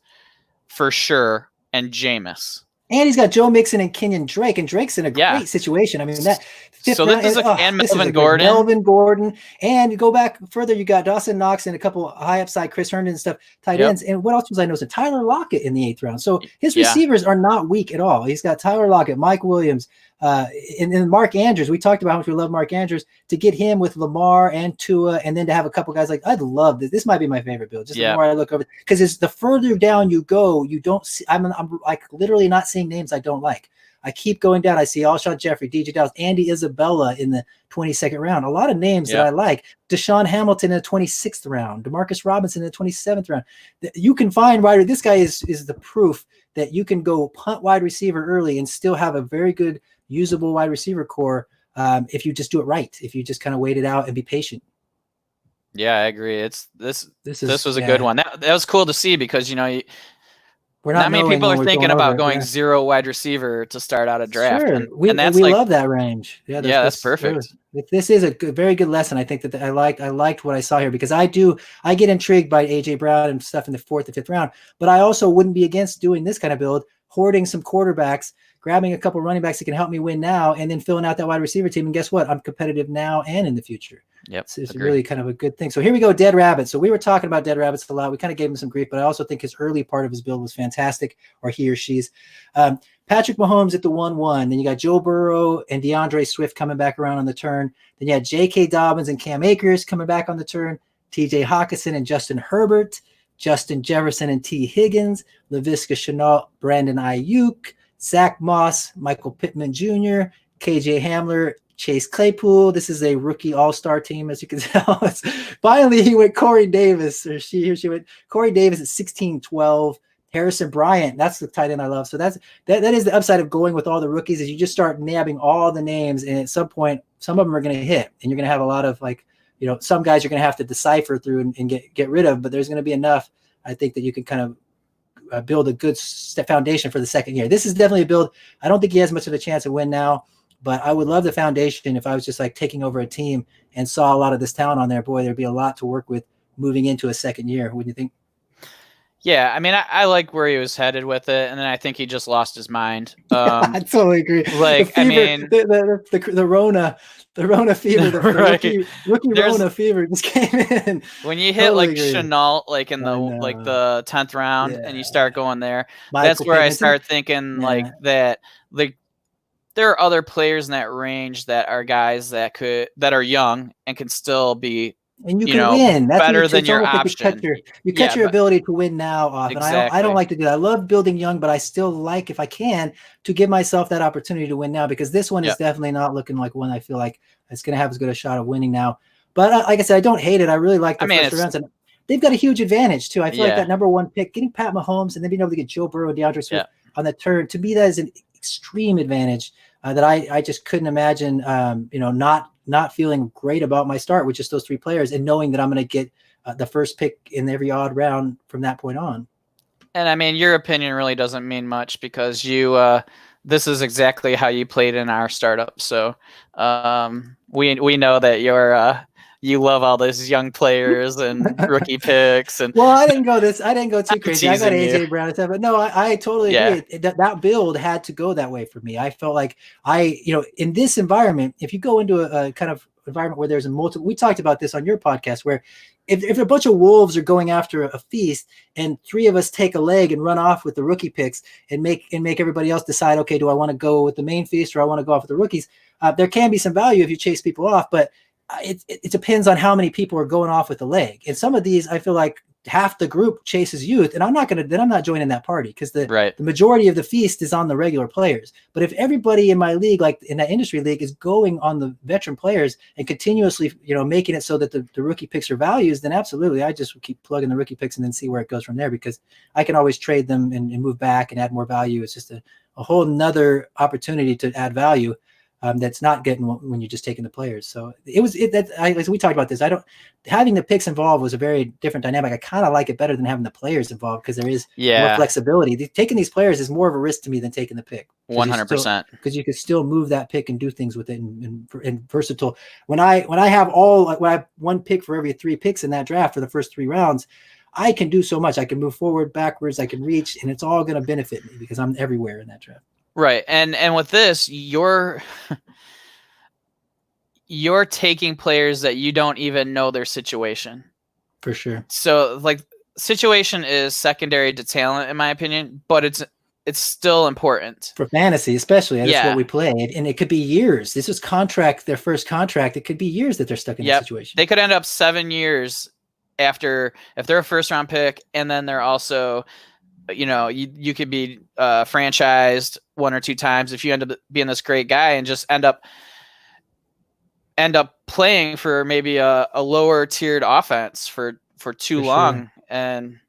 for sure, and Jameis. And he's got Joe Mixon and Kenyon Drake, and Drake's in a great situation. I mean, that so this is and Melvin Gordon. Melvin Gordon, and you go back further, you got Dawson Knox and a couple high upside Chris Herndon and stuff, tight ends. And what else was I noticing? Tyler Lockett in the 8th round. So his receivers are not weak at all. He's got Tyler Lockett, Mike Williams, and Mark Andrews. We talked about how much we love Mark Andrews. To get him with Lamar and Tua, and then to have a couple guys I'd love this. This might be my favorite build. Just the more I look over, because it's the further down you go, you don't see. I'm like literally not seeing names I don't like. I keep going down. I see Alshon Jeffrey, DJ Dallas, Andy Isabella in the 22nd round. A lot of names that I like. Deshaun Hamilton in the 26th round. Demarcus Robinson in the 27th round. You can find wide. This guy is the proof that you can go punt wide receiver early and still have a very good usable wide receiver core if you just do it right. If you just kind of wait it out and be patient. Yeah, I agree. This was a good one. That was cool to see because not many people are thinking about going 0 wide receiver to start out a draft. Sure. We love that range. Yeah, that's perfect. This is a very good lesson. I think that I liked what I saw here because I get intrigued by AJ Brown and stuff in the 4th and 5th round, but I also wouldn't be against doing this kind of build, hoarding some quarterbacks, grabbing a couple running backs that can help me win now, and then filling out that wide receiver team. And guess what? I'm competitive now and in the future. Yep, it's really kind of a good thing. So here we go, Dead Rabbit. So we were talking about Dead Rabbits a lot. We kind of gave him some grief, but I also think his early part of his build was fantastic, or he or she's. Patrick Mahomes at the 1-1. Then you got Joe Burrow and DeAndre Swift coming back around on the turn. Then you had J.K. Dobbins and Cam Akers coming back on the turn. T.J. Hawkinson and Justin Herbert. Justin Jefferson and T. Higgins. Laviska Shenault, Brandon Ayuk. Zach Moss, Michael Pittman Jr., KJ Hamler, Chase Claypool. This is a rookie all-star team, as you can tell. Finally, he went Corey Davis, or she went Corey Davis at 16-12. Harrison Bryant, that's the tight end I love. So that is the upside of going with all the rookies, is you just start nabbing all the names, and at some point, some of them are going to hit, and you're going to have a lot of some guys you're going to have to decipher through and get rid of, but there's going to be enough, I think, that you can kind of build a good foundation for the second year. This is definitely a build. I don't think he has much of a chance to win now, but I would love the foundation if I was just taking over a team and saw a lot of this talent on there. Boy, there'd be a lot to work with moving into a second year. What do you think? Yeah, I mean, I like where he was headed with it, and then I think he just lost his mind. I totally agree. The Rona fever, the rookie Rona fever just came in. When you hit Shenault, in the 10th round, and you start going there, that's where I start thinking that. There are other players in that range that are guys that are young and can still be. And you can win. That's better than your option. You cut your ability to win now off. Exactly. And I don't like to do that. I love building young, but I still like, if I can, to give myself that opportunity to win now, because this one is definitely not looking like one I feel like it's going to have as good a shot of winning now. But like I said, I don't hate it. I really like the first rounds. And they've got a huge advantage, too. I feel like that number 1 pick, getting Pat Mahomes and then being able to get Joe Burrow and DeAndre Swift on the turn, to me, that is an extreme advantage that I just couldn't imagine, not feeling great about my start with just those 3 players and knowing that I'm going to get the first pick in every odd round from that point on. And I mean, your opinion really doesn't mean much because this is exactly how you played in our startup. So we know that you love all those young players and rookie picks, and Well, I didn't go too crazy. I got teasing you. AJ Brown and stuff, but no, I totally Yeah. agree. That build had to go that way for me. I felt like in this environment, if you go into a kind of environment where there's a multiple, we talked about this on your podcast, where if a bunch of wolves are going after a feast and three of us take a leg and run off with the rookie picks and make everybody else decide, okay, do I want to go with the main feast or I want to go off with the rookies? There can be some value if you chase people off, but it depends on how many people are going off with the leg. And some of these, I feel like half the group chases youth, and I'm not joining that party because the majority of the feast is on the regular players. But if everybody in my league, like in that industry league, is going on the veteran players and continuously, making it so that the rookie picks are values, then absolutely, I just keep plugging the rookie picks and then see where it goes from there, because I can always trade them and move back and add more value. It's just a whole nother opportunity to add value. That's not getting when you're just taking the players. So as we talked about this, having the picks involved was a very different dynamic. I kind of like it better than having the players involved because there is more flexibility. Taking these players is more of a risk to me than taking the pick. 100%. Because you could still move that pick and do things with it and versatile. When I have one pick for every 3 picks in that draft for the first 3 rounds, I can do so much. I can move forward, backwards, I can reach, and it's all going to benefit me because I'm everywhere in that draft. Right. And with this, you're taking players that you don't even know their situation. For sure. So like situation is secondary to talent, in my opinion, but it's still important. For fantasy, especially. That's what we played. And it could be years. This is their first contract. It could be years that they're stuck in that situation. They could end up 7 years after, if they're a first round pick, and then they're also, you could be franchised 1 or 2 times if you end up being this great guy and just end up playing for maybe a lower tiered offense for too long. Sure. And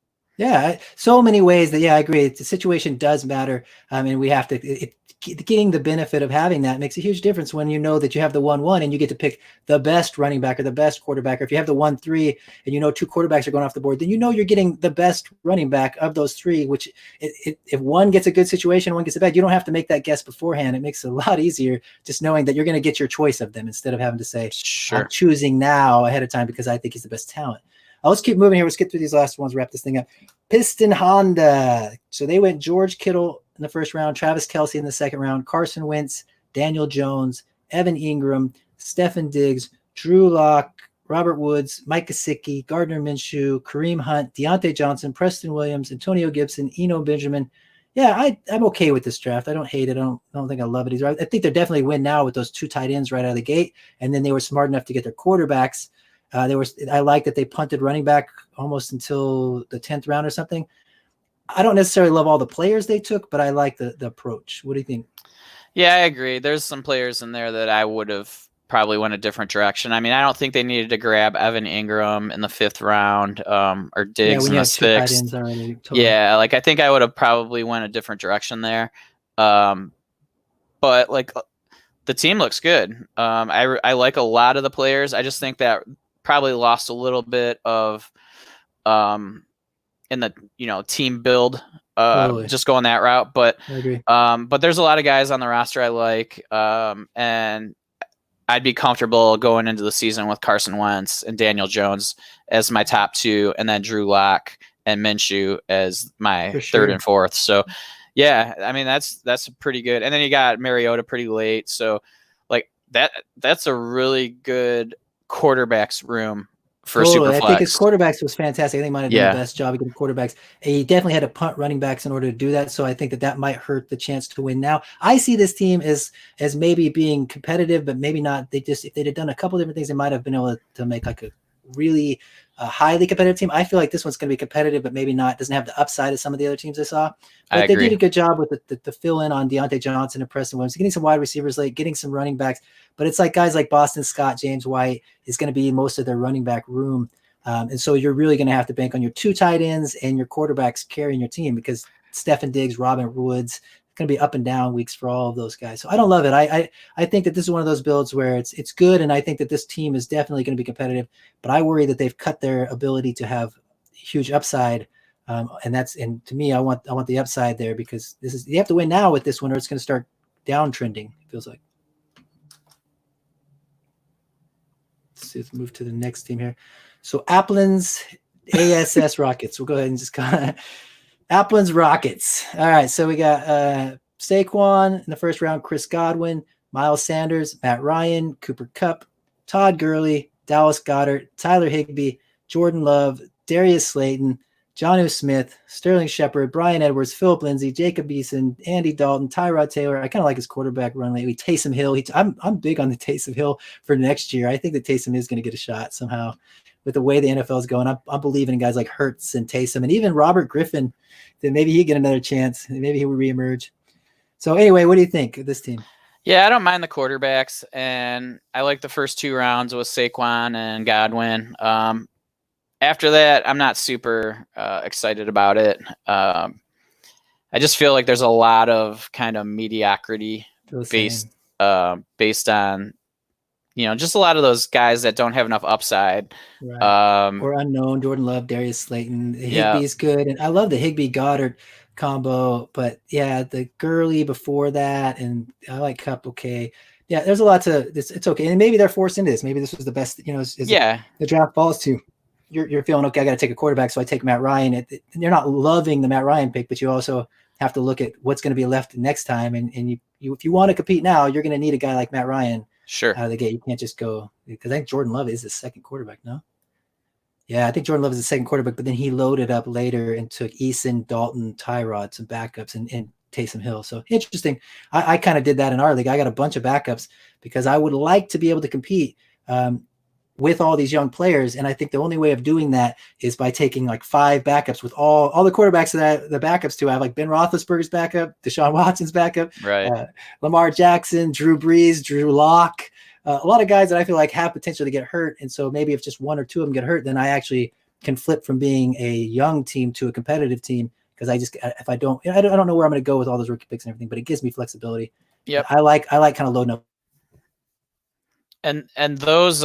so many ways that, I agree. The situation does matter. And we have to, getting the benefit of having that makes a huge difference when you know that you have the 1-1 and you get to pick the best running back or the best quarterback. Or if you have the 1-3 and 2 quarterbacks are going off the board, then you're getting the best running back of those 3, which if one gets a good situation, one gets a bad, you don't have to make that guess beforehand. It makes it a lot easier just knowing that you're going to get your choice of them instead of having to say, sure, I'm choosing now ahead of time because I think he's the best talent. Let's keep moving here. Let's get through these last ones, wrap this thing up. Piston Honda. So they went George Kittle in the first round, Travis Kelce in the second round, Carson Wentz, Daniel Jones, Evan Ingram, Stefan Diggs, Drew Lock, Robert Woods, Mike Gesicki, Gardner Minshew, Kareem Hunt, Deontay Johnson, Preston Williams, Antonio Gibson, Eno Benjamin. Yeah, I'm okay with this draft. I don't hate it. I don't think I love it either. I think they're definitely win now with those 2 tight ends right out of the gate, and then they were smart enough to get their quarterbacks. I like that they punted running back almost until the 10th round or something. I don't necessarily love all the players they took, but I like the approach. What do you think? Yeah, I agree. There's some players in there that I would have probably went a different direction. I mean, I don't think they needed to grab Evan Ingram in the 5th round, or Diggs in the 6th. Totally. Yeah, like I think I would have probably went a different direction there. But like the team looks good. I like a lot of the players. I just think that probably lost a little bit of in the team build, totally. Just going that route. But I agree. But there's a lot of guys on the roster I like, and I'd be comfortable going into the season with Carson Wentz and Daniel Jones as my top 2, and then Drew Lock and Minshew as my 3rd and 4th. So yeah, I mean that's pretty good. And then you got Mariota pretty late, so like that's a really good quarterbacks room for Superflex. I think his quarterbacks was fantastic. I think he might have done the best job of getting quarterbacks. He definitely had to punt running backs in order to do that. So I think that might hurt the chance to win now. I see this team as maybe being competitive, but maybe not. If they'd have done a couple different things, they might have been able to make like a really highly competitive team. I feel like this one's going to be competitive, but maybe not. Doesn't have the upside of some of the other teams I saw. But they did a good job with the fill in on Deontay Johnson and Preston Williams, getting some wide receivers late, getting some running backs. But it's like guys like Boston Scott, James White is going to be most of their running back room. And so you're really going to have to bank on your 2 tight ends and your quarterbacks carrying your team, because Stefan Diggs, Robert Woods, going to be up and down weeks for all of those guys. So I don't love it. I think that this is one of those builds where it's good, and I think that this team is definitely going to be competitive. But I worry that they've cut their ability to have huge upside, and to me, I want the upside there, because you have to win now with this one, or it's going to start downtrending. It feels like. let's move to the next team here. So Applin's ASS Rockets. We'll go ahead and just call it Applin's Rockets. All right. So we got Saquon in the first round, Chris Godwin, Miles Sanders, Matt Ryan, Cooper Kupp, Todd Gurley, Dallas Goedert, Tyler Higbee, Jordan Love, Darius Slayton, Jonnu Smith, Sterling Shepard, Brian Edwards, Philip Lindsay, Jacob Eason, Andy Dalton, Tyrod Taylor. I kind of like his quarterback run lately. Taysom Hill. I'm big on the Taysom Hill for next year. I think that Taysom is going to get a shot somehow with the way the NFL is going. I'm believing in guys like Hurts and Taysom and even Robert Griffin that maybe he get another chance. Maybe he will reemerge. So anyway, what do you think of this team? Yeah, I don't mind the quarterbacks, and I like the first 2 rounds with Saquon and Godwin. After that, I'm not super excited about it. I just feel like there's a lot of kind of mediocrity based on, just a lot of those guys that don't have enough upside. Right. Or unknown. Jordan Love, Darius Slayton. Higbee's good. And I love the Higbee-Goddard combo. But, yeah, the Gurley before that, and I like Kupp, okay. Yeah, there's a lot to this. It's okay. And maybe they're forced into this. Maybe this was the best, the draft falls to. You're feeling, okay, I got to take a quarterback, so I take Matt Ryan. And you're not loving the Matt Ryan pick, but you also have to look at what's going to be left next time. And if you want to compete now, you're going to need a guy like Matt Ryan out of the gate. You can't just go, because I think Jordan Love is the second quarterback, no? Yeah, I think Jordan Love is the second quarterback, but then he loaded up later and took Eason, Dalton, Tyrod, some backups, and Taysom Hill. So interesting. I kind of did that in our league. I got a bunch of backups because I would like to be able to compete with all these young players. And I think the only way of doing that is by taking like 5 backups with all the quarterbacks that the backups to. I have like Ben Roethlisberger's backup, Deshaun Watson's backup, right? Lamar Jackson, Drew Brees, Drew Lock, a lot of guys that I feel like have potential to get hurt. And so maybe if just 1 or 2 of them get hurt, then I actually can flip from being a young team to a competitive team. Because I don't know where I'm going to go with all those rookie picks and everything, but it gives me flexibility. Yeah, I like kind of loading up. And those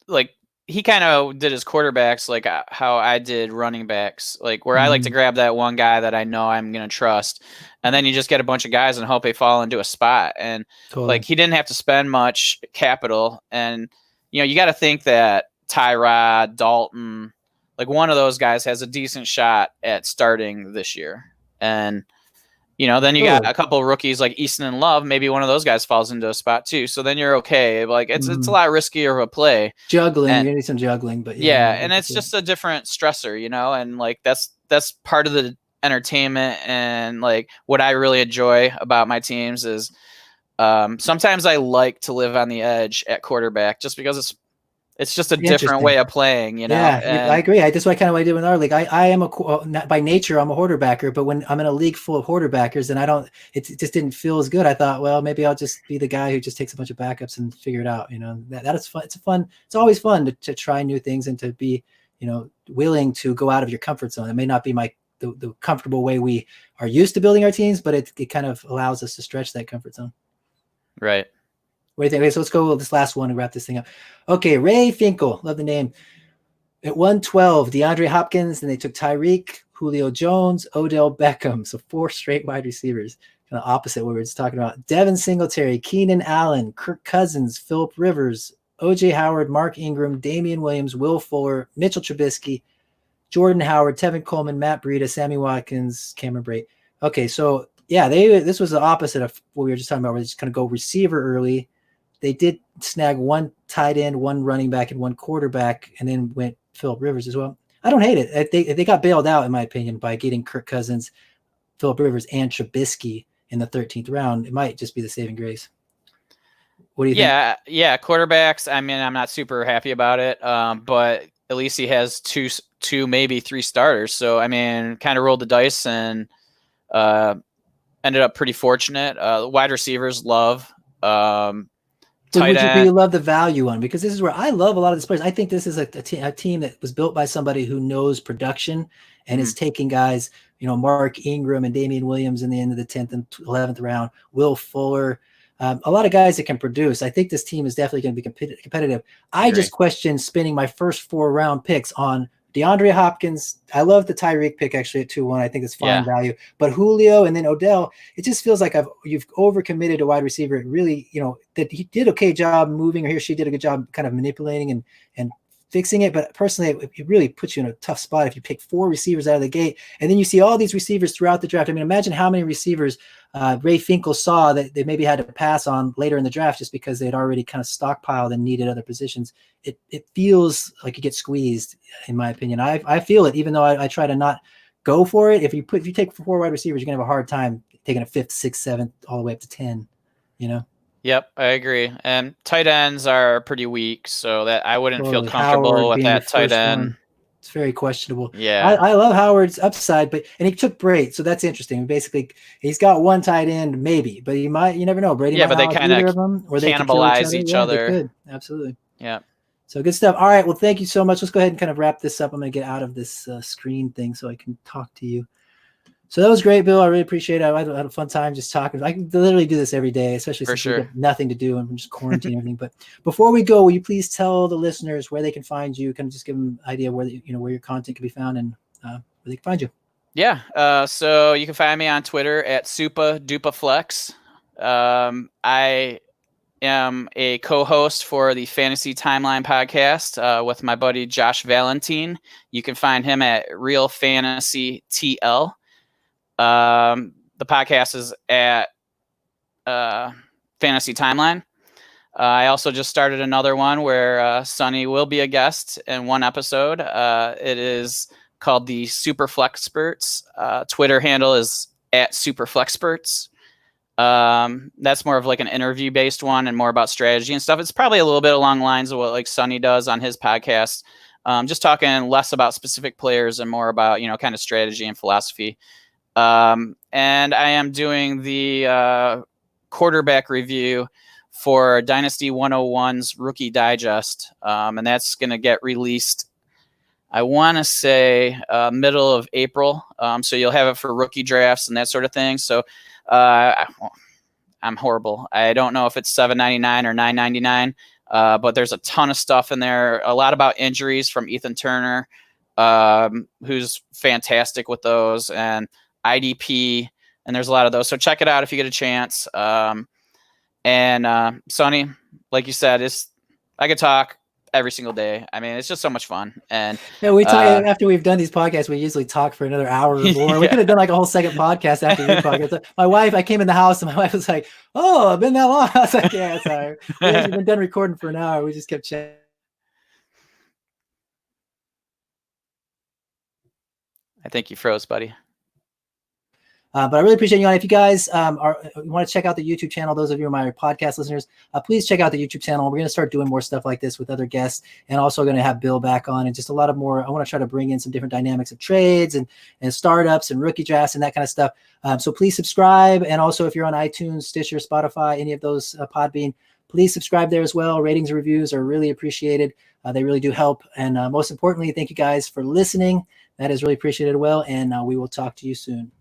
like he kind of did his quarterbacks like how I did running backs, like where I like to grab that one guy that I know I'm going to trust. And then you just get a bunch of guys and hope they fall into a spot. And like, he didn't have to spend much capital. And, you got to think that Tyrod, Dalton, like one of those guys has a decent shot at starting this year. And, then you got a couple of rookies like Easton and Love. Maybe one of those guys falls into a spot too. So then you're okay. Like it's a lot riskier of a play. Juggling, you're gonna need some juggling, but and it's just a different stressor, and like that's part of the entertainment. And like what I really enjoy about my teams is sometimes I like to live on the edge at quarterback just because it's just a different way of playing, Yeah, I agree. That's what I kind of did with our league. I am by nature, I'm a hoarderbacker, but when I'm in a league full of hoarderbackers and it just didn't feel as good. I thought, well, maybe I'll just be the guy who just takes a bunch of backups and figure it out. That is fun. It's always fun to try new things and to be, willing to go out of your comfort zone. It may not be the comfortable way we are used to building our teams, but it kind of allows us to stretch that comfort zone. Right. What do you think? Okay, so let's go with this last one and wrap this thing up. Okay, Ray Finkel, love the name. At 112, DeAndre Hopkins, and they took Tyreek, Julio Jones, Odell Beckham. So 4 straight wide receivers, kind of opposite what we were just talking about. Devin Singletary, Keenan Allen, Kirk Cousins, Phillip Rivers, O.J. Howard, Mark Ingram, Damian Williams, Will Fuller, Mitchell Trubisky, Jordan Howard, Tevin Coleman, Matt Breida, Sammy Watkins, Cameron Brate. Okay, so yeah, this was the opposite of what we were just talking about. We're just going to go receiver early. They did snag 1 tight end, 1 running back, and 1 quarterback, and then went Phillip Rivers as well. I don't hate it. They got bailed out, in my opinion, by getting Kirk Cousins, Phillip Rivers, and Trubisky in the 13th round. It might just be the saving grace. What do you think? Yeah, quarterbacks. I mean, I'm not super happy about it, but at least he has two, maybe 3 starters. So, I mean, kind of rolled the dice and ended up pretty fortunate. Wide receivers love. Would you love the value on? Because this is where I love a lot of these players. I think this is a team that was built by somebody who knows production and is taking guys, Mark Ingram and Damian Williams in the end of the 10th and 11th round, Will Fuller, a lot of guys that can produce. I think this team is definitely going to be competitive. I just question spending my first 4 round picks on DeAndre Hopkins, I love the Tyreek pick actually at 2-1. I think it's fine Yeah. value. But Julio and then Odell, it just feels like you've overcommitted to wide receiver. It really, that he did okay job moving, or he or she did a good job kind of manipulating and fixing it. But personally, it really puts you in a tough spot if you pick 4 receivers out of the gate, and then you see all these receivers throughout the draft. I mean, imagine how many receivers Ray Finkel saw that they maybe had to pass on later in the draft just because they had already kind of stockpiled and needed other positions. It feels like you get squeezed, in my opinion. I feel it, even though I try to not go for it. If you take 4 wide receivers, you're gonna have a hard time taking a 5th, 6th, 7th, all the way up to 10. Yep, I agree. And tight ends are pretty weak, so that I wouldn't feel Totally. comfortable Howard with being your that tight first end. one. It's very questionable. Yeah. I love Howard's upside, and he took Brady, so that's interesting. Basically, he's got one tight end, maybe, but you never know. Brady might but they have kind either of of them, or they could kill cannibalize each each other. other. They could, absolutely. Yeah. So good stuff. All right, well, thank you so much. Let's go ahead and kind of wrap this up. I'm going to get out of this screen thing so I can talk to you. So that was great, Bill. I really appreciate it. I had a fun time just talking. I can literally do this every day, especially since we have nothing to do and we're just quarantining everything. But before we go, will you please tell the listeners where they can find you? Kind of just give them an idea where where your content can be found and where they can find you. Yeah. So you can find me on Twitter at Superflex. I am a co-host for the Fantasy Timeline podcast with my buddy Josh Valentine. You can find him at Real Fantasy TL. The podcast is at Fantasy Timeline. I also just started another one where Sonny will be a guest in one episode. It is called the Superflexperts. Twitter handle is at Superflexperts. That's more of like an interview based one and more about strategy and stuff. It's probably a little bit along the lines of what like Sonny does on his podcast. Just talking less about specific players and more about, kind of strategy and philosophy. And I am doing the quarterback review for Dynasty 101's Rookie Digest. And that's going to get released, I want to say, middle of April. So you'll have it for rookie drafts and that sort of thing. So I'm horrible. I don't know if it's $7.99 or $9.99, but there's a ton of stuff in there. A lot about injuries from Ethan Turner, who's fantastic with those, and IDP, and there's a lot of those. So check it out if you get a chance. And Sonny, like you said, I could talk every single day. I mean, it's just so much fun. And yeah, we talk after we've done these podcasts. We usually talk for another hour or more. We could have done like a whole second podcast after your podcast. My wife, I came in the house and my wife was like, "Oh, it's been that long." I was like, "Yeah, sorry. We've been done recording for an hour. We just kept chatting." I think you froze, buddy. But I really appreciate you. If you guys want to check out the YouTube channel, those of you who are my podcast listeners, please check out the YouTube channel. We're going to start doing more stuff like this with other guests, and also going to have Bill back on, and just a lot of more. I want to try to bring in some different dynamics of trades and startups and rookie drafts and that kind of stuff. So please subscribe, and also if you're on iTunes, Stitcher, Spotify, any of those, Podbean, please subscribe there as well. Ratings and reviews are really appreciated. They really do help. And most importantly, thank you guys for listening. That is really appreciated well, and we will talk to you soon.